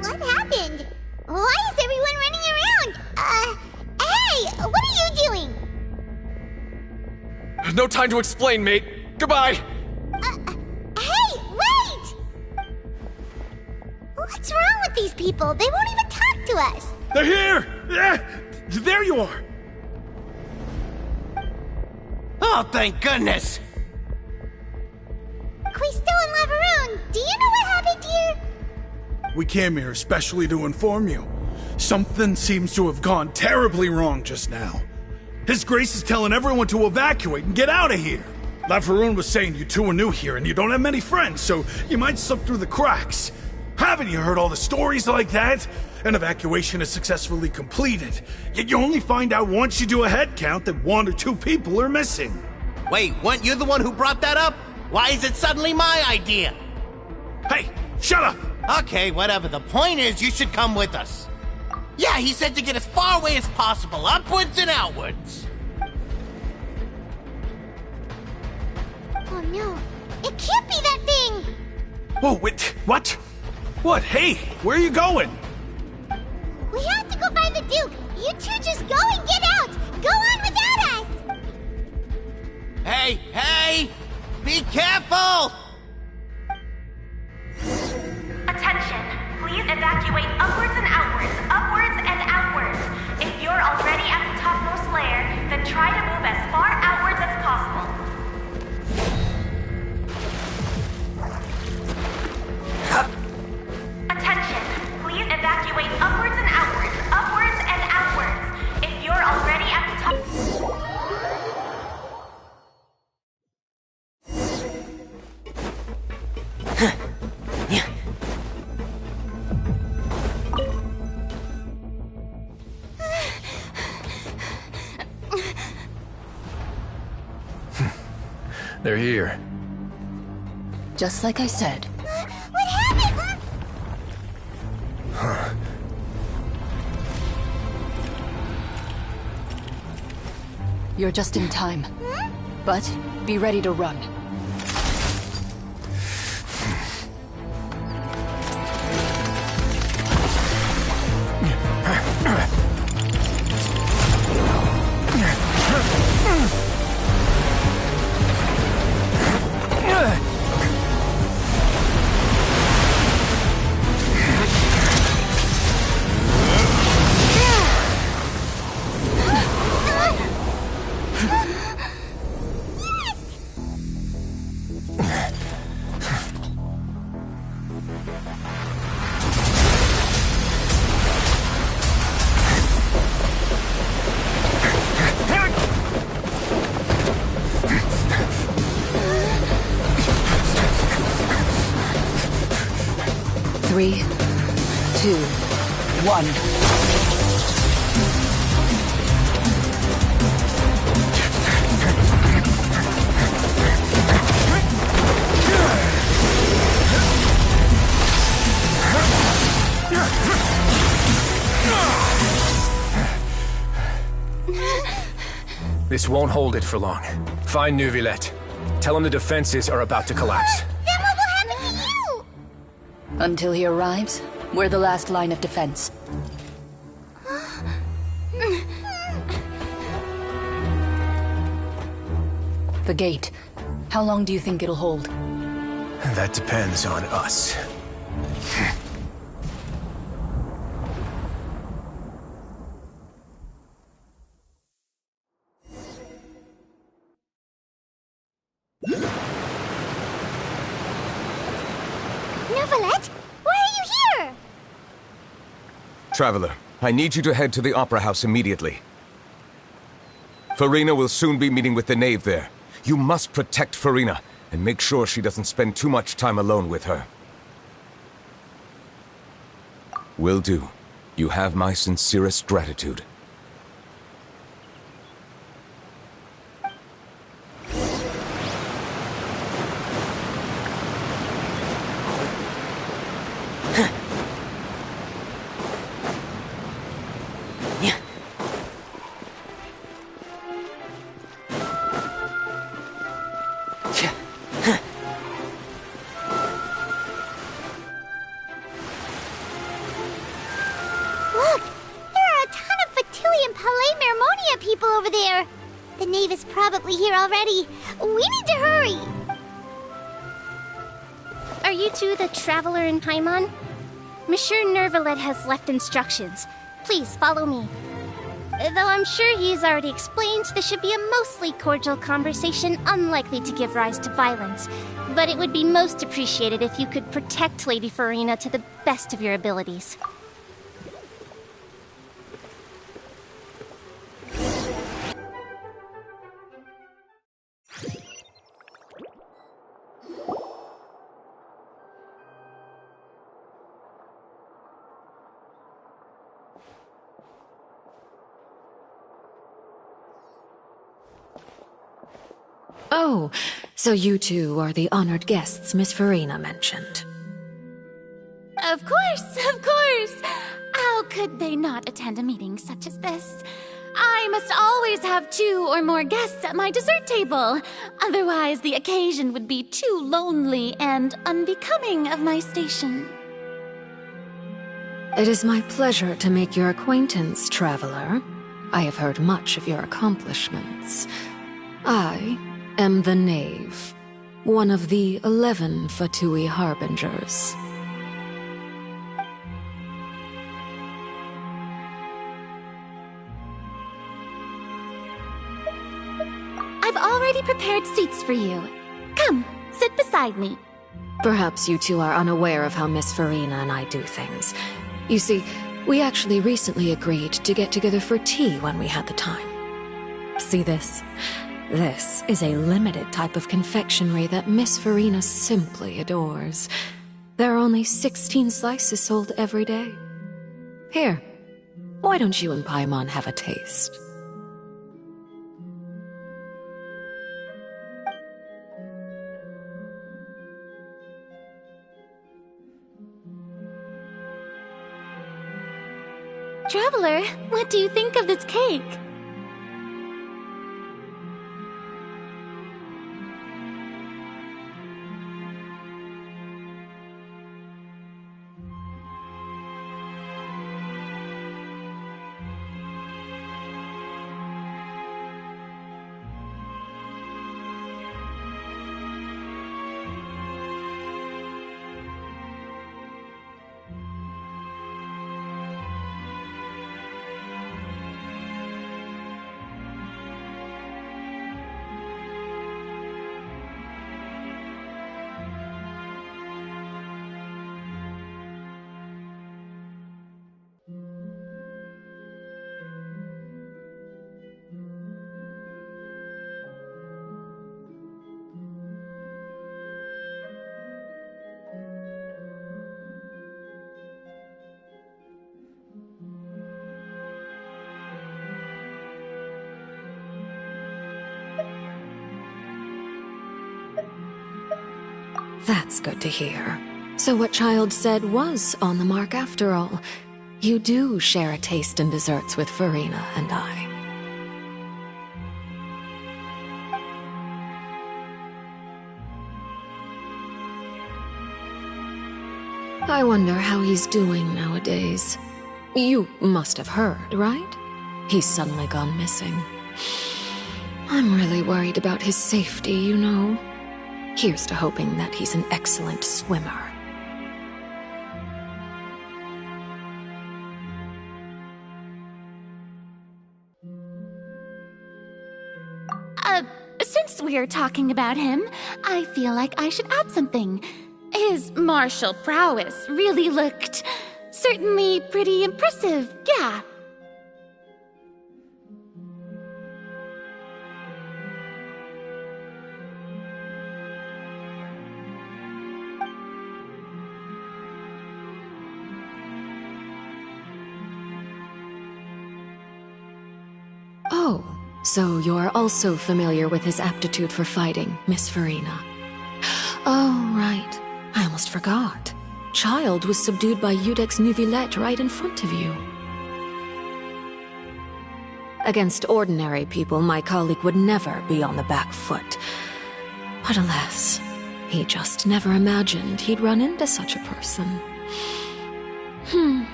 What happened? Why is everyone running around? Hey, what are you doing? No time to explain, mate. Goodbye! Hey, wait! What's wrong with these people? They won't even talk to us. They're here! Yeah, there you are! Oh, thank goodness! Quisto and Lavaroon, do you know what happened here? We came here especially to inform you. Something seems to have gone terribly wrong just now. His Grace is telling everyone to evacuate and get out of here. Lavaroon was saying you two are new here and you don't have many friends, so you might slip through the cracks. Haven't you heard all the stories like that? An evacuation is successfully completed, yet you only find out once you do a head count that 1 or 2 people are missing. Wait, weren't you the one who brought that up? Why is it suddenly my idea? Hey, shut up! Okay, whatever. The point is, you should come with us. Yeah, he said to get as far away as possible, upwards and outwards. Oh no, it can't be that thing! Whoa, wait, what? What? Hey, where are you going? We have to go find the Duke! You two just go and get out! Go on without us! Hey, hey! Be careful! Attention! Please evacuate upwards and outwards, upwards and outwards. If you're already at the topmost layer, then try to move as far outwards as possible. Attention! Please evacuate upwards and outwards, upwards and outwards. If you're already at the top... They're here. Just like I said. What happened? Huh. You're just in time. But be ready to run. Three, 2, 1. This won't hold it for long. Find Neuvillette. Tell him the defenses are about to collapse. Then what will happen to you? Until he arrives, we're the last line of defense. The gate. How long do you think it'll hold? That depends on us. Neuvillette, why are you here? Traveler, I need you to head to the Opera House immediately. Farina will soon be meeting with the knave there. You must protect Farina, and make sure she doesn't spend too much time alone with her. Will do. You have my sincerest gratitude. Look! There are a ton of Fatili and Palais Mermonia people over there! The knave is probably here already. We need to hurry! Are you two the traveler in Paimon? Monsieur Nervalet has left instructions. Please follow me. Though I'm sure he's already explained, this should be a mostly cordial conversation, unlikely to give rise to violence. But it would be most appreciated if you could protect Lady Farina to the best of your abilities. Oh, so you two are the honored guests Miss Farina mentioned. Of course! How could they not attend a meeting such as this? I must always have 2 or more guests at my dessert table. Otherwise, the occasion would be too lonely and unbecoming of my station. It is my pleasure to make your acquaintance, traveler. I have heard much of your accomplishments. I am the Knave, one of the 11 Fatui Harbingers. I've already prepared seats for you. Come, sit beside me. Perhaps you two are unaware of how Miss Farina and I do things. You see, we actually recently agreed to get together for tea when we had the time. See this? This is a limited type of confectionery that Miss Farina simply adores. There are only 16 slices sold every day. Here, why don't you and Paimon have a taste? Traveler, what do you think of this cake? That's good to hear. So what Child said was on the mark after all. You do share a taste in desserts with Farina and I. I wonder how he's doing nowadays. You must have heard, right? He's suddenly gone missing. I'm really worried about his safety, you know. Here's to hoping that he's an excellent swimmer. Since we're talking about him, I feel like I should add something. His martial prowess really looked certainly pretty impressive, yeah. Oh, so you're also familiar with his aptitude for fighting, Miss Farina. Oh, right. I almost forgot. Child was subdued by Iudex Neuvillette right in front of you. Against ordinary people, my colleague would never be on the back foot. But alas, he just never imagined he'd run into such a person.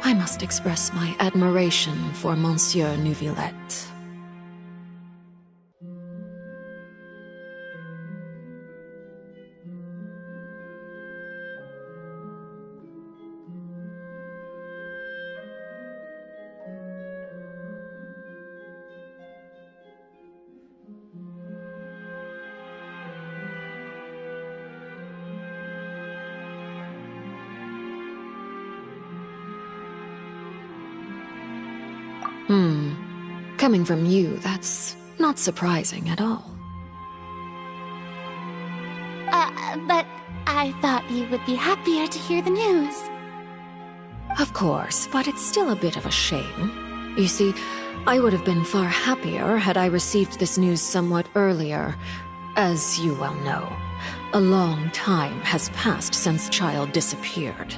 I must express my admiration for Monsieur Neuvillette. Coming from you, that's not surprising at all. But I thought you would be happier to hear the news. Of course, but it's still a bit of a shame. You see, I would have been far happier had I received this news somewhat earlier. As you well know, a long time has passed since Child disappeared.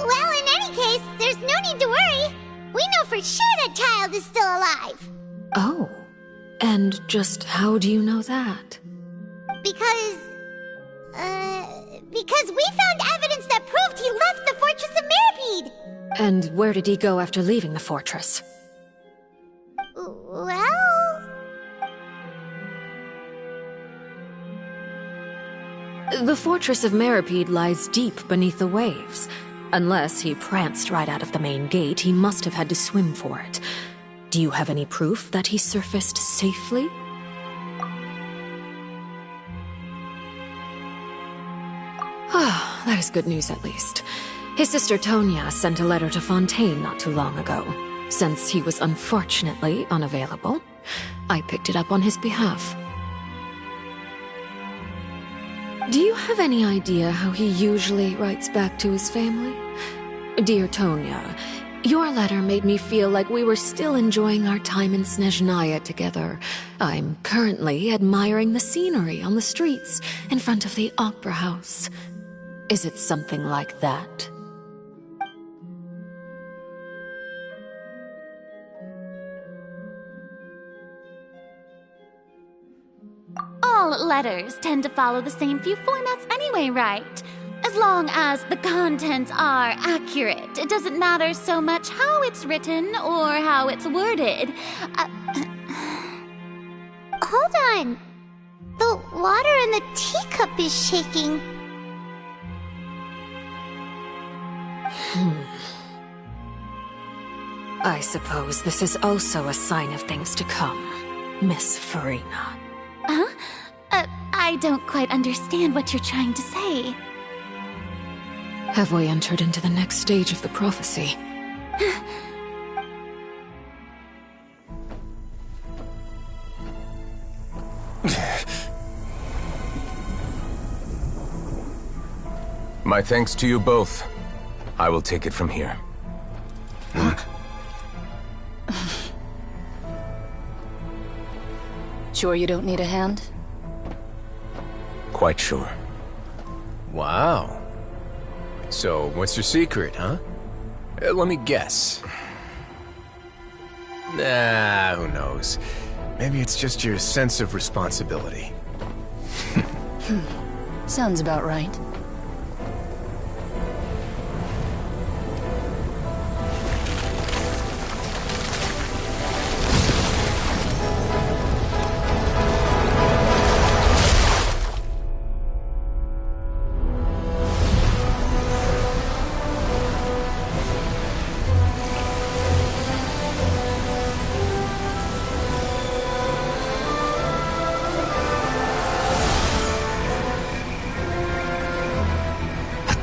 Well, in any case, there's no need to worry. We know for sure that Child is still alive. Oh, and just how do you know that? Because we found evidence that proved he left the Fortress of Mirapede. And where did he go after leaving the fortress? Well... The Fortress of Mirapede lies deep beneath the waves. Unless he pranced right out of the main gate, he must have had to swim for it. Do you have any proof that he surfaced safely? Ah, that is good news at least. His sister Tonya sent a letter to Fontaine not too long ago. Since he was unfortunately unavailable, I picked it up on his behalf. Do you have any idea how he usually writes back to his family? Dear Tonya, your letter made me feel like we were still enjoying our time in Snezhnaya together. I'm currently admiring the scenery on the streets in front of the Opera House. Is it something like that? All letters tend to follow the same few formats anyway, right? As long as the contents are accurate, it doesn't matter so much how it's written or how it's worded. Hold on. The water in the teacup is shaking. I suppose this is also a sign of things to come, Miss Farina. Huh? I don't quite understand what you're trying to say. Have we entered into the next stage of the prophecy? My thanks to you both. I will take it from here. Sure you don't need a hand? Quite sure. Wow. So, what's your secret, huh? Let me guess. Nah, who knows? Maybe it's just your sense of responsibility. Sounds about right.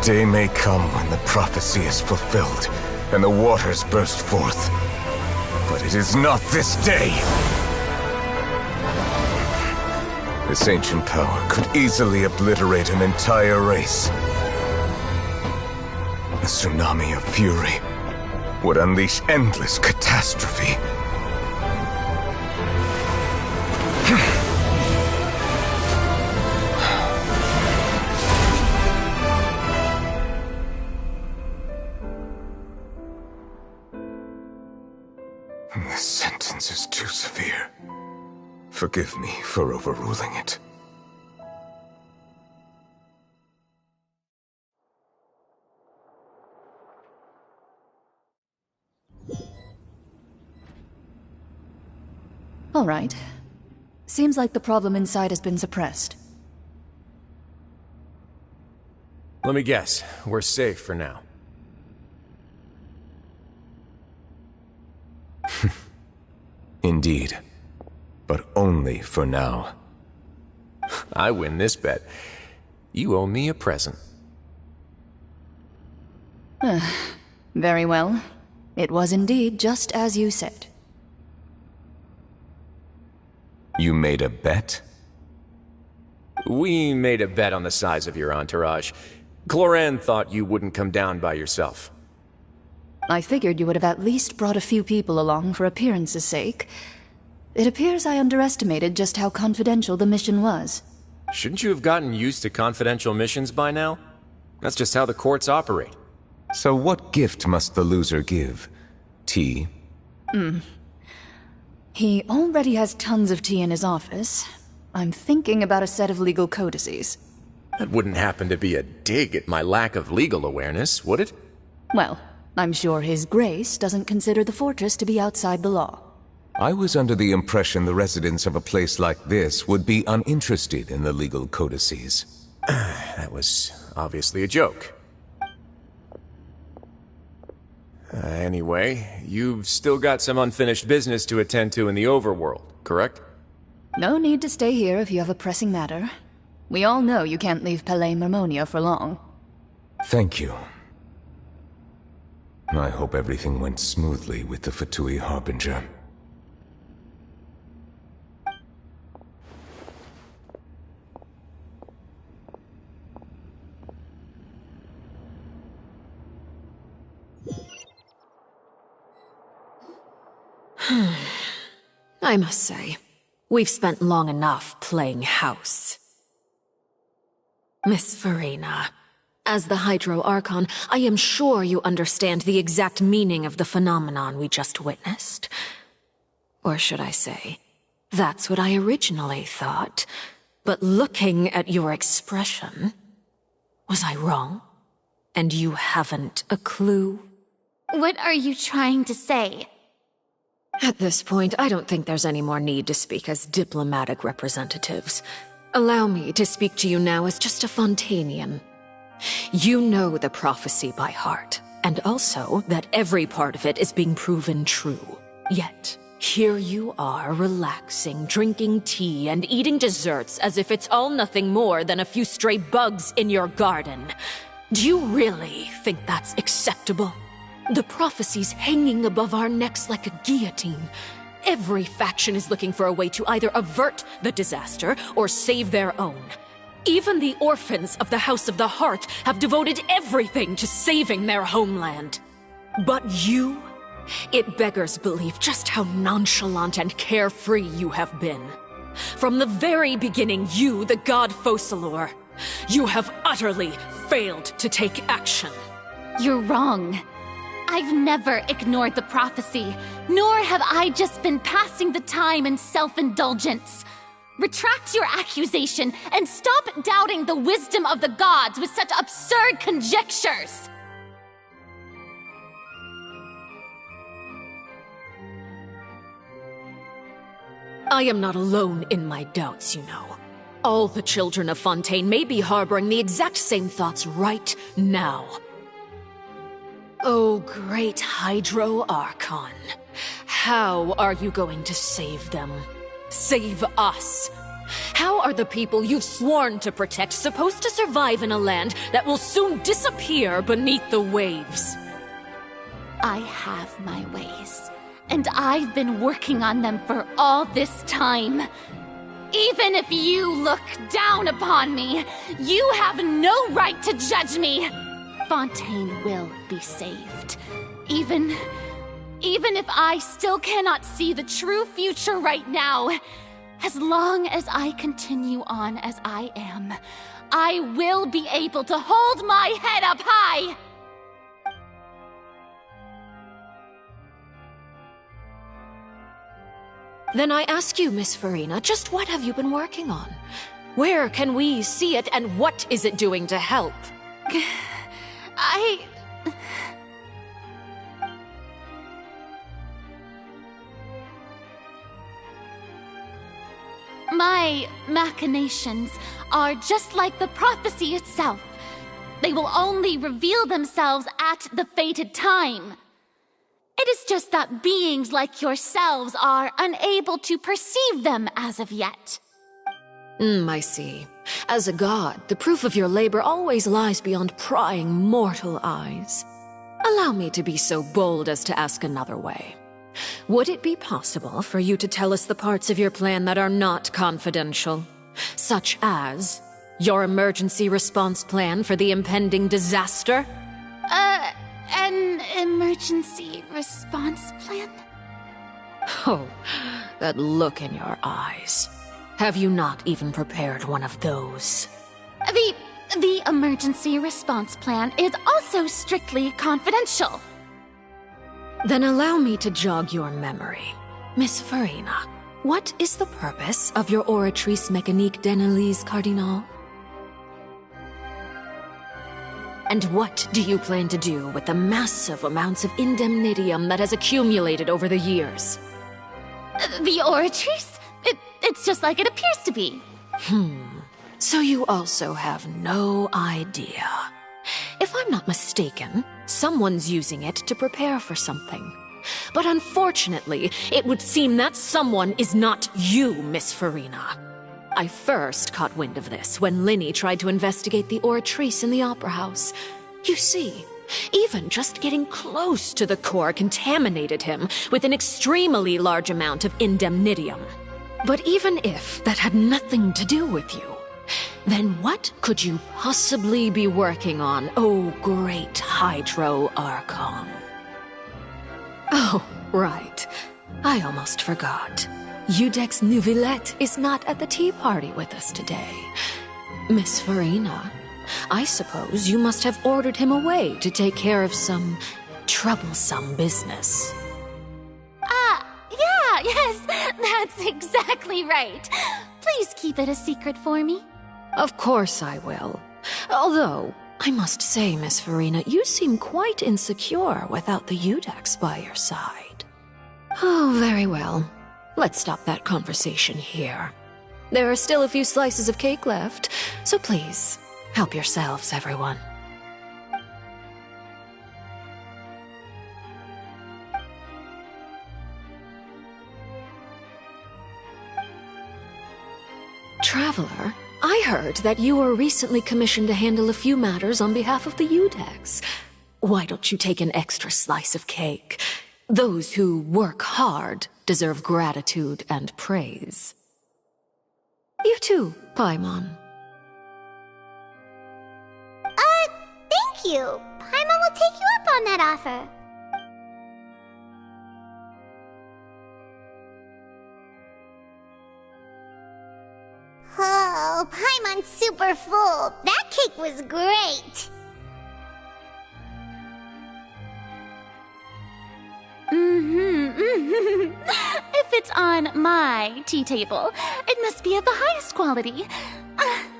Day may come when the prophecy is fulfilled, and the waters burst forth. But it is not this day! This ancient power could easily obliterate an entire race. tsunami of fury would unleash endless catastrophe. This sentence is too severe. Forgive me for overruling it. All right. Seems like the problem inside has been suppressed. Let me guess. We're safe for now. Indeed. But only for now. I win this bet. You owe me a present. Very well. It was indeed just as you said. You made a bet? We made a bet on the size of your entourage. Cloran thought you wouldn't come down by yourself. I figured you would have at least brought a few people along for appearance's sake. It appears I underestimated just how confidential the mission was. Shouldn't you have gotten used to confidential missions by now? That's just how the courts operate. So what gift must the loser give? Tea? He already has tons of tea in his office. I'm thinking about a set of legal codices. That wouldn't happen to be a dig at my lack of legal awareness, would it? Well, I'm sure His Grace doesn't consider the fortress to be outside the law. I was under the impression the residents of a place like this would be uninterested in the legal codices. That was obviously a joke. Anyway, you've still got some unfinished business to attend to in the overworld, correct? No need to stay here if you have a pressing matter. We all know you can't leave Palais Mermonia for long. Thank you. I hope everything went smoothly with the Fatui Harbinger. I must say, we've spent long enough playing house. Miss Farina, as the Hydro Archon, I am sure you understand the exact meaning of the phenomenon we just witnessed. Or should I say, that's what I originally thought. But looking at your expression, was I wrong? And you haven't a clue? What are you trying to say? At this point, I don't think there's any more need to speak as diplomatic representatives. Allow me to speak to you now as just a Fontanian. You know the prophecy by heart, and also that every part of it is being proven true. Yet, here you are relaxing, drinking tea, and eating desserts as if it's all nothing more than a few stray bugs in your garden. Do you really think that's acceptable? The prophecy's hanging above our necks like a guillotine. Every faction is looking for a way to either avert the disaster or save their own. Even the orphans of the House of the Hearth have devoted everything to saving their homeland. But you? It beggars belief just how nonchalant and carefree you have been. From the very beginning, you, the god Focalor, you have utterly failed to take action. You're wrong. I've never ignored the prophecy, nor have I just been passing the time in self-indulgence. Retract your accusation and stop doubting the wisdom of the gods with such absurd conjectures! I am not alone in my doubts, you know. All the children of Fontaine may be harboring the exact same thoughts right now. Oh, great Hydro Archon. How are you going to save them? Save us? How are the people you've sworn to protect supposed to survive in a land that will soon disappear beneath the waves? I have my ways, and I've been working on them for all this time. Even if you look down upon me, you have no right to judge me. Fontaine will be saved. Even if I still cannot see the true future right now, as long as I continue on as I am, I will be able to hold my head up high! Then I ask you, Miss Farina, just what have you been working on? Where can we see it, and what is it doing to help? My machinations are just like the prophecy itself. They will only reveal themselves at the fated time. It is just that beings like yourselves are unable to perceive them as of yet. I see. As a god, the proof of your labor always lies beyond prying mortal eyes. Allow me to be so bold as to ask another way. Would it be possible for you to tell us the parts of your plan that are not confidential? Such as your emergency response plan for the impending disaster? An emergency response plan? Oh, that look in your eyes. Have you not even prepared one of those? The emergency response plan is also strictly confidential. Then allow me to jog your memory. Miss Farina, what is the purpose of your Oratrice Mécanique d'Analyse Cardinal? And what do you plan to do with the massive amounts of indemnitium that has accumulated over the years? The Oratrice? It's just like it appears to be. So you also have no idea. If I'm not mistaken, someone's using it to prepare for something. But unfortunately, it would seem that someone is not you, Miss Farina. I first caught wind of this when Linny tried to investigate the Oratrice in the Opera House. You see, even just getting close to the core contaminated him with an extremely large amount of indemnitium. But even if that had nothing to do with you, then what could you possibly be working on, oh great Hydro Archon? Oh, right. I almost forgot. Udex Neuvillette is not at the tea party with us today. Miss Farina, I suppose you must have ordered him away to take care of some troublesome business. Yes, that's exactly right. Please keep it a secret for me. Of course I will. Although, I must say, Miss Farina, you seem quite insecure without the Udex by your side. Oh, very well. Let's stop that conversation here. There are still a few slices of cake left, so please, help yourselves, everyone. Traveler, I heard that you were recently commissioned to handle a few matters on behalf of the Udex. Why don't you take an extra slice of cake? Those who work hard deserve gratitude and praise. You too, Paimon. Thank you. Paimon will take you up on that offer. Oh, Paimon's super full. That cake was great. If it's on my tea table, it must be of the highest quality.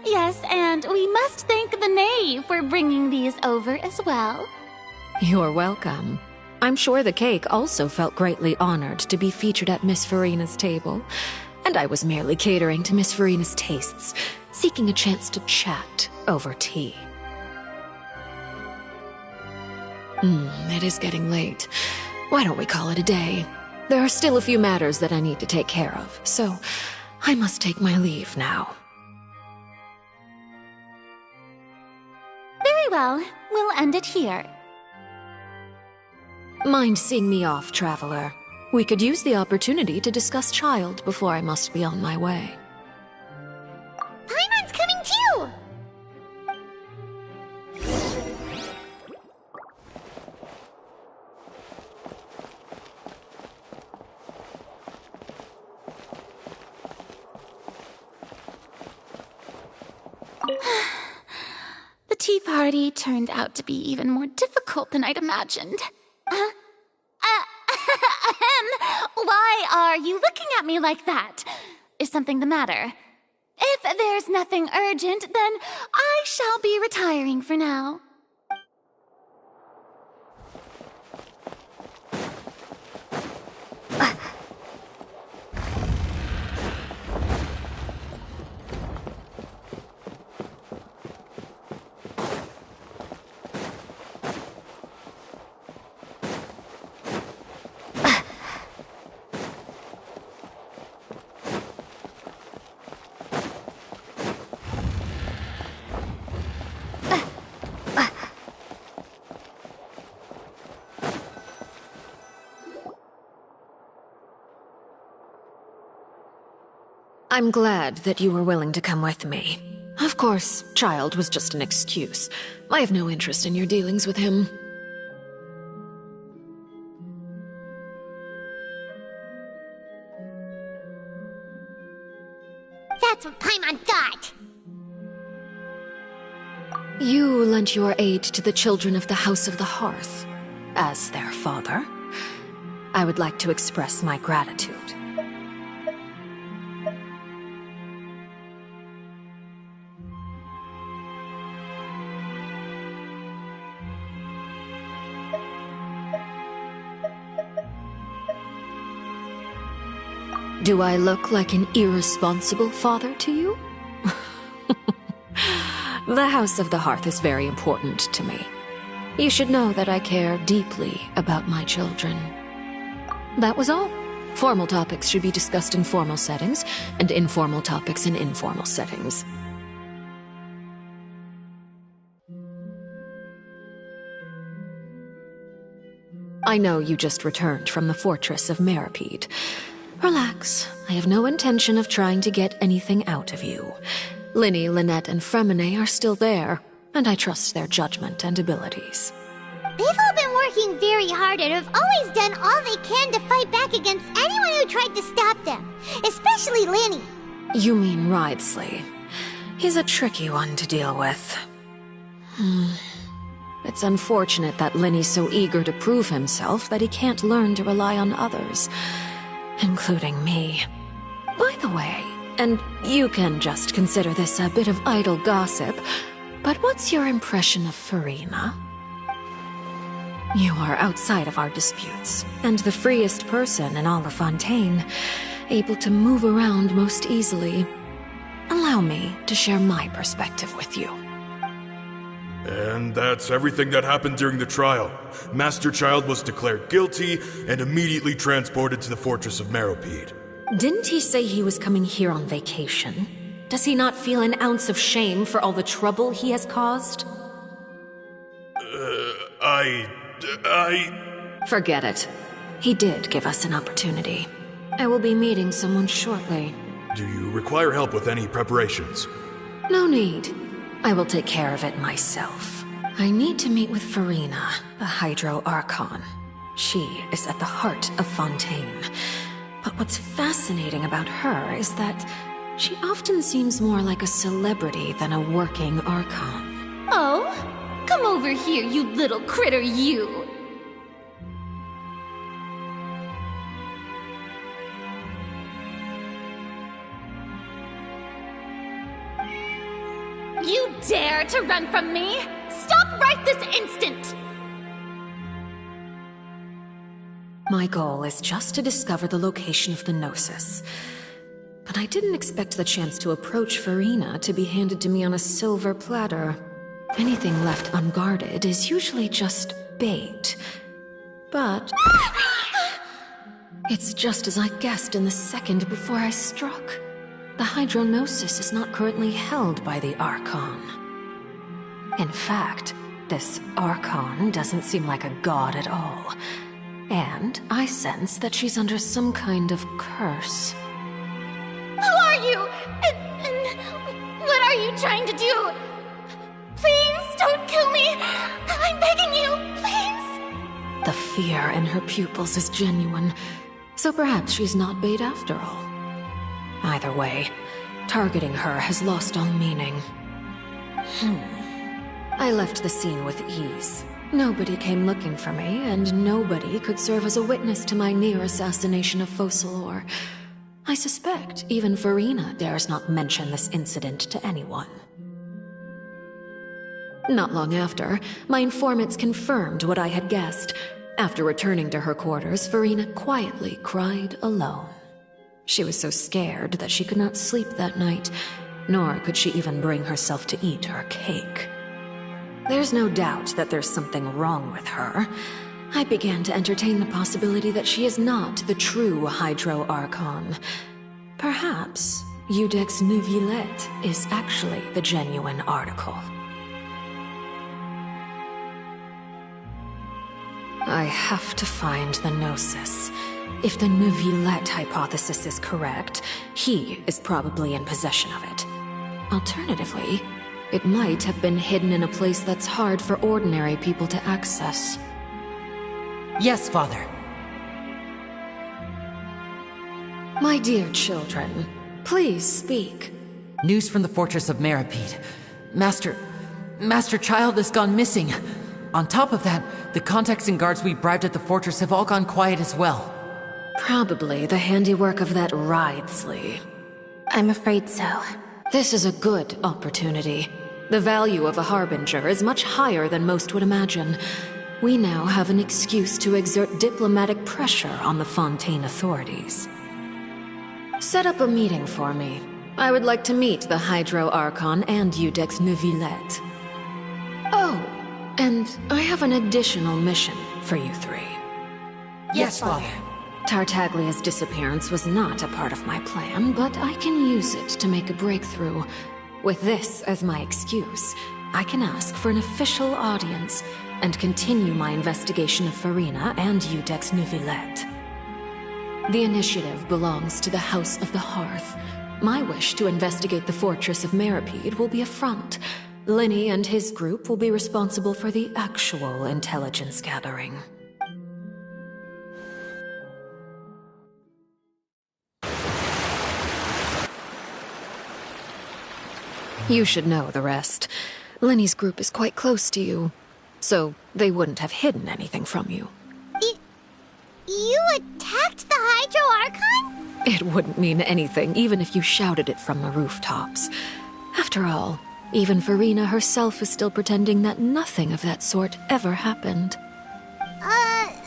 Yes, and we must thank the knave for bringing these over as well. You're welcome. I'm sure the cake also felt greatly honored to be featured at Miss Farina's table. And I was merely catering to Miss Farina's tastes, seeking a chance to chat over tea. It is getting late. Why don't we call it a day? There are still a few matters that I need to take care of, so I must take my leave now. Very well. We'll end it here. Mind seeing me off, Traveler? We could use the opportunity to discuss Child before I must be on my way. Paimon's coming too! party turned out to be even more difficult than I'd imagined. Why are you looking at me like that? Is something the matter? If there's nothing urgent, then I shall be retiring for now. I'm glad that you were willing to come with me. Of course, child was just an excuse. I have no interest in your dealings with him. That's what Paimon thought! You lent your aid to the children of the House of the Hearth. As their father, I would like to express my gratitude. Do I look like an irresponsible father to you? The House of the Hearth is very important to me. You should know that I care deeply about my children. That was all. Formal topics should be discussed in formal settings, and informal topics in informal settings. I know you just returned from the fortress of Meripede. Relax. I have no intention of trying to get anything out of you. Linny, Lynette, and Fremine are still there, and I trust their judgment and abilities. They've all been working very hard and have always done all they can to fight back against anyone who tried to stop them. Especially Linny. You mean Wriothesley. He's a tricky one to deal with. It's unfortunate that Linny's so eager to prove himself that he can't learn to rely on others. Including me. By the way, and you can just consider this a bit of idle gossip, but what's your impression of Furina? You are outside of our disputes, and the freest person in all of Fontaine, able to move around most easily. Allow me to share my perspective with you. And that's everything that happened during the trial. Master Child was declared guilty and immediately transported to the Fortress of Meripede. Didn't he say he was coming here on vacation? Does he not feel an ounce of shame for all the trouble he has caused? Forget it. He did give us an opportunity. I will be meeting someone shortly. Do you require help with any preparations? No need. I will take care of it myself. I need to meet with Furina, the Hydro Archon. She is at the heart of Fontaine. But what's fascinating about her is that she often seems more like a celebrity than a working Archon. Oh? Come over here, you little critter, you! You dare to run from me? Stop right this instant! My goal is just to discover the location of the Gnosis. But I didn't expect the chance to approach Furina to be handed to me on a silver platter. Anything left unguarded is usually just bait. But it's just as I guessed in the second before I struck. The Hydronosis is not currently held by the Archon. In fact, this Archon doesn't seem like a god at all. And I sense that she's under some kind of curse. Who are you? And what are you trying to do? Please don't kill me! I'm begging you, please! The fear in her pupils is genuine, so perhaps she's not bait after all. Either way, targeting her has lost all meaning. I left the scene with ease. Nobody came looking for me, and nobody could serve as a witness to my near assassination of Focalor. I suspect even Farina dares not mention this incident to anyone. Not long after, my informants confirmed what I had guessed. After returning to her quarters, Farina quietly cried alone. She was so scared that she could not sleep that night, nor could she even bring herself to eat her cake. There's no doubt that there's something wrong with her. I began to entertain the possibility that she is not the true Hydro Archon. Perhaps Iudex Neuvillette is actually the genuine article. I have to find the Gnosis. If the Neuvillette hypothesis is correct, he is probably in possession of it. Alternatively, it might have been hidden in a place that's hard for ordinary people to access. Yes, Father. My dear children, please speak. News from the Fortress of Meripede. Master Child has gone missing. On top of that, the contacts and guards we bribed at the fortress have all gone quiet as well. Probably the handiwork of that Wriothesley. I'm afraid so. This is a good opportunity. The value of a Harbinger is much higher than most would imagine. We now have an excuse to exert diplomatic pressure on the Fontaine authorities. Set up a meeting for me. I would like to meet the Hydro Archon and Iudex Neuvillette. Oh, and I have an additional mission for you three. Yes, Father. Tartaglia's disappearance was not a part of my plan, but I can use it to make a breakthrough. With this as my excuse, I can ask for an official audience and continue my investigation of Farina and Iudex Neuvillette. The initiative belongs to the House of the Hearth. My wish to investigate the Fortress of Meripede will be a front. Linny and his group will be responsible for the actual intelligence gathering. You should know the rest. Linny's group is quite close to you, so they wouldn't have hidden anything from you. You attacked the Hydro Archon? It wouldn't mean anything, even if you shouted it from the rooftops. After all, even Farina herself is still pretending that nothing of that sort ever happened. Alright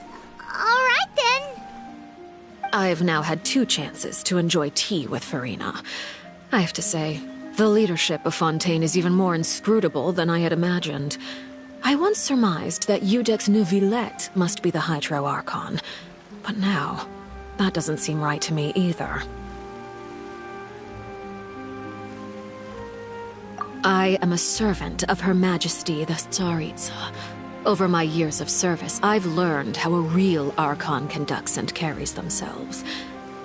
then. I've now had 2 chances to enjoy tea with Farina. I have to say, the leadership of Fontaine is even more inscrutable than I had imagined. I once surmised that Iudex Neuvillette must be the Hydro Archon, but now, that doesn't seem right to me either. I am a servant of Her Majesty the Tsaritsa. Over my years of service, I've learned how a real Archon conducts and carries themselves.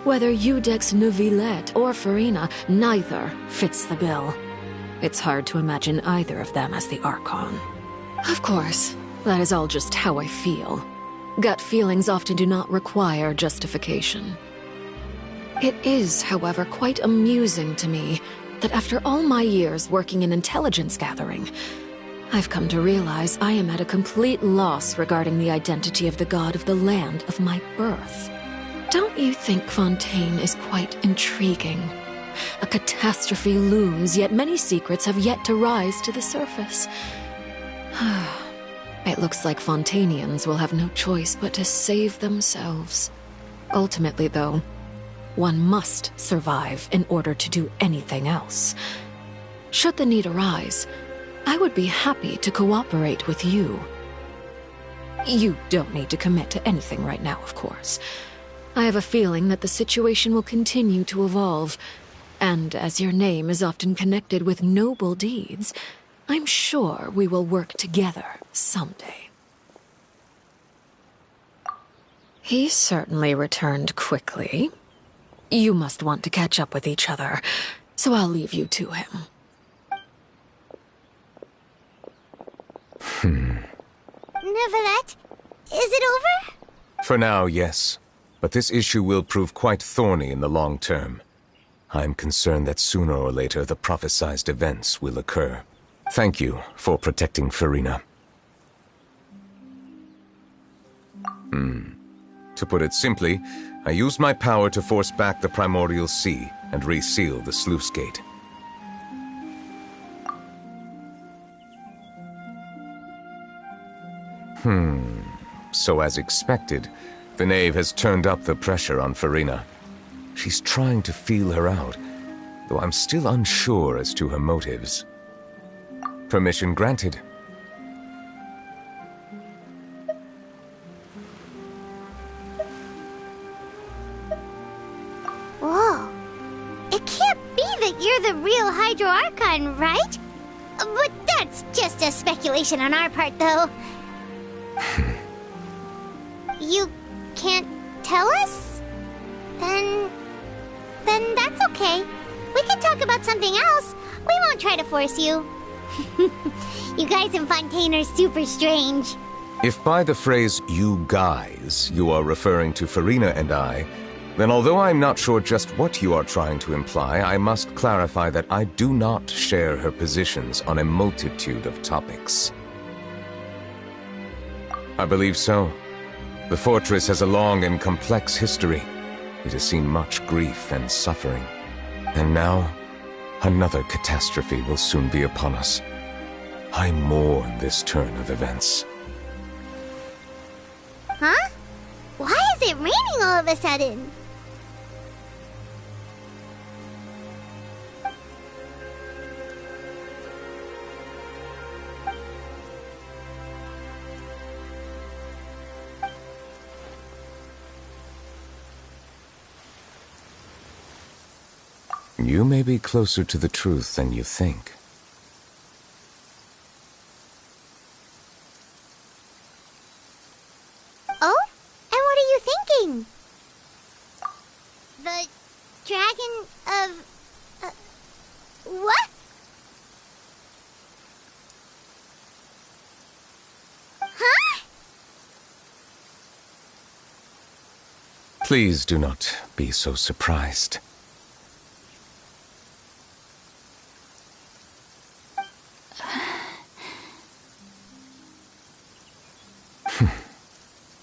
Whether Iudex Neuvillette or Farina, neither fits the bill. It's hard to imagine either of them as the Archon. Of course, that is all just how I feel. Gut feelings often do not require justification. It is, however, quite amusing to me that after all my years working in intelligence gathering, I've come to realize I am at a complete loss regarding the identity of the god of the land of my birth. Don't you think Fontaine is quite intriguing? A catastrophe looms, yet many secrets have yet to rise to the surface. It looks like Fontainians will have no choice but to save themselves. Ultimately, though, one must survive in order to do anything else. Should the need arise, I would be happy to cooperate with you. You don't need to commit to anything right now, of course. I have a feeling that the situation will continue to evolve, and as your name is often connected with noble deeds, I'm sure we will work together someday. He certainly returned quickly. You must want to catch up with each other, so I'll leave you to him. Neuvillette, is it over? For now, yes. But this issue will prove quite thorny in the long term. I'm concerned that sooner or later the prophesized events will occur. Thank you for protecting Farina. To put it simply, I used my power to force back the primordial sea and reseal the sluice gate. So as expected, the knave has turned up the pressure on Farina. She's trying to feel her out, though I'm still unsure as to her motives. Permission granted. Whoa. It can't be that you're the real Hydro Archon, right? But that's just a speculation on our part, though. You can't tell us? Then that's okay. We can talk about something else. We won't try to force you. You guys in Fontaine are super strange. If by the phrase, you guys, you are referring to Farina and I, then although I'm not sure just what you are trying to imply, I must clarify that I do not share her positions on a multitude of topics. I believe so. The fortress has a long and complex history. It has seen much grief and suffering. And now, another catastrophe will soon be upon us. I mourn this turn of events. Huh? Why is it raining all of a sudden? You may be closer to the truth than you think. Oh? And what are you thinking? The dragon of... what? Huh? Please do not be so surprised.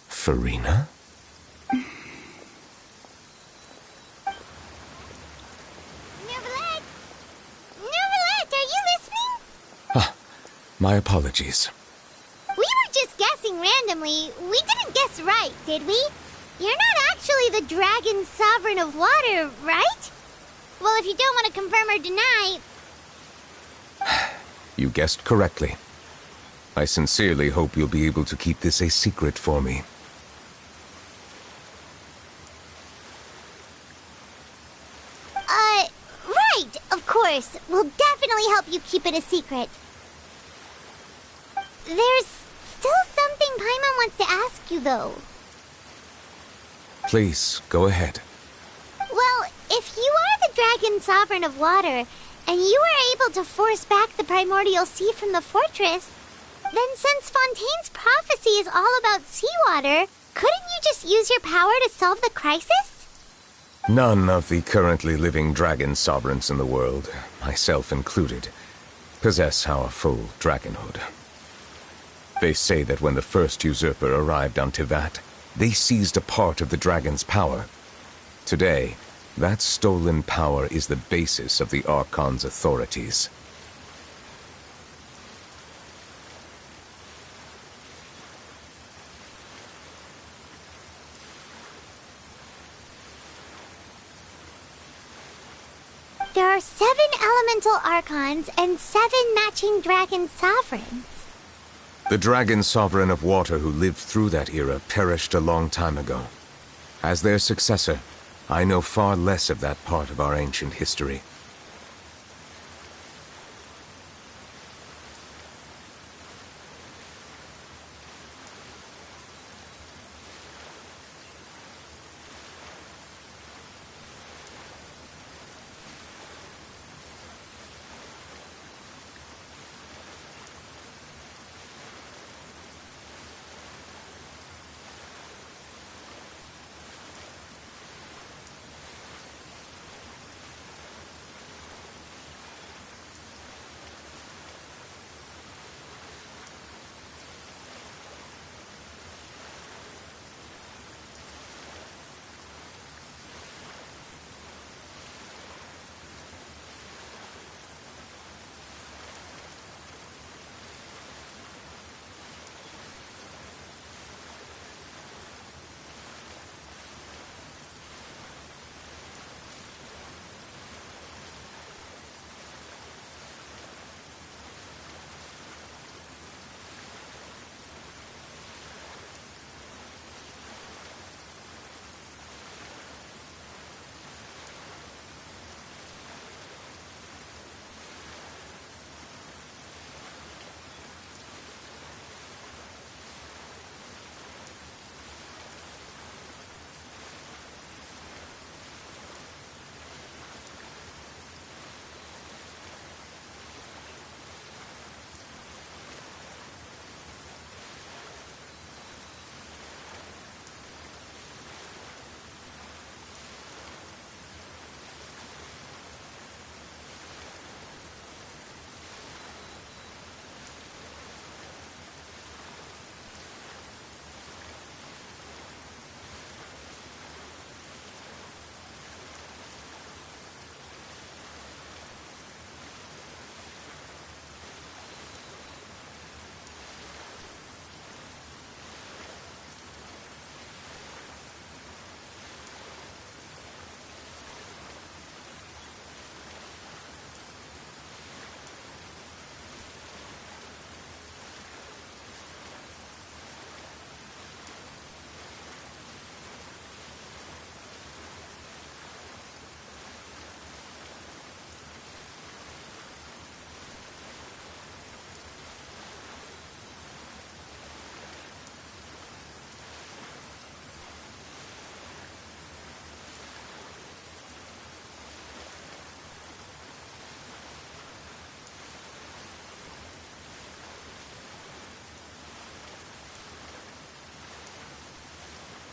Farina? Neverlet, are you listening? Ah, my apologies. We were just guessing randomly. We didn't guess right, did we? You're not actually the dragon sovereign of water, right? Well, if you don't want to confirm or deny... You guessed correctly. I sincerely hope you'll be able to keep this a secret for me. Right, of course. We'll definitely help you keep it a secret. There's still something Paimon wants to ask you, though. Please, go ahead. Well, if you are the Dragon Sovereign of Water, and you were able to force back the primordial sea from the fortress, then since Fontaine's prophecy is all about seawater, couldn't you just use your power to solve the crisis? None of the currently living dragon sovereigns in the world, myself included, possess our full dragonhood. They say that when the first usurper arrived on Tivat, they seized a part of the dragon's power. Today, that stolen power is the basis of the Archon's authorities. There are 7 elemental archons and 7 matching dragon sovereigns. The dragon sovereign of water who lived through that era perished a long time ago. As their successor, I know far less of that part of our ancient history.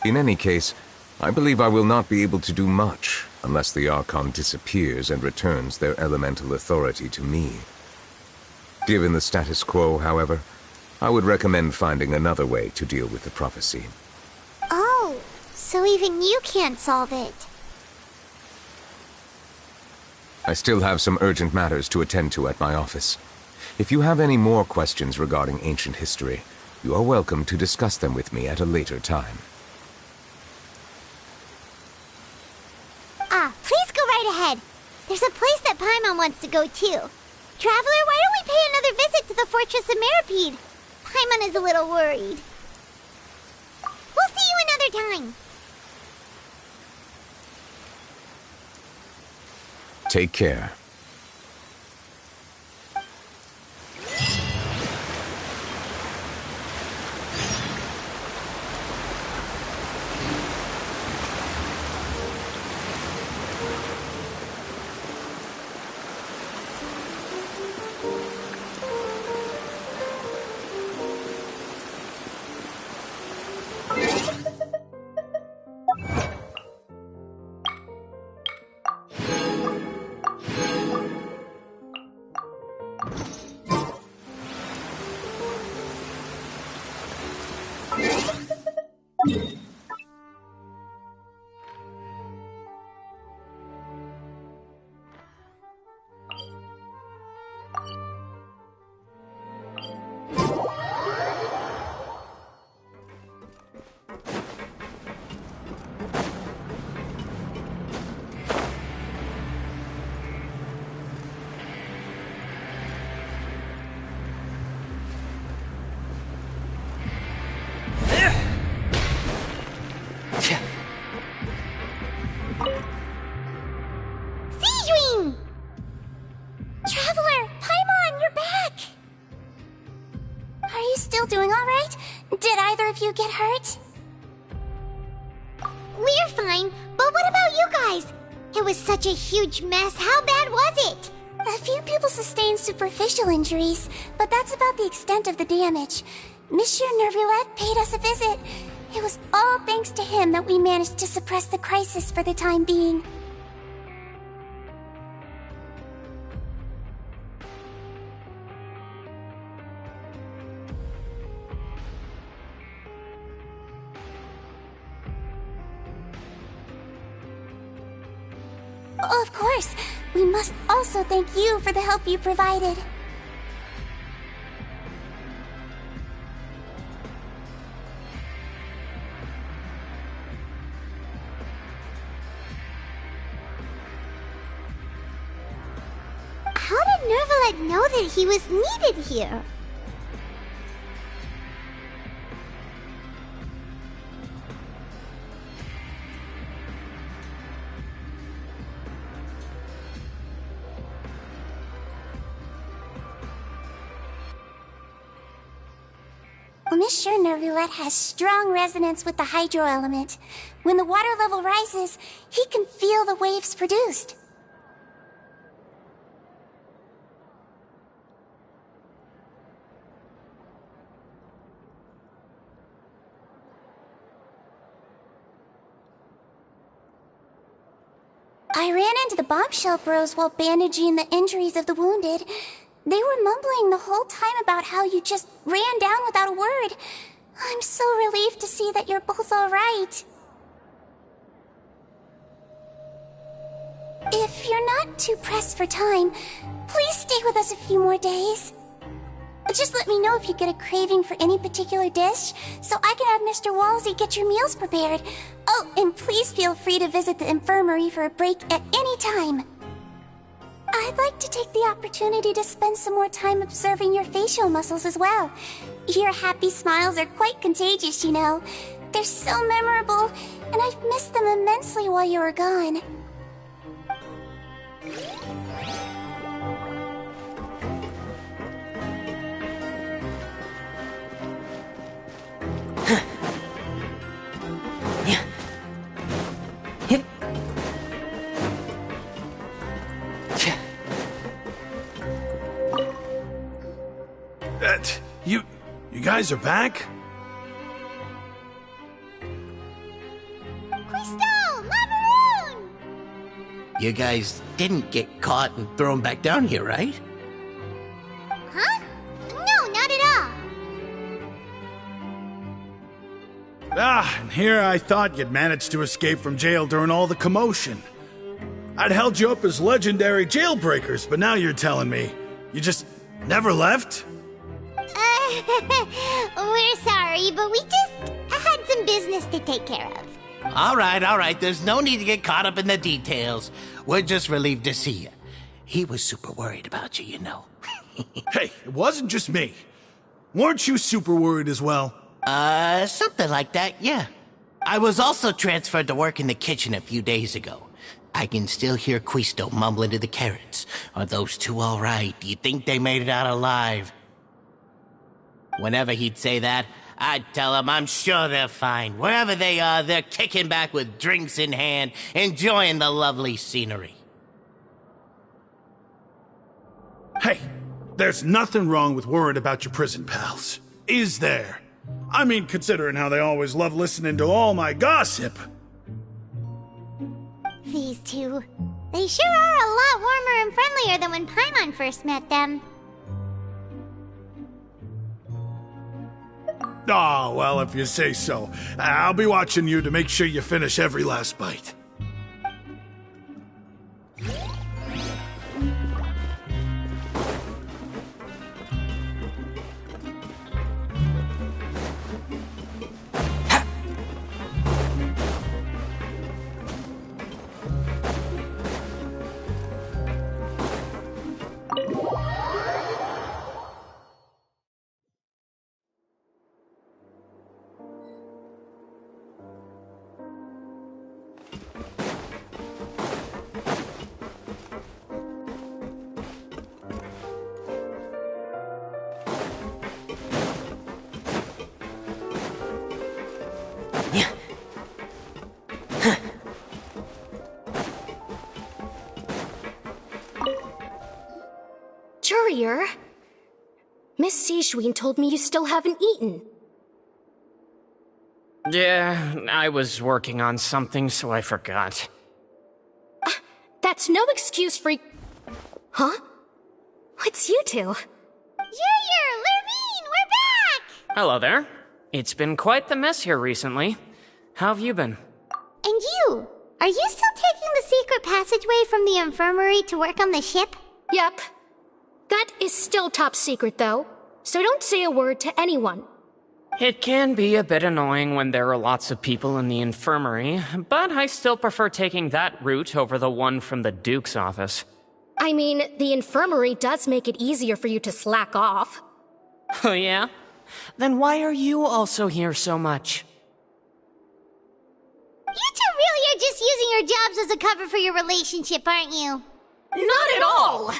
In any case, I believe I will not be able to do much unless the Archon disappears and returns their elemental authority to me. Given the status quo, however, I would recommend finding another way to deal with the prophecy. Oh, so even you can't solve it. I still have some urgent matters to attend to at my office. If you have any more questions regarding ancient history, you are welcome to discuss them with me at a later time. Please go right ahead. There's a place that Paimon wants to go too. Traveler, why don't we pay another visit to the Fortress of Meropide? Paimon is a little worried. We'll see you another time. Take care. Traveler, Paimon, you're back! Are you still doing alright? Did either of you get hurt? We're fine, but what about you guys? It was such a huge mess. How bad was it? A few people sustained superficial injuries, but that's about the extent of the damage. Monsieur Nervulette paid us a visit. It was all thanks to him that we managed to suppress the crisis for the time being. Of course, we must also thank you for the help you provided. How did Nervulette know that he was needed here? Monsieur Nervulette has strong resonance with the hydro element. When the water level rises, he can feel the waves produced. I ran into the bombshell bros while bandaging the injuries of the wounded. They were mumbling the whole time about how you just ran down without a word. I'm so relieved to see that you're both alright. If you're not too pressed for time, please stay with us a few more days. Just let me know if you get a craving for any particular dish, so I can have Mr. Walsey get your meals prepared. Oh, and please feel free to visit the infirmary for a break at any time. I'd like to take the opportunity to spend some more time observing your facial muscles as well. Your happy smiles are quite contagious, you know. They're so memorable, and I've missed them immensely while you were gone. You guys are back? You guys didn't get caught and thrown back down here, right? Huh? No, not at all. And here I thought you'd managed to escape from jail during all the commotion. I'd held you up as legendary jailbreakers, but now you're telling me you just never left? We're sorry, but we just had some business to take care of. All right. There's no need to get caught up in the details. We're just relieved to see you. He was super worried about you, you know. Hey, it wasn't just me. Weren't you super worried as well? Something like that, yeah. I was also transferred to work in the kitchen a few days ago. I can still hear Quisto mumbling to the carrots. Are those two all right? Do you think they made it out alive? Whenever he'd say that, I'd tell him I'm sure they're fine. Wherever they are, they're kicking back with drinks in hand, enjoying the lovely scenery. Hey, there's nothing wrong with worrying about your prison pals. Is there? I mean, considering how they always love listening to all my gossip. These two, they sure are a lot warmer and friendlier than when Paimon first met them. Oh, well, if you say so. I'll be watching you to make sure you finish every last bite. Courier? Miss Xingqiu told me you still haven't eaten. Yeah, I was working on something, so I forgot. That's no excuse for... Huh? It's you two. Junior! Lurvine! We're back! Hello there. It's been quite the mess here recently. How have you been? And you? Are you still taking the secret passageway from the infirmary to work on the ship? Yep. That is still top secret, though. So don't say a word to anyone. It can be a bit annoying when there are lots of people in the infirmary, but I still prefer taking that route over the one from the Duke's office. I mean, the infirmary does make it easier for you to slack off. Oh yeah? Then why are you also here so much? You two really are just using your jobs as a cover for your relationship, aren't you? Not at all!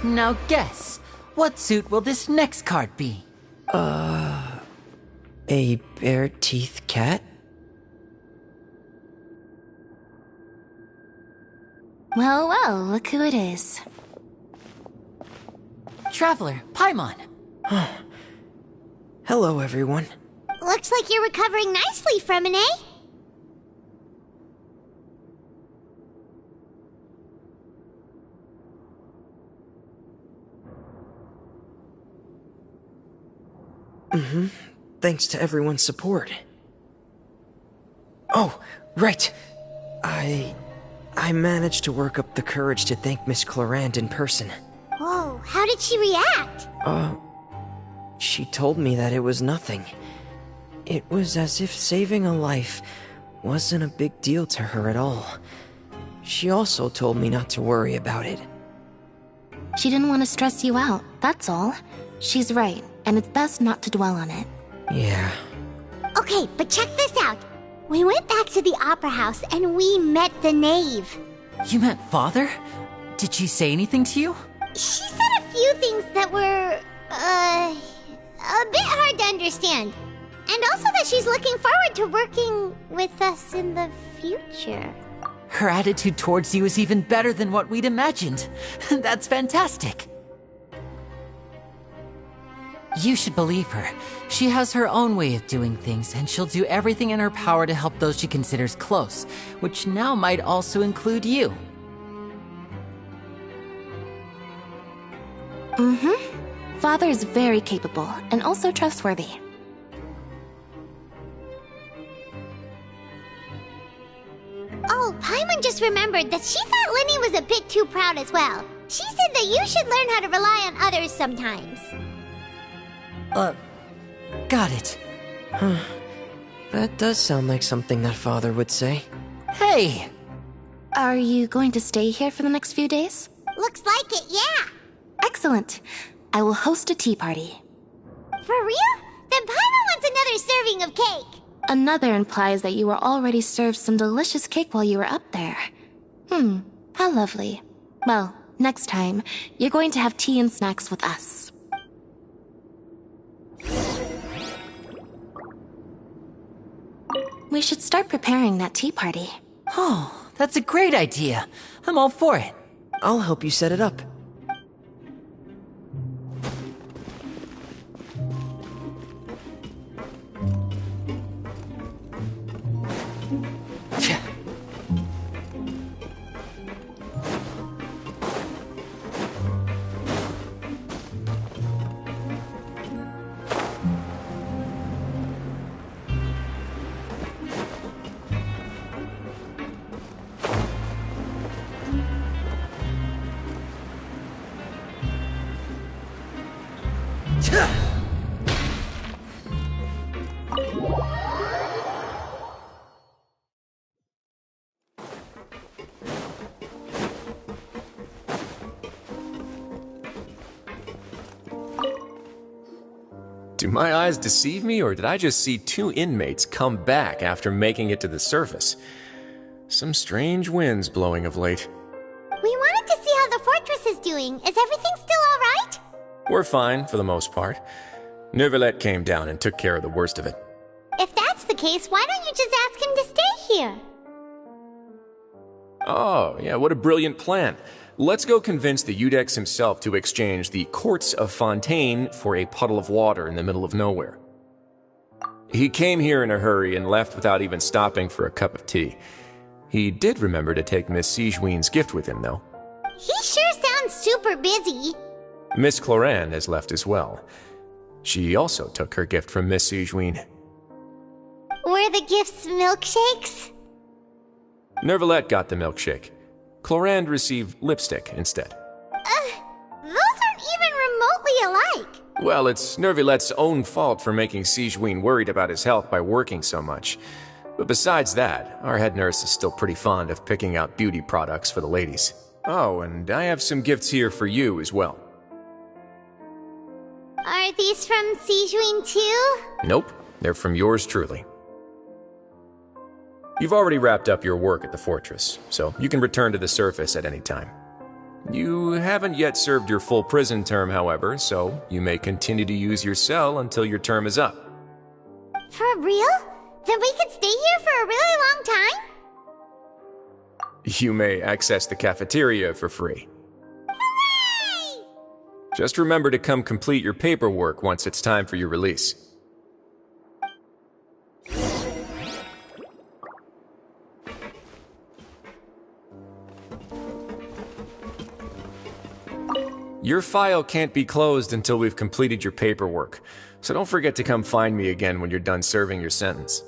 Now guess, what suit will this next card be? A bare-teeth cat? Well, well, look who it is. Traveler, Paimon. Hello, everyone. Looks like you're recovering nicely from an eh? Mm-hmm. Thanks to everyone's support. Oh, right. I managed to work up the courage to thank Miss Clorand in person. Whoa, how did she react? She told me that it was nothing. It was as if saving a life wasn't a big deal to her at all. She also told me not to worry about it. She didn't want to stress you out, that's all. She's right, and it's best not to dwell on it. Yeah. Okay, but check this out. We went back to the opera house and we met the knave. You met Father? Did she say anything to you? She said a few things that were, a bit hard to understand. And also that she's looking forward to working with us in the future. Her attitude towards you is even better than what we'd imagined. That's fantastic. You should believe her. She has her own way of doing things, and she'll do everything in her power to help those she considers close, which now might also include you. Mm-hmm. Father is very capable, and also trustworthy. Oh, Paimon just remembered that she thought Lenny was a bit too proud as well. She said that you should learn how to rely on others sometimes. Got it. Huh. That does sound like something that Father would say. Hey! Are you going to stay here for the next few days? Looks like it, yeah. Excellent. I will host a tea party. For real? Then Paimon wants another serving of cake. Another implies that you were already served some delicious cake while you were up there. How lovely. Well, next time, you're going to have tea and snacks with us. We should start preparing that tea party. Oh, that's a great idea. I'm all for it. I'll help you set it up. Do my eyes deceive me, or did I just see two inmates come back after making it to the surface? Some strange winds blowing of late. We wanted to see how the fortress is doing. Is everything still alright? We're fine, for the most part. Neuvillette came down and took care of the worst of it. If that's the case, why don't you just ask him to stay here? Oh, yeah, what a brilliant plan. Let's go convince the Eudex himself to exchange the Courts of Fontaine for a puddle of water in the middle of nowhere. He came here in a hurry and left without even stopping for a cup of tea. He did remember to take Miss Sigewinne's gift with him, though. He sure sounds super busy. Miss Clorand has left as well. She also took her gift from Miss Sigewinne. Were the gifts milkshakes? Neuvillette got the milkshake. Clorand received lipstick instead. Those aren't even remotely alike. Well, it's Neuvillette's own fault for making Sigewinne worried about his health by working so much. But besides that, our head nurse is still pretty fond of picking out beauty products for the ladies. Oh, and I have some gifts here for you as well. Are these from Sigewinne too? Nope, they're from yours truly. You've already wrapped up your work at the fortress, so you can return to the surface at any time. You haven't yet served your full prison term, however, so you may continue to use your cell until your term is up. For real? Then we could stay here for a really long time? You may access the cafeteria for free. Hooray! Just remember to come complete your paperwork once it's time for your release. Your file can't be closed until we've completed your paperwork, so don't forget to come find me again when you're done serving your sentence.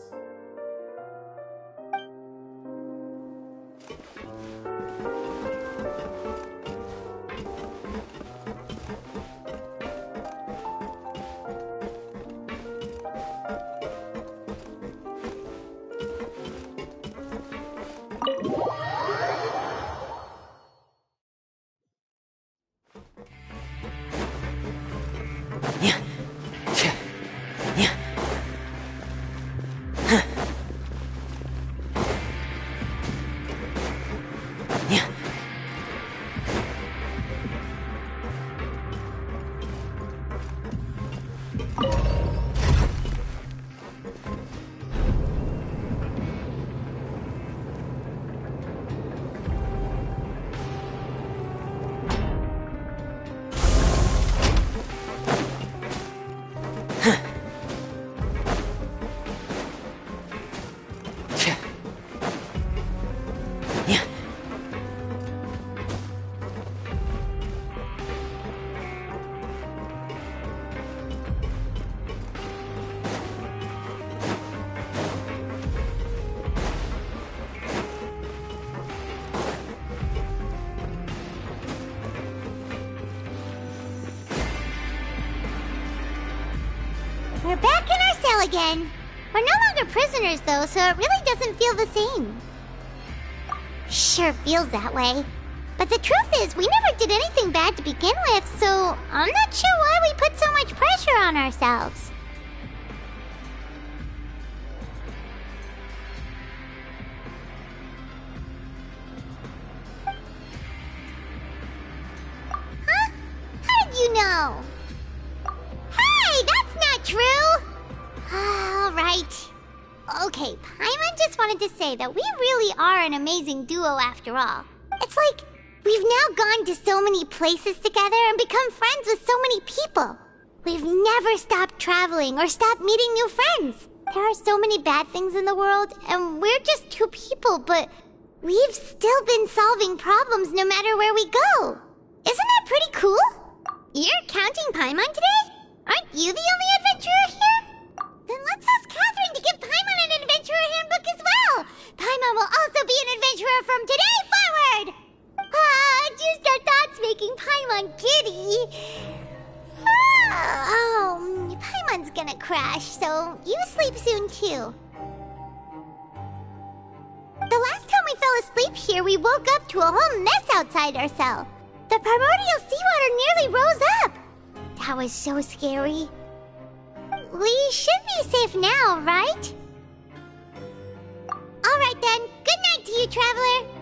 We're back in our cell again. We're no longer prisoners, though, so it really doesn't feel the same. Sure feels that way. But the truth is, we never did anything bad to begin with, so I'm not sure why we put so much pressure on ourselves. Huh? How did you know? Hey, that's not true! All right. Okay, Paimon just wanted to say that we really are an amazing duo after all. It's like we've now gone to so many places together and become friends with so many people. We've never stopped traveling or stopped meeting new friends. There are so many bad things in the world, and we're just two people, but we've still been solving problems no matter where we go. Isn't that pretty cool? You're counting Paimon today? Aren't you the only adventurer here? Then let's ask Catherine to give Paimon an adventurer handbook as well. Paimon will also be an adventurer from today forward. Just our thoughts making Paimon giddy. Oh, Paimon's gonna crash, so you sleep soon too. The last time we fell asleep here, we woke up to a whole mess outside our cell. The primordial seawater nearly rose up. That was so scary. We should be safe now, right? Alright then, good night to you, traveler.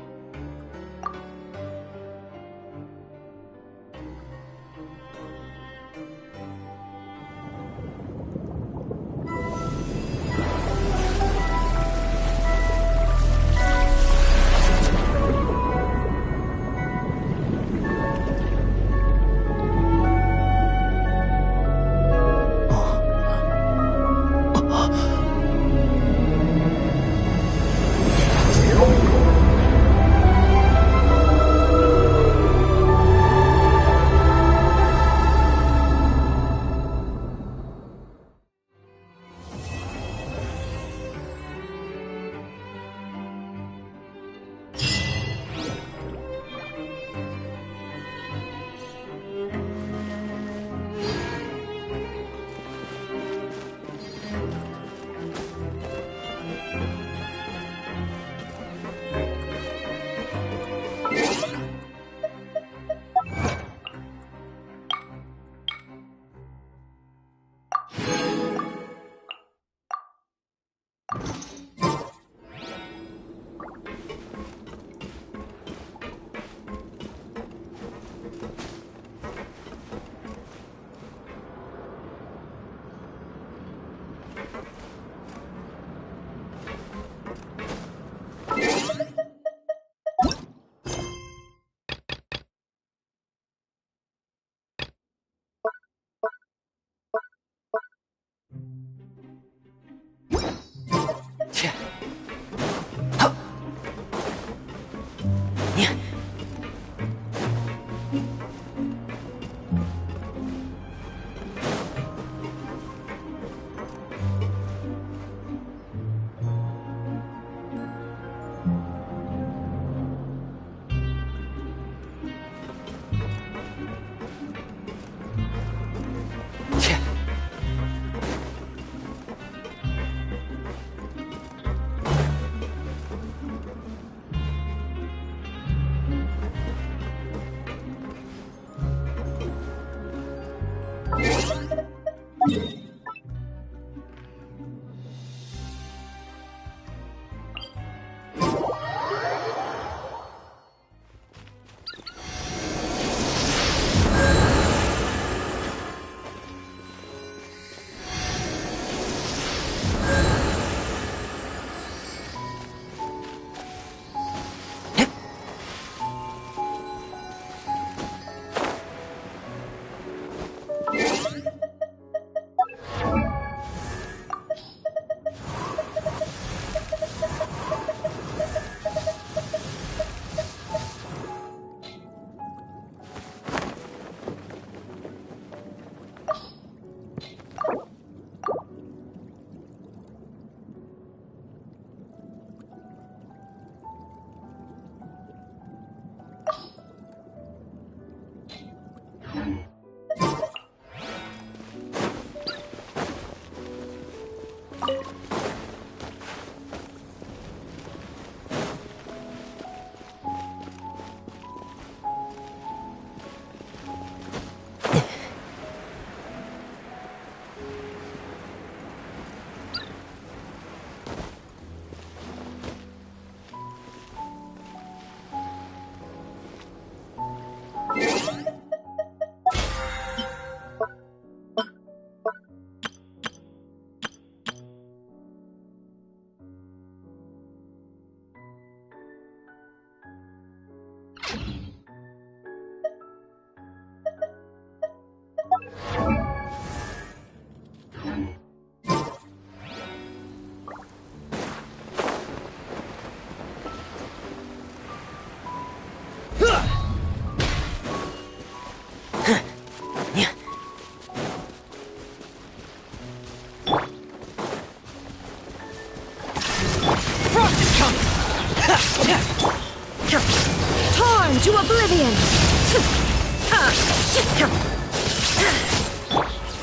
Torn to oblivion!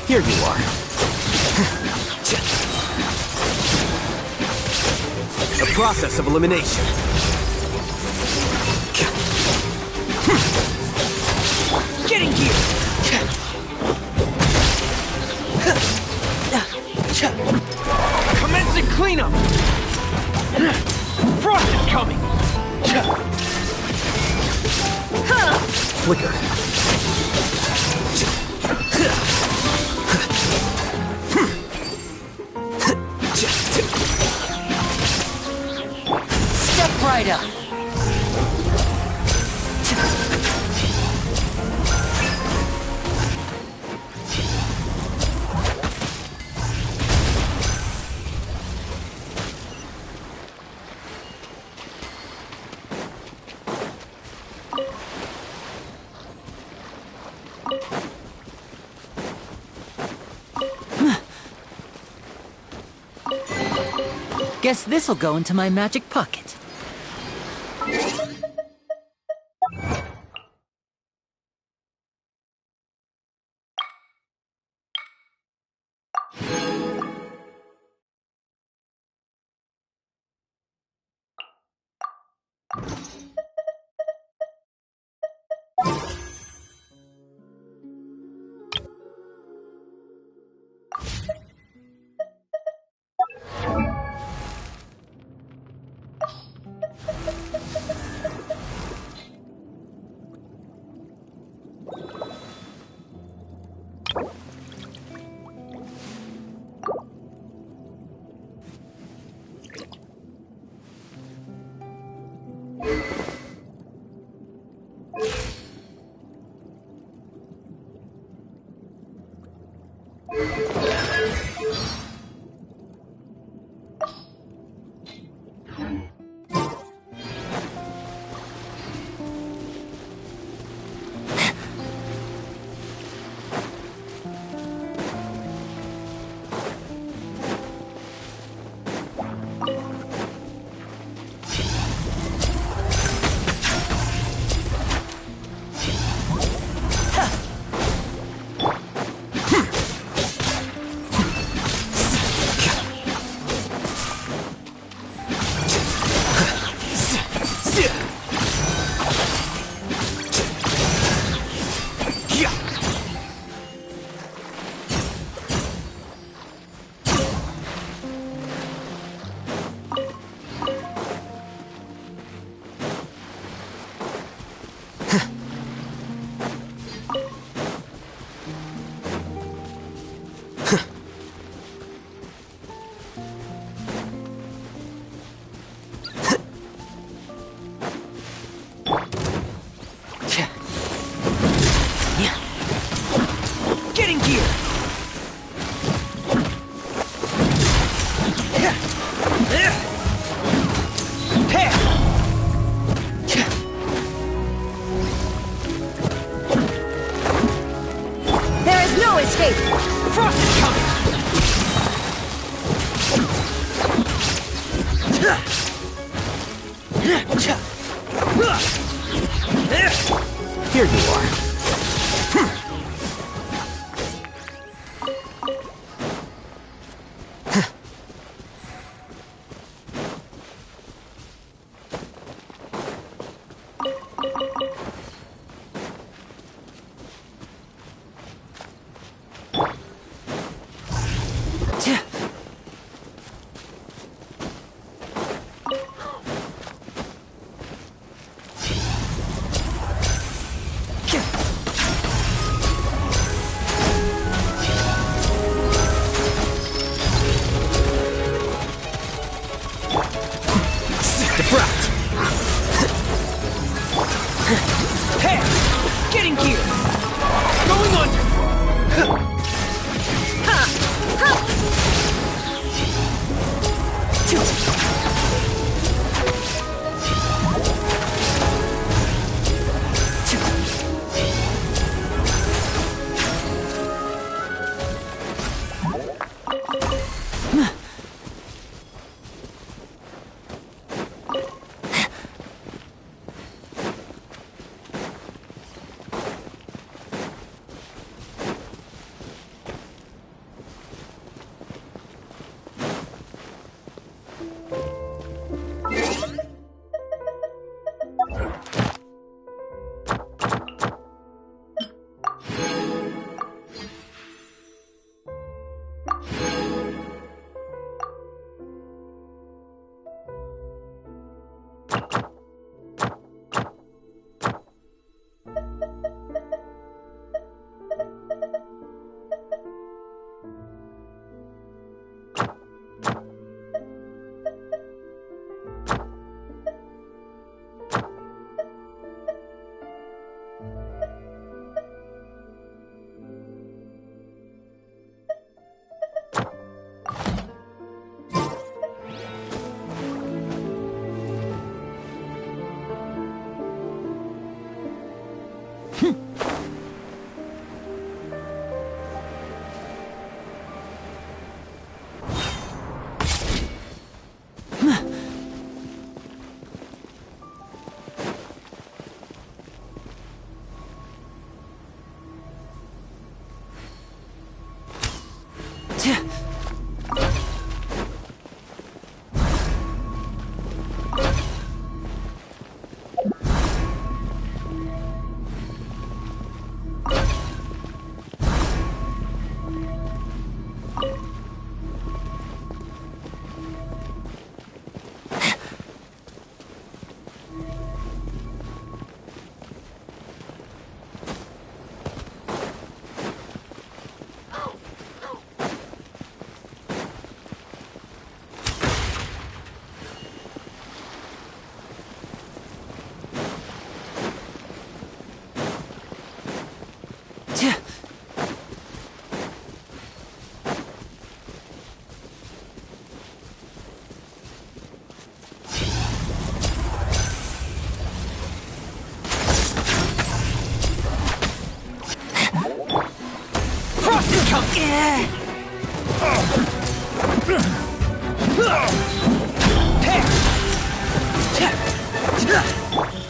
Here you are. The process of elimination. Getting here! Commencing cleanup! Frost is coming! Flicker. Step right up. Guess this'll go into my magic pocket.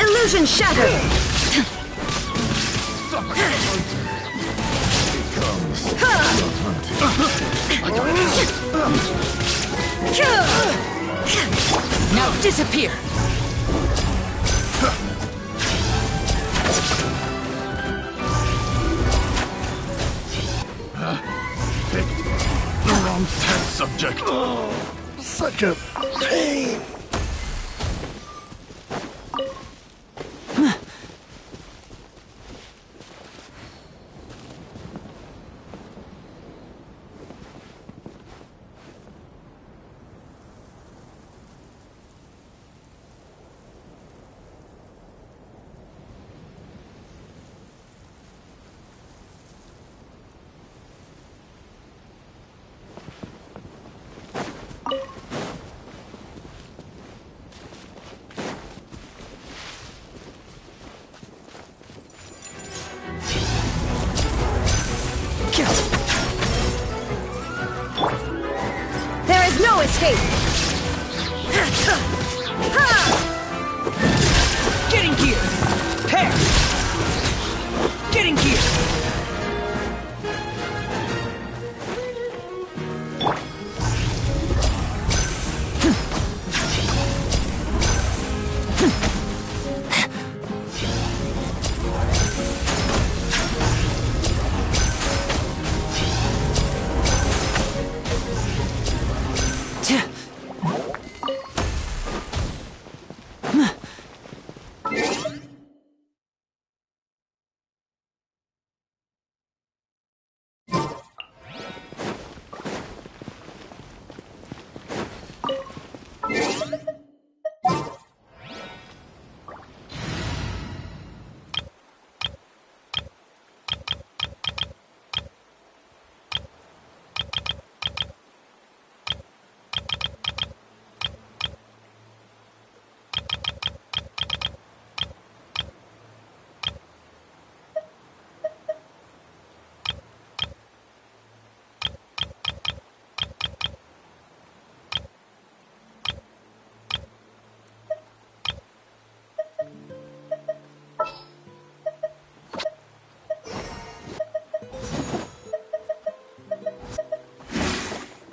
Illusion shattered! Now disappear! Picked the wrong test subject. Such a pain. There is no escape! Getting gear! Pair! Getting gear!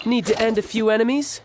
Need to end a few enemies?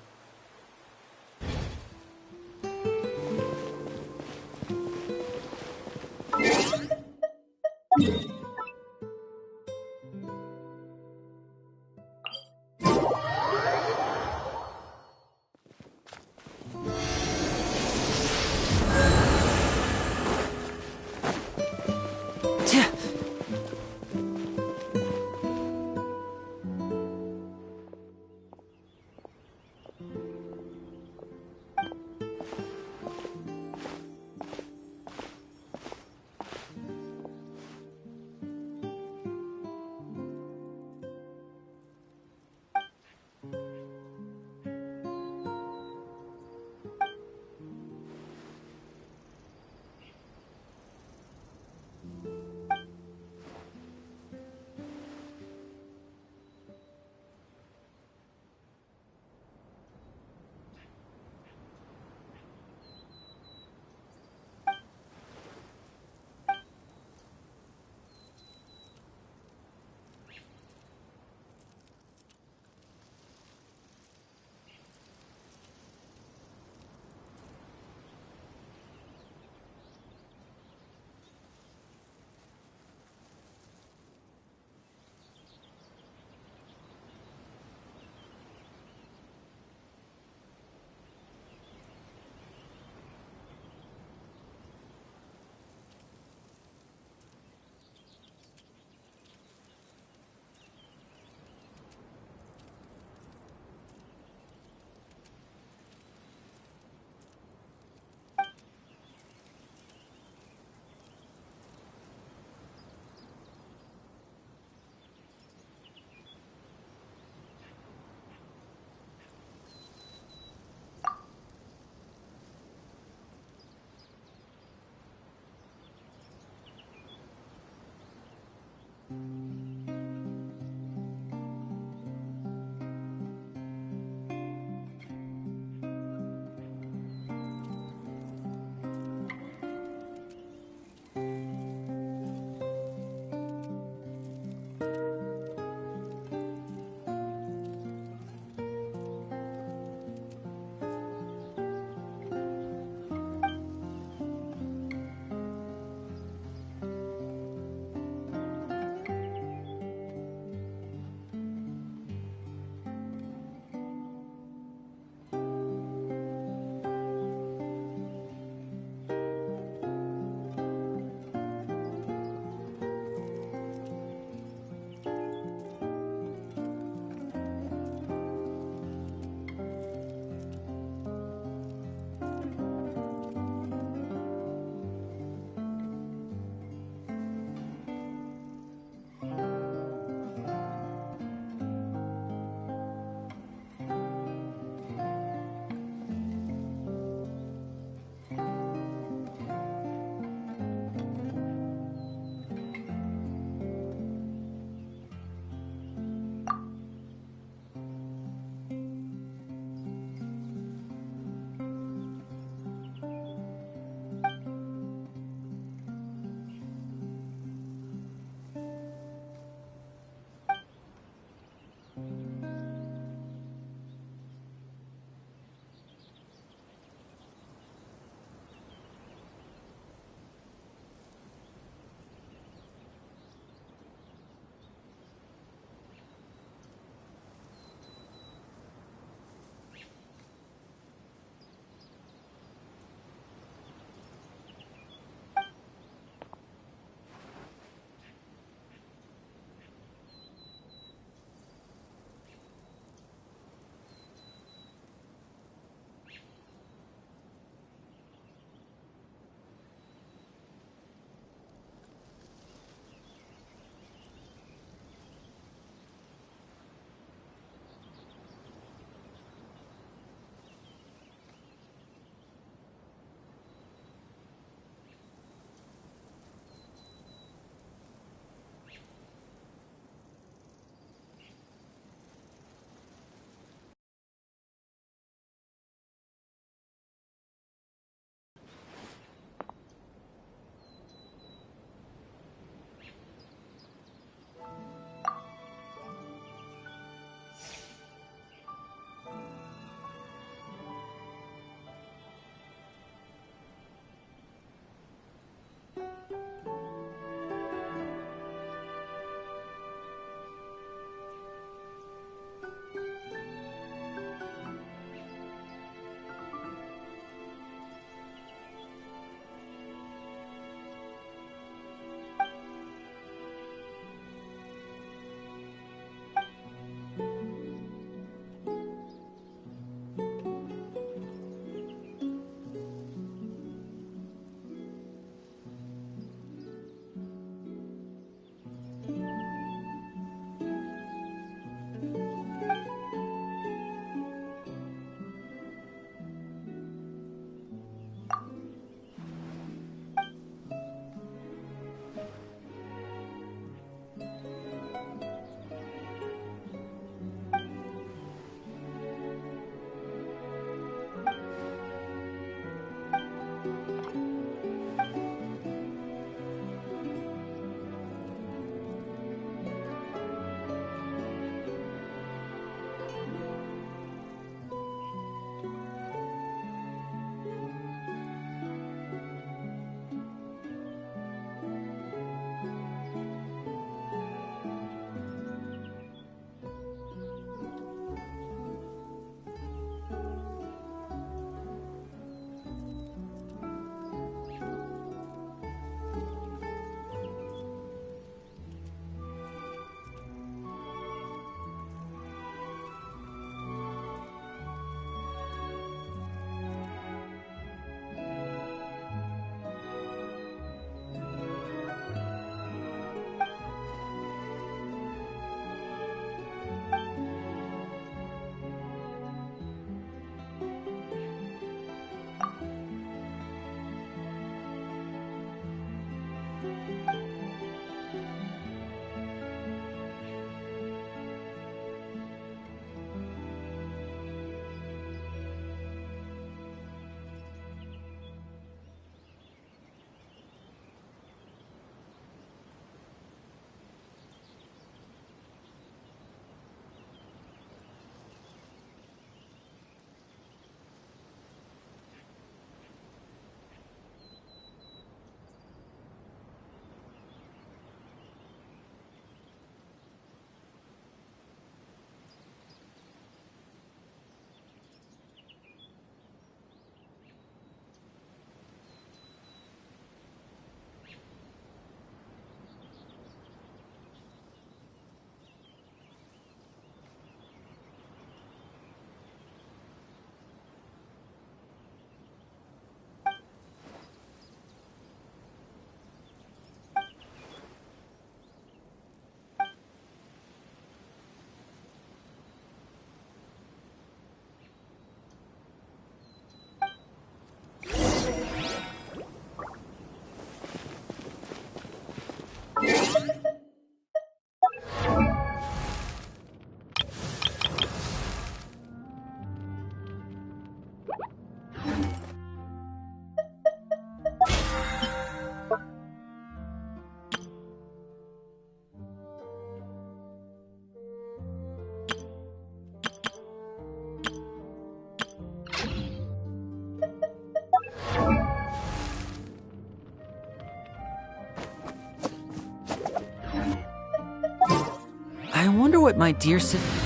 what my dear sister...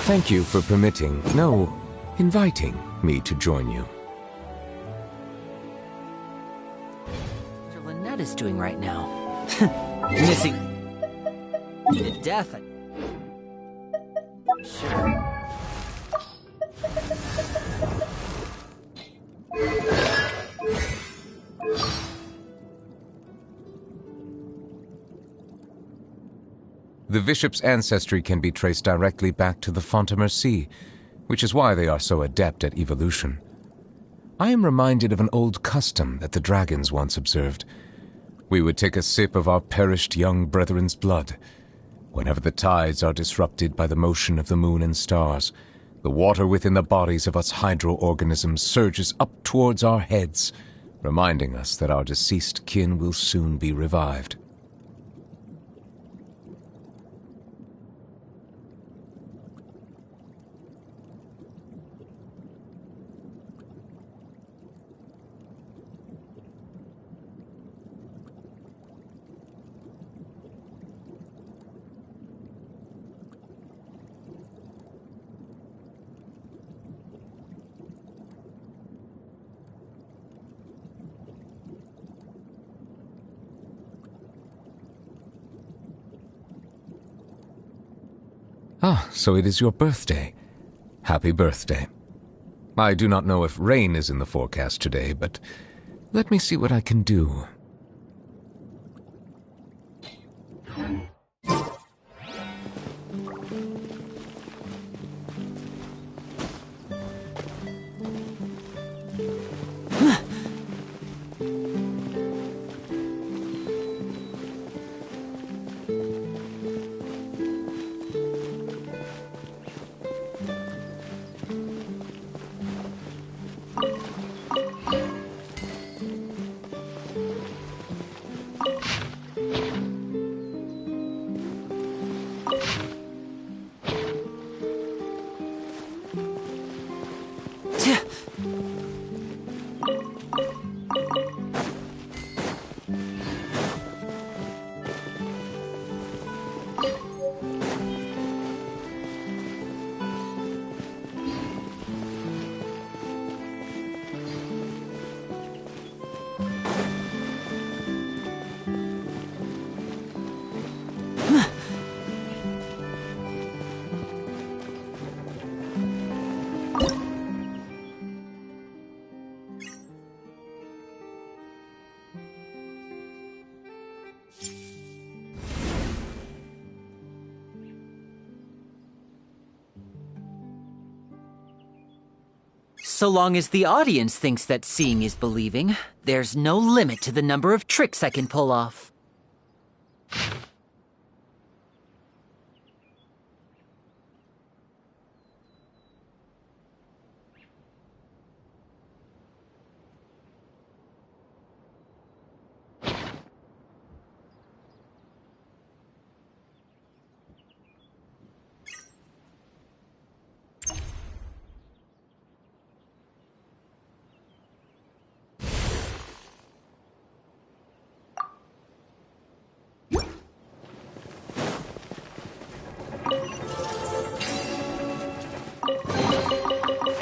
Thank you for permitting, no, inviting me to join you. What Lynette is doing right now. Missing... to death. Sure. The bishop's ancestry can be traced directly back to the Fontamer Sea, which is why they are so adept at evolution. I am reminded of an old custom that the dragons once observed. We would take a sip of our perished young brethren's blood. Whenever the tides are disrupted by the motion of the moon and stars, the water within the bodies of us hydro-organisms surges up towards our heads, reminding us that our deceased kin will soon be revived. Ah, so it is your birthday. Happy birthday. I do not know if rain is in the forecast today, but let me see what I can do. So long as the audience thinks that seeing is believing, there's no limit to the number of tricks I can pull off.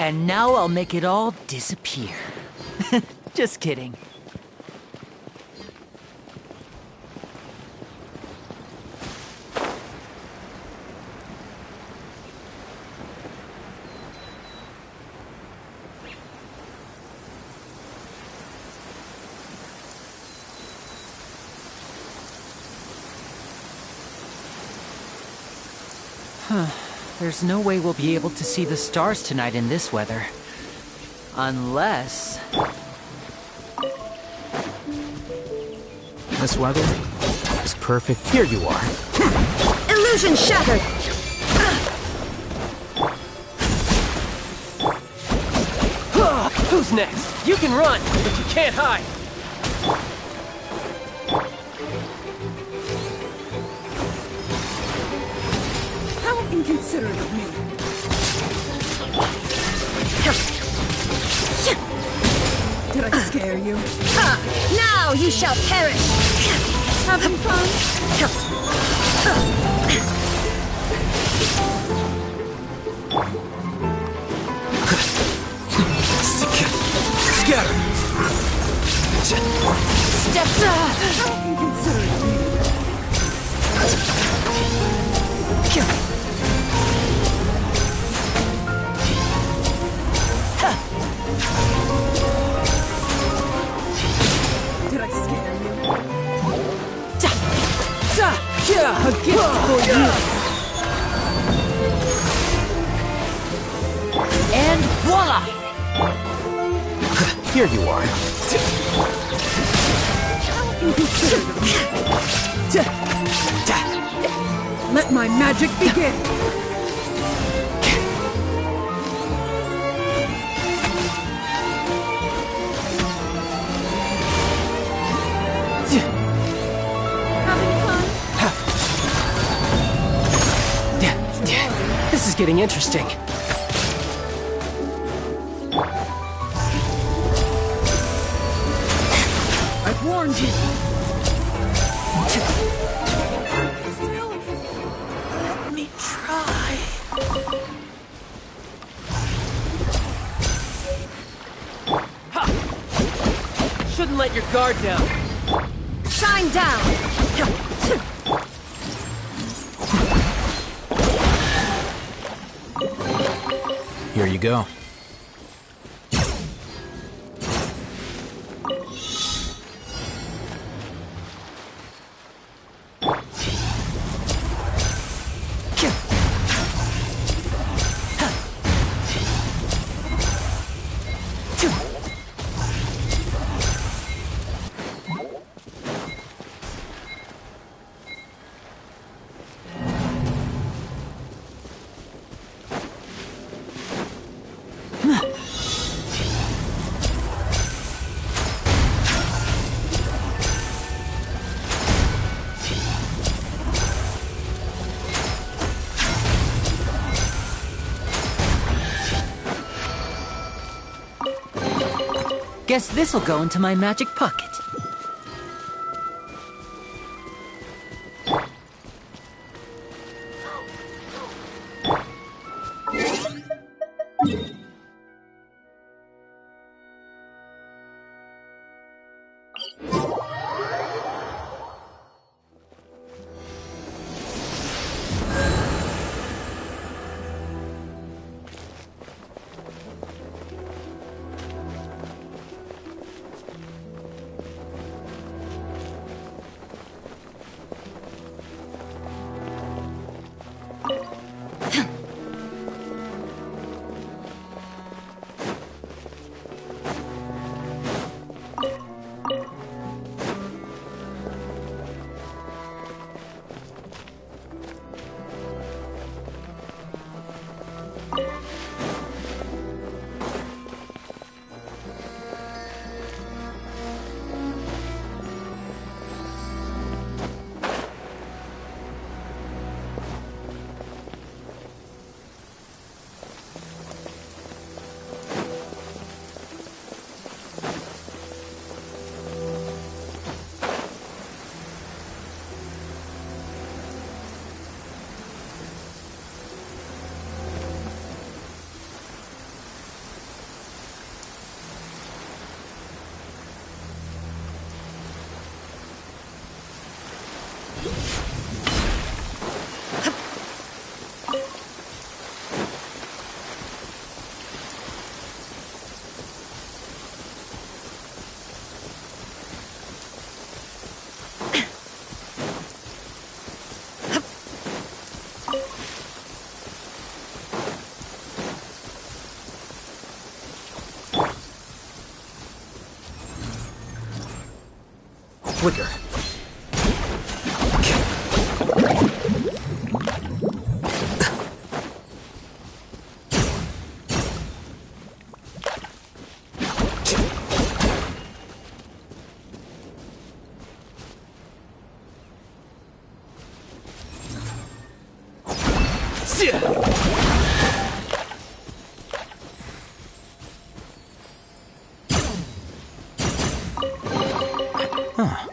And now I'll make it all disappear. Just kidding. There's no way we'll be able to see the stars tonight in this weather. Unless... This weather is perfect. Here you are. Illusion shattered! Who's next? You can run, but you can't hide. How inconsiderate of me. Did I scare you? Now you shall perish! Having fun? Scatter! Step How inconsiderate of me. Did I scare you? A gift for you! And voila! Here you are. How inconsiderate of me. Let my magic begin. This is getting interesting. I've warned you. Still, let me try. Ha! Shouldn't let your guard down. Shine down! Here you go. Guess this'll go into my magic pocket. Flicker. Huh.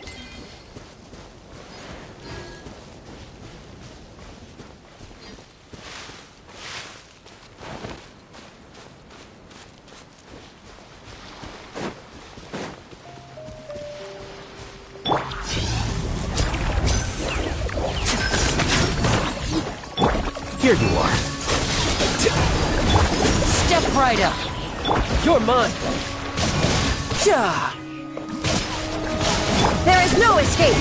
Here you are. Step right up. You're mine. Ja. There is no escape.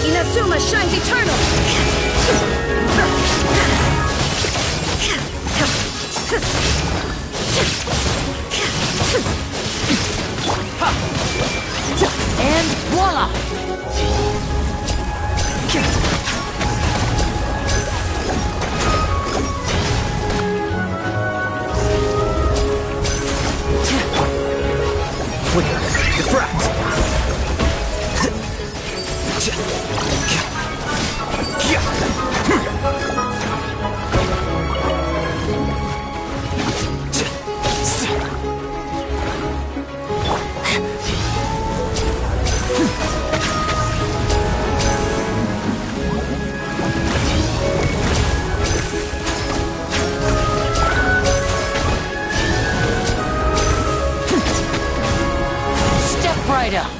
Inazuma shines eternal. And voila! Flicker. Diffract. Step right up.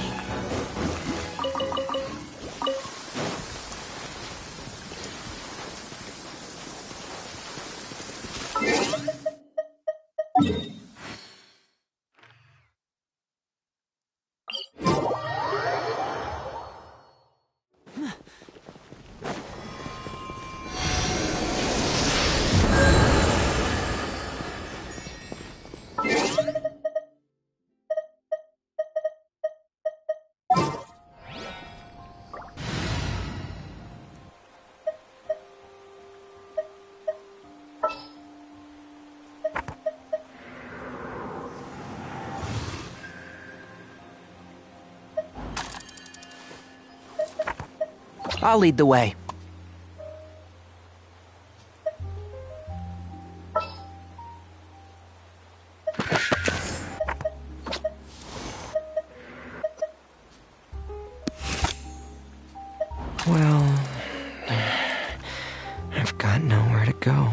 I'll lead the way. Well, I've got nowhere to go.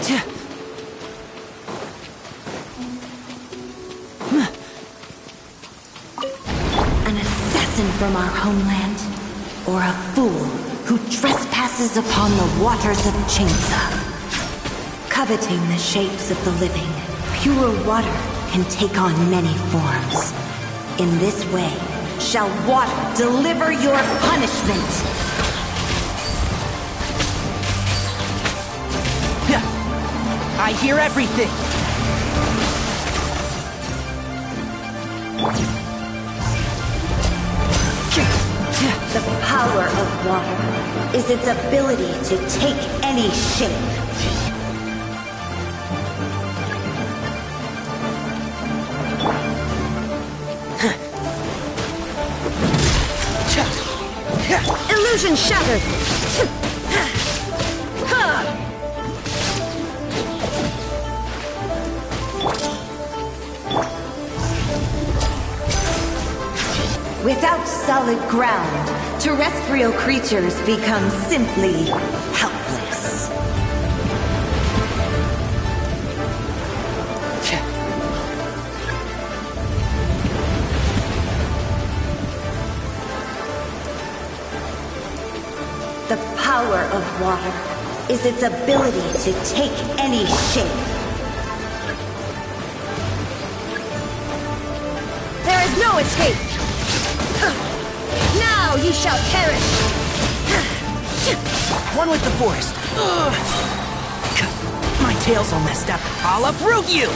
An assassin from our homeland, or a fool who trespasses upon the waters of Xingqiu. Coveting the shapes of the living, pure water can take on many forms. In this way, shall water deliver your punishment. I hear everything! The power of water is its ability to take any shape. Illusion shattered! Without solid ground, terrestrial creatures become simply helpless. The power of water is its ability to take any shape. There is no escape! Now you shall perish! One with the forest. My tail's all messed up. I'll uproot you!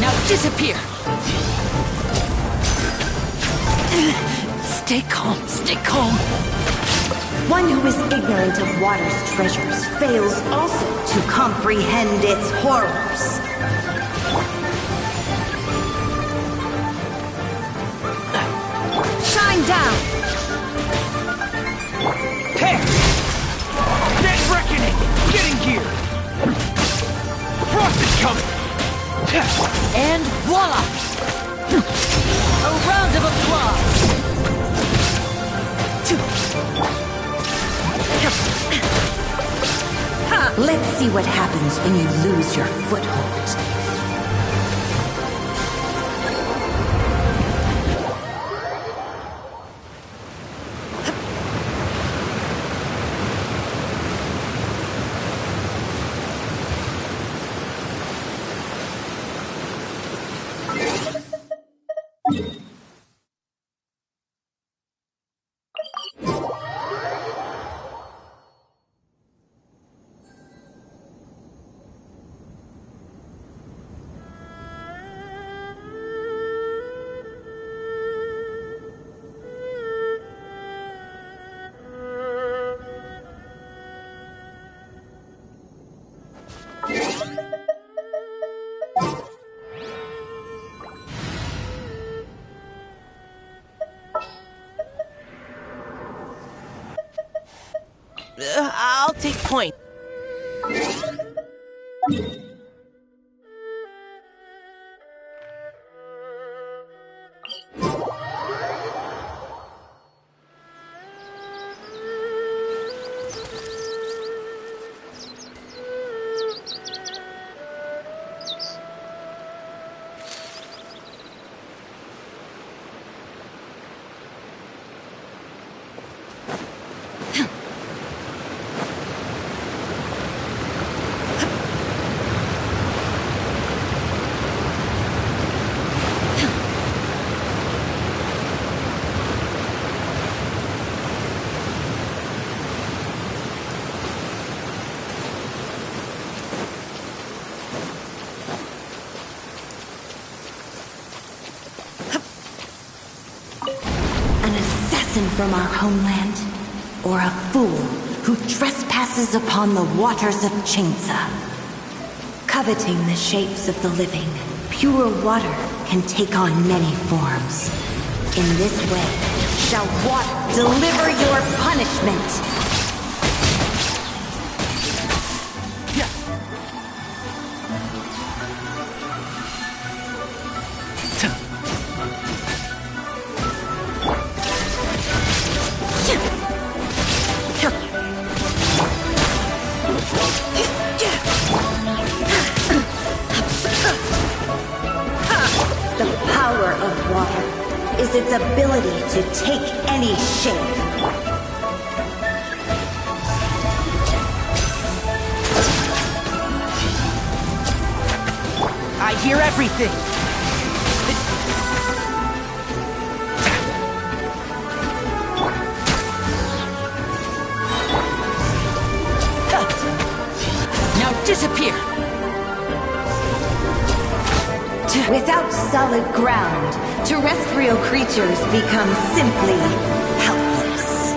Now disappear! Stay calm, stay calm. One who is ignorant of water's treasures fails also to comprehend its horrors. Shine down! Pair! Net reckoning! Getting gear! Frost is coming! And voila! A round of applause! Let's see what happens when you lose your foothold. I'll take point. From our homeland, or a fool who trespasses upon the waters of Xingqiu. Coveting the shapes of the living, pure water can take on many forms. In this way, shall water deliver your punishment. is its ability to take any shape. I hear everything! Now disappear! Without solid ground, terrestrial creatures become simply helpless.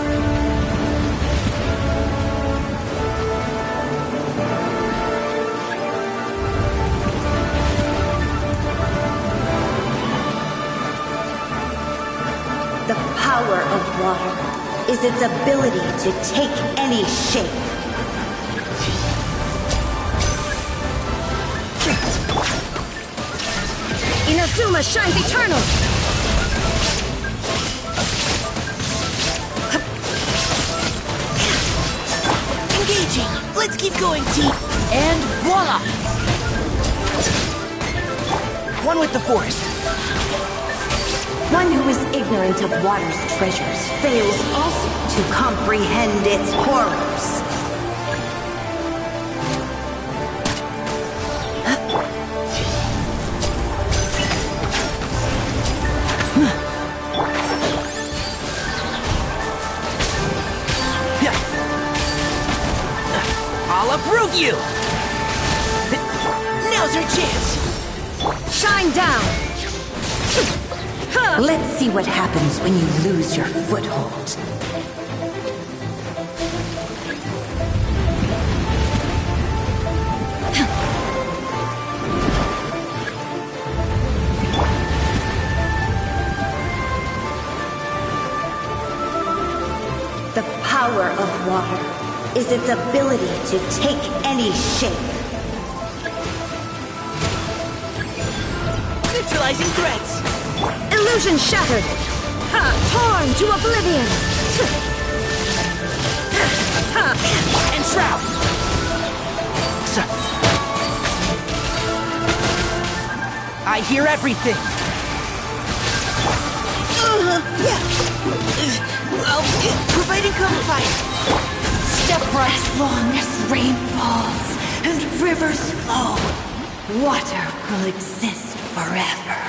The power of water is its ability to take any shape. Inazuma shines eternal! Engaging! Let's keep going, team! And voila! One with the forest. One who is ignorant of water's treasures fails also to comprehend its horrors. I'll approve you! Now's our chance! Shine down! Let's see what happens when you lose your foothold. The power of water is its ability to take any shape. Neutralizing threats! Illusion shattered! Torn to oblivion! And shroud! I hear everything! Providing cover fire! Step right. As long as rain falls and rivers flow, water will exist forever.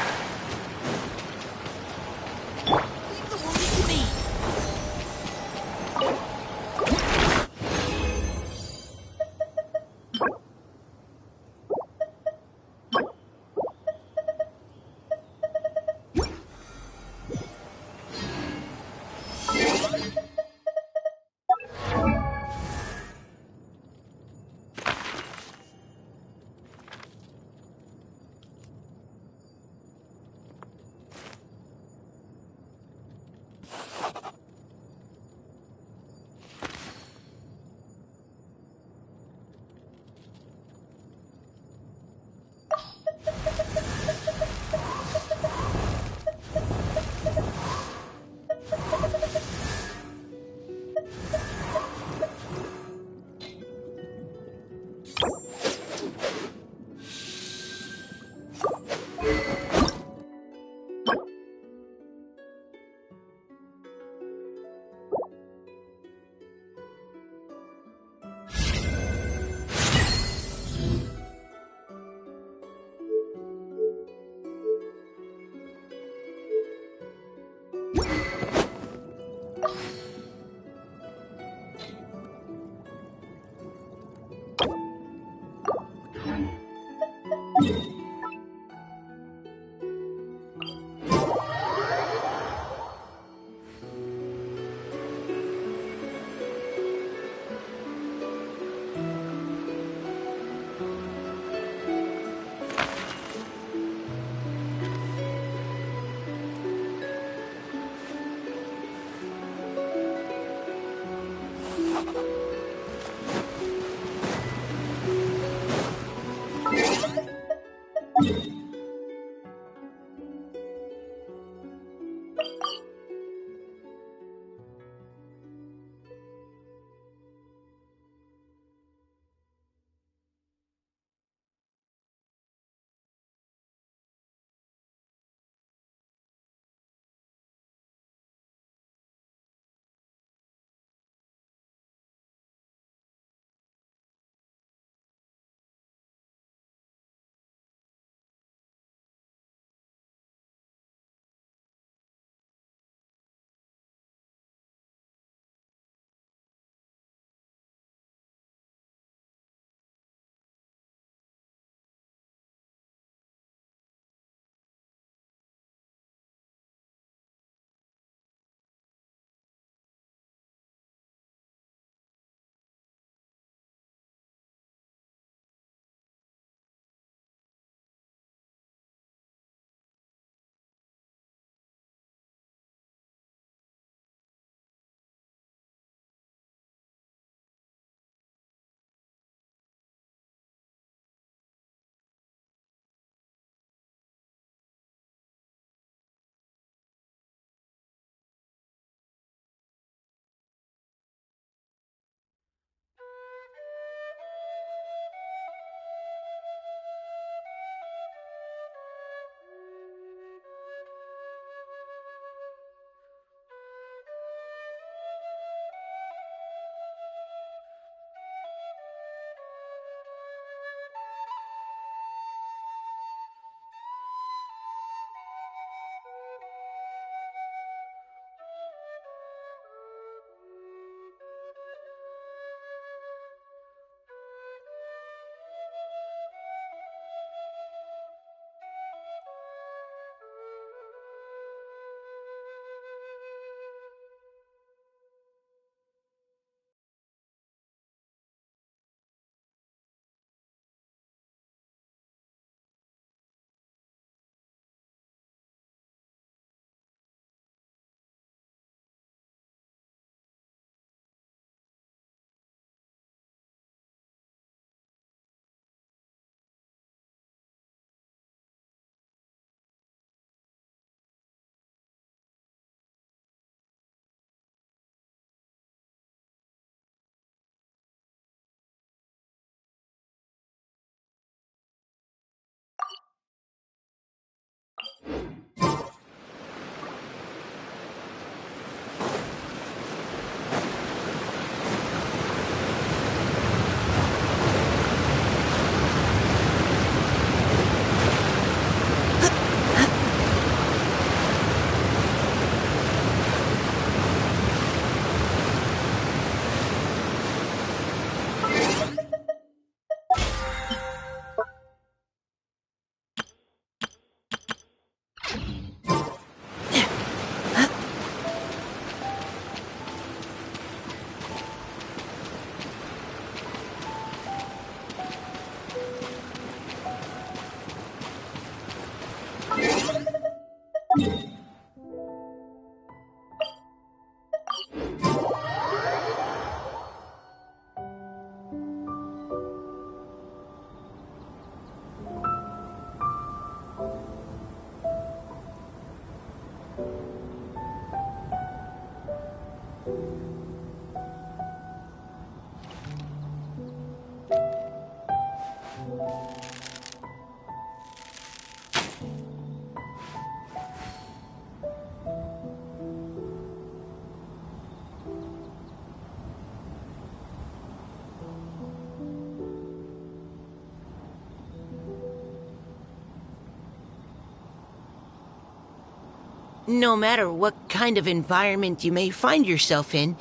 No matter what kind of environment you may find yourself in,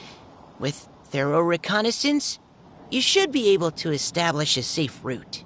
with thorough reconnaissance, you should be able to establish a safe route.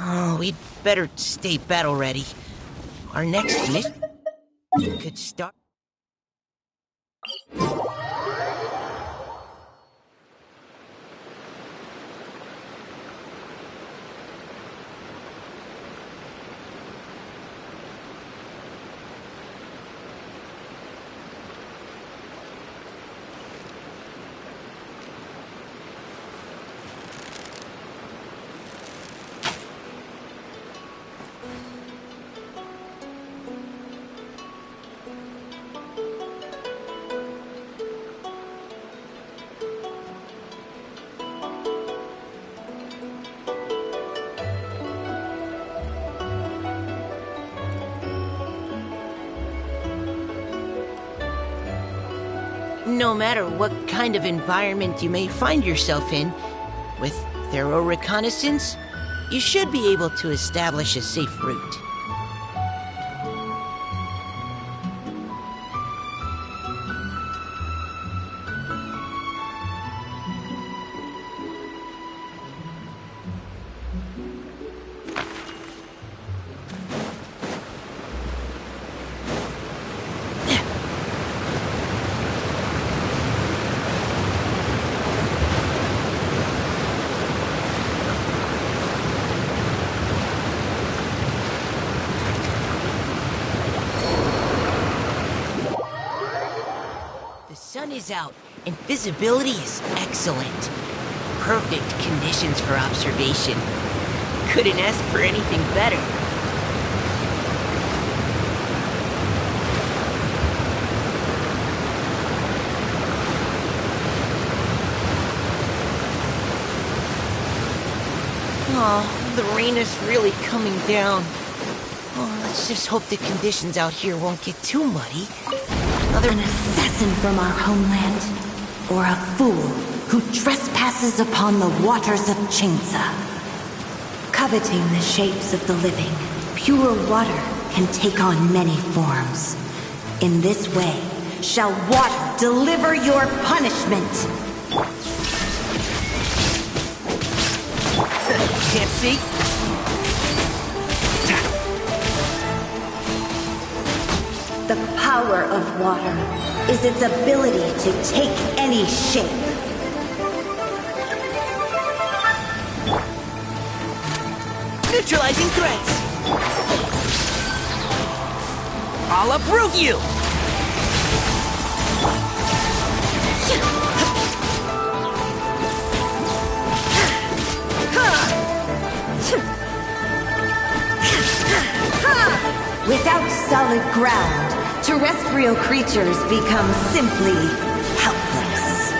Oh, we'd better stay battle ready. Our next mission could start. No matter what kind of environment you may find yourself in, with thorough reconnaissance, you should be able to establish a safe route. The sun is out, and visibility is excellent. Perfect conditions for observation. Couldn't ask for anything better. Oh, the rain is really coming down. Oh, let's just hope the conditions out here won't get too muddy. An assassin from our homeland, or a fool who trespasses upon the waters of Xingqiu. Coveting the shapes of the living, pure water can take on many forms. In this way, shall water deliver your punishment. Can't see? The power of water is its ability to take any shape. Neutralizing threats! I'll uproot you! Without solid ground, terrestrial creatures become simply helpless.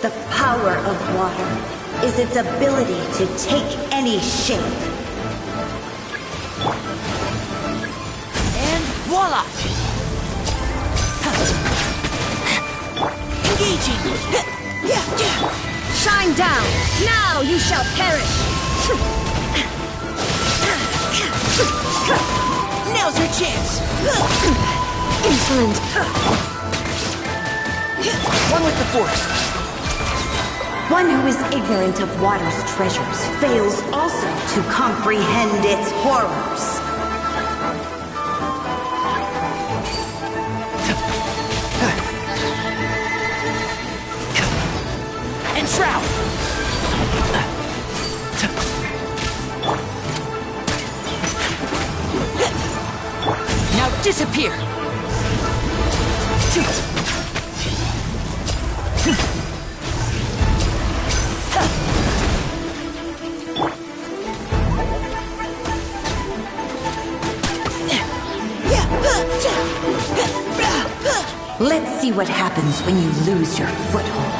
The power of water is its ability to take any shape. And voila! Engaging! Shine down! Now you shall perish! Now's her chance! Insolent! One with the force! One who is ignorant of water's treasures fails also to comprehend its horrors. And shroud! Now disappear! see what happens when you lose your foothold.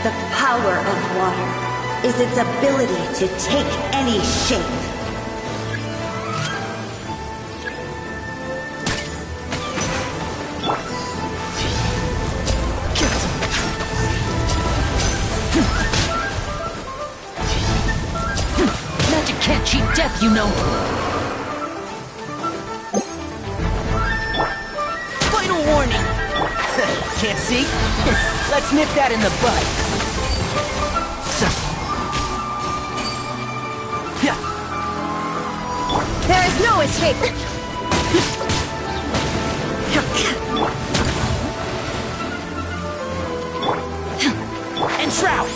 The power of water is its ability to take any shape. Magic can't cheat death, you know. Final warning! Can't see? Let's nip that in the bud. There is no escape! Enshroud!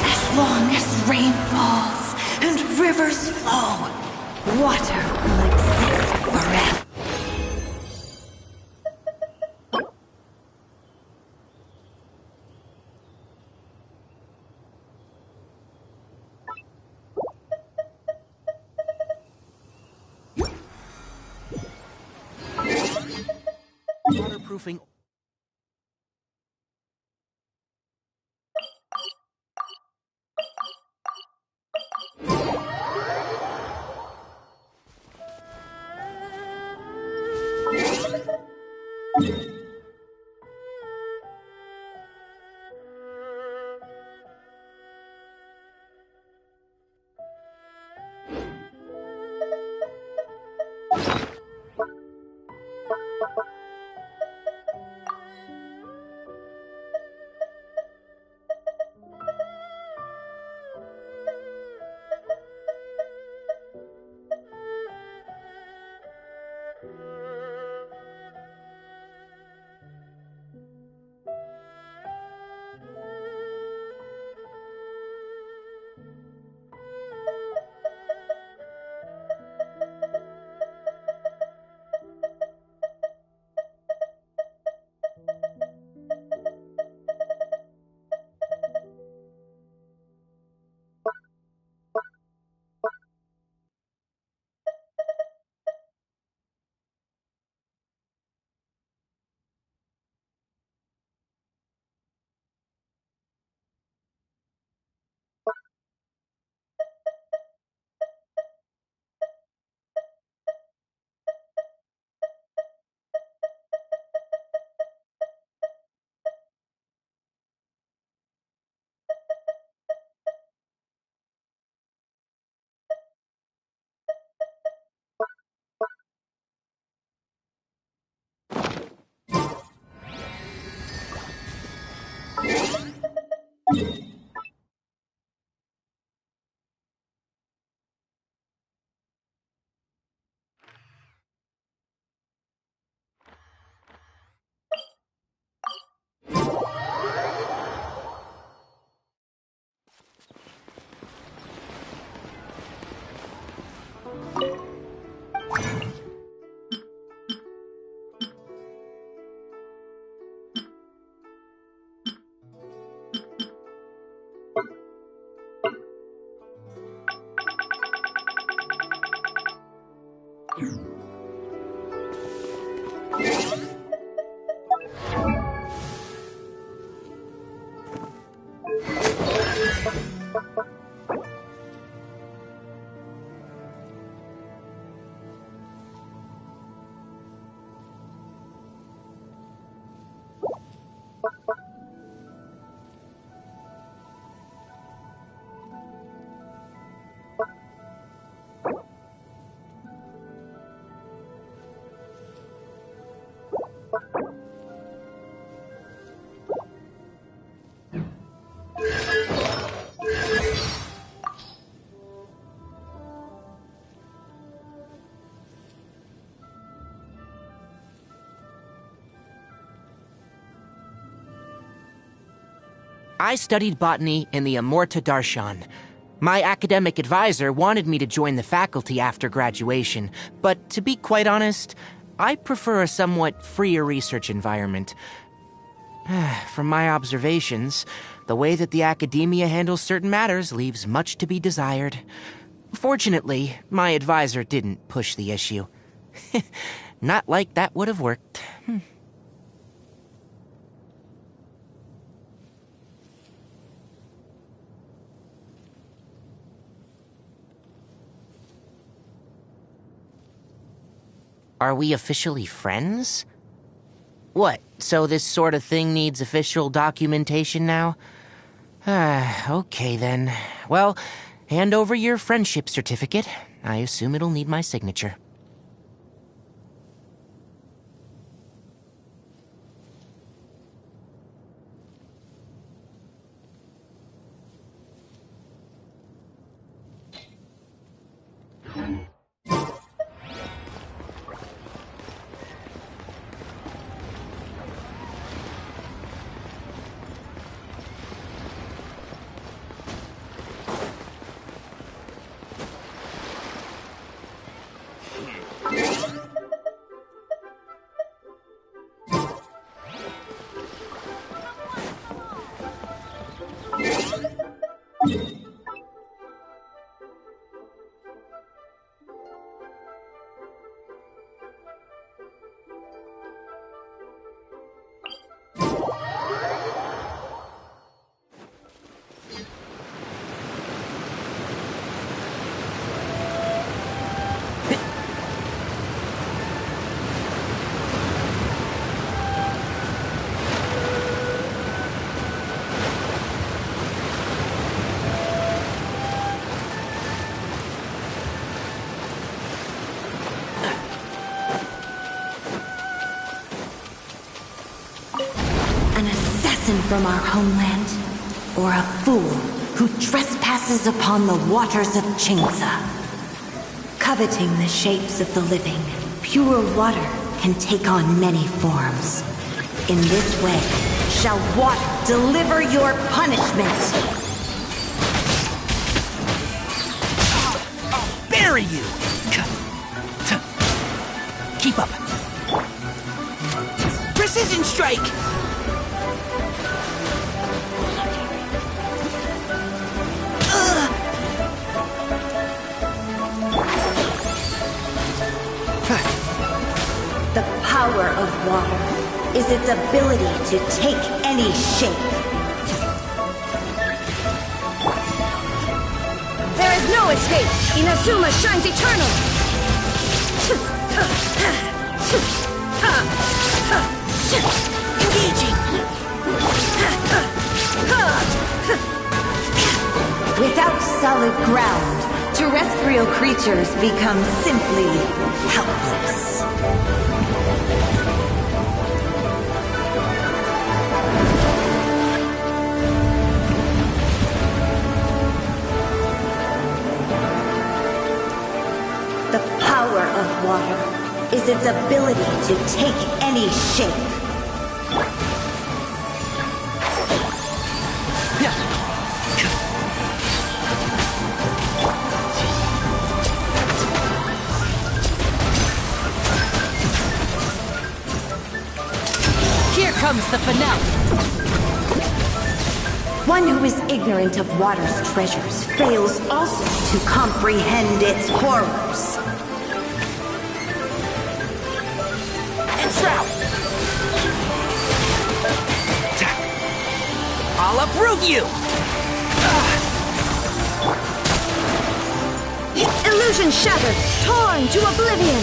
As long as rain falls and rivers flow, water will exist forever. Waterproofing. I studied botany in the Amorta Darshan. My academic advisor wanted me to join the faculty after graduation, but to be quite honest, I prefer a somewhat freer research environment. From my observations, the way that the academia handles certain matters leaves much to be desired. Fortunately, my advisor didn't push the issue. Not like that would have worked. Are we officially friends? What, so this sort of thing needs official documentation now? Okay then. Well, hand over your friendship certificate. I assume it'll need my signature. From our homeland, or a fool who trespasses upon the waters of Xingqiu. Coveting the shapes of the living, pure water can take on many forms. In this way, shall water deliver your punishment. I'll bury you! Keep up. Precision strike! The power of water is its ability to take any shape. There is no escape! Inazuma shines eternal! Engaging! Without solid ground, terrestrial creatures become simply helpless. The power of water is its ability to take any shape. Here comes the finale. One who is ignorant of water's treasures fails also to comprehend its horrors. Enshroud! I'll uproot you! Illusion shattered, torn to oblivion!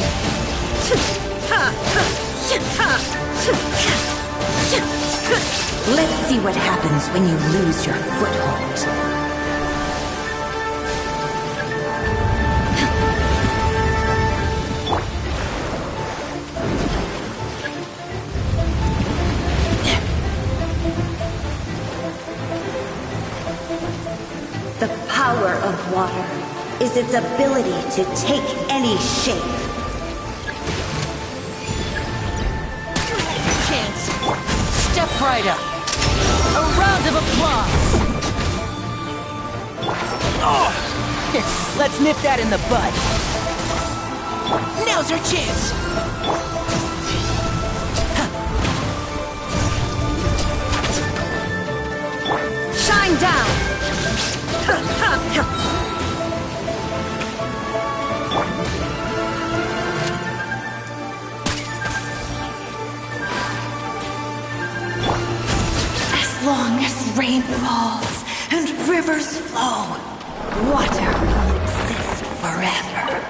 Let's see what happens when you lose your foothold. The power of water is its ability to take any shape. Step right up. A round of applause. Oh! Let's nip that in the bud. Now's our chance. Shine down! As long as rain falls and rivers flow, water will exist forever.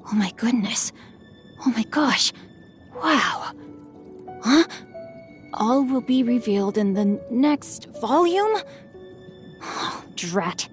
Oh my goodness. Oh my gosh. Wow. Huh? All will be revealed in the next volume? Oh, drat.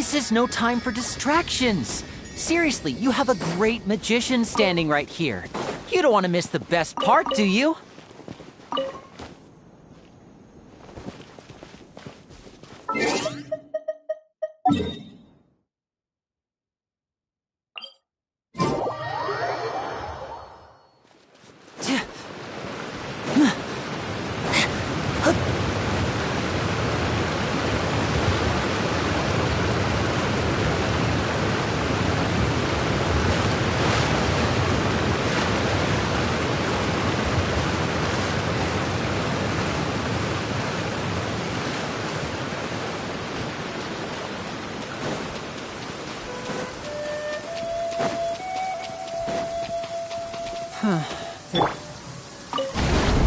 This is no time for distractions. Seriously, you have a great magician standing right here. You don't want to miss the best part, do you?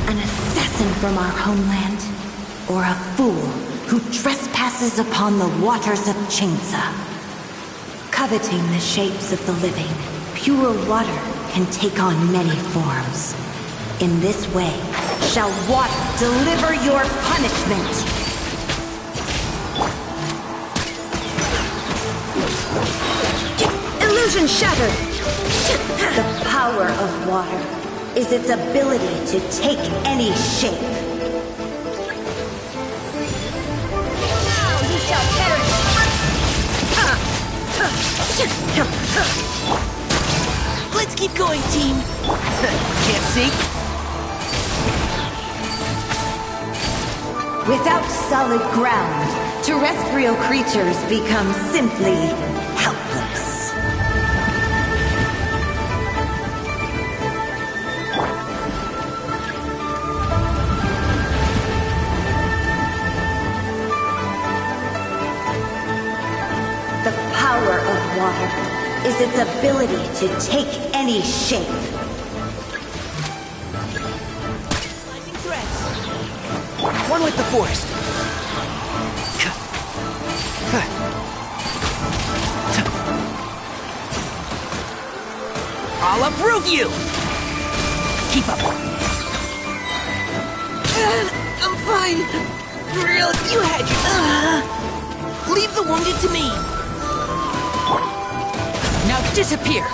An assassin from our homeland, or a fool who trespasses upon the waters of Xingqiu. Coveting the shapes of the living, pure water can take on many forms. In this way, shall water deliver your punishment. Illusion shattered! The power of water is its ability to take any shape. Now you shall perish! Let's keep going, team. Can't see? Without solid ground, terrestrial creatures become simply helpless. The power of water is its ability to take any shape. One with the forest. I'll uproot you! Keep up. I'm fine. Real, you had your... Leave the wounded to me. Now disappear.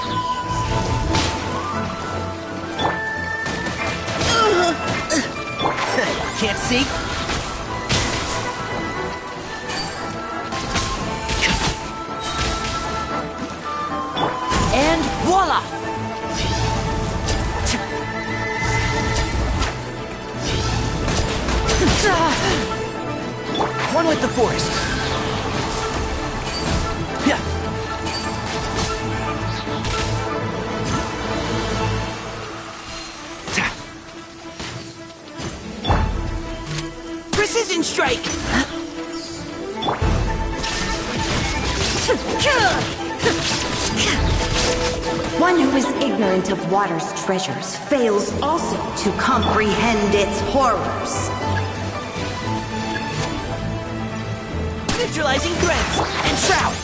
Can't see? And voila! One with the forest. Yeah. Precision strike. One who is ignorant of water's treasures fails also to comprehend its horrors. Neutralizing threats and shroud.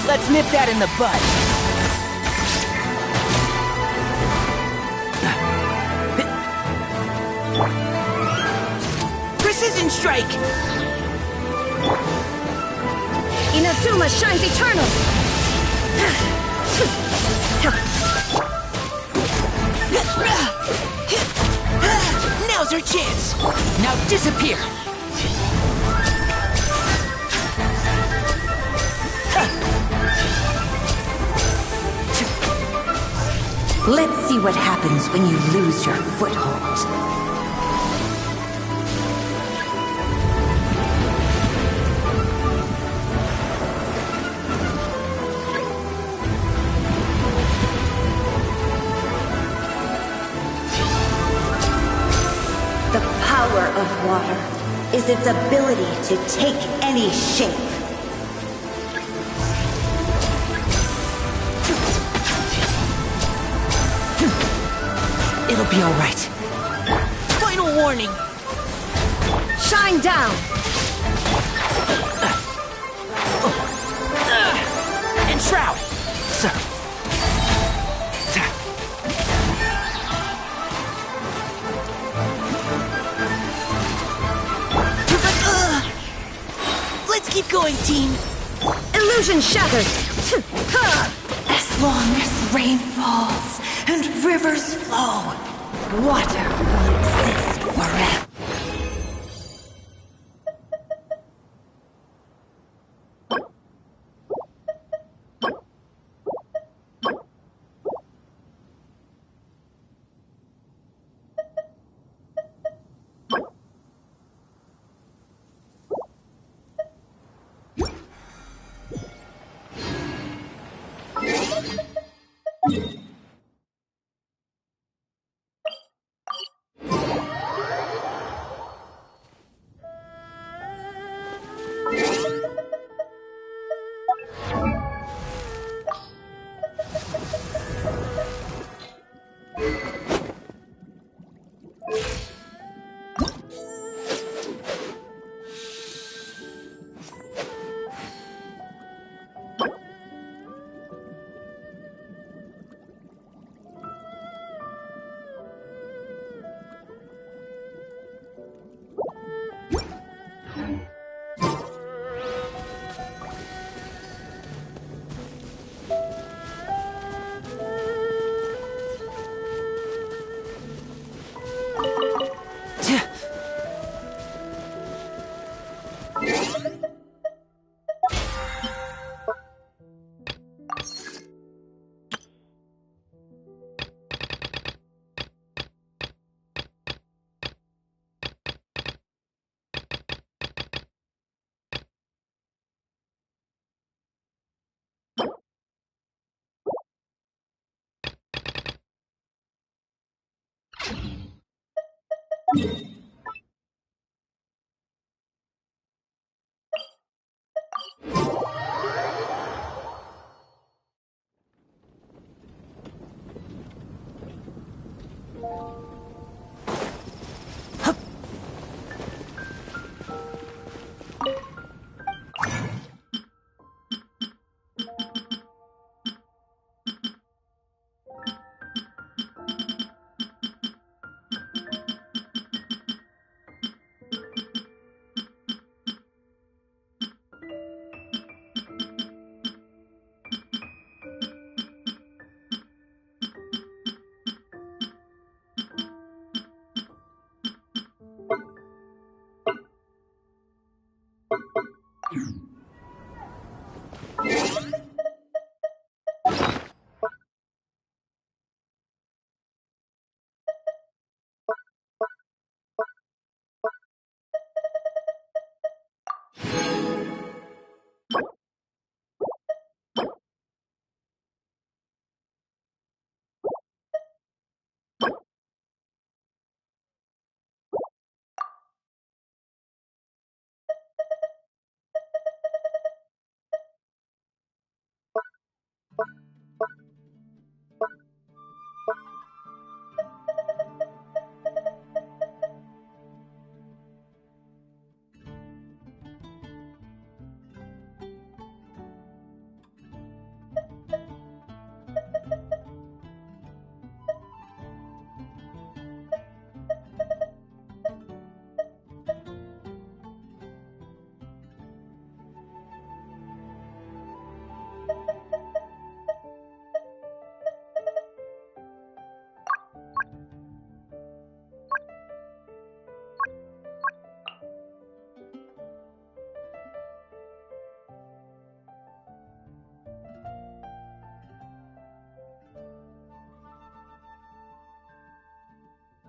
Let's nip that in the bud. Precision strike. Inazuma shines eternal! Now's our chance. Now disappear. Let's see what happens when you lose your foothold. The power of water is its ability to take any shape. It'll be all right. Final warning. Shine down! And shroud. Sir. disappointing. Illusion shattered! As long as rain falls and rivers flow, water will exist forever.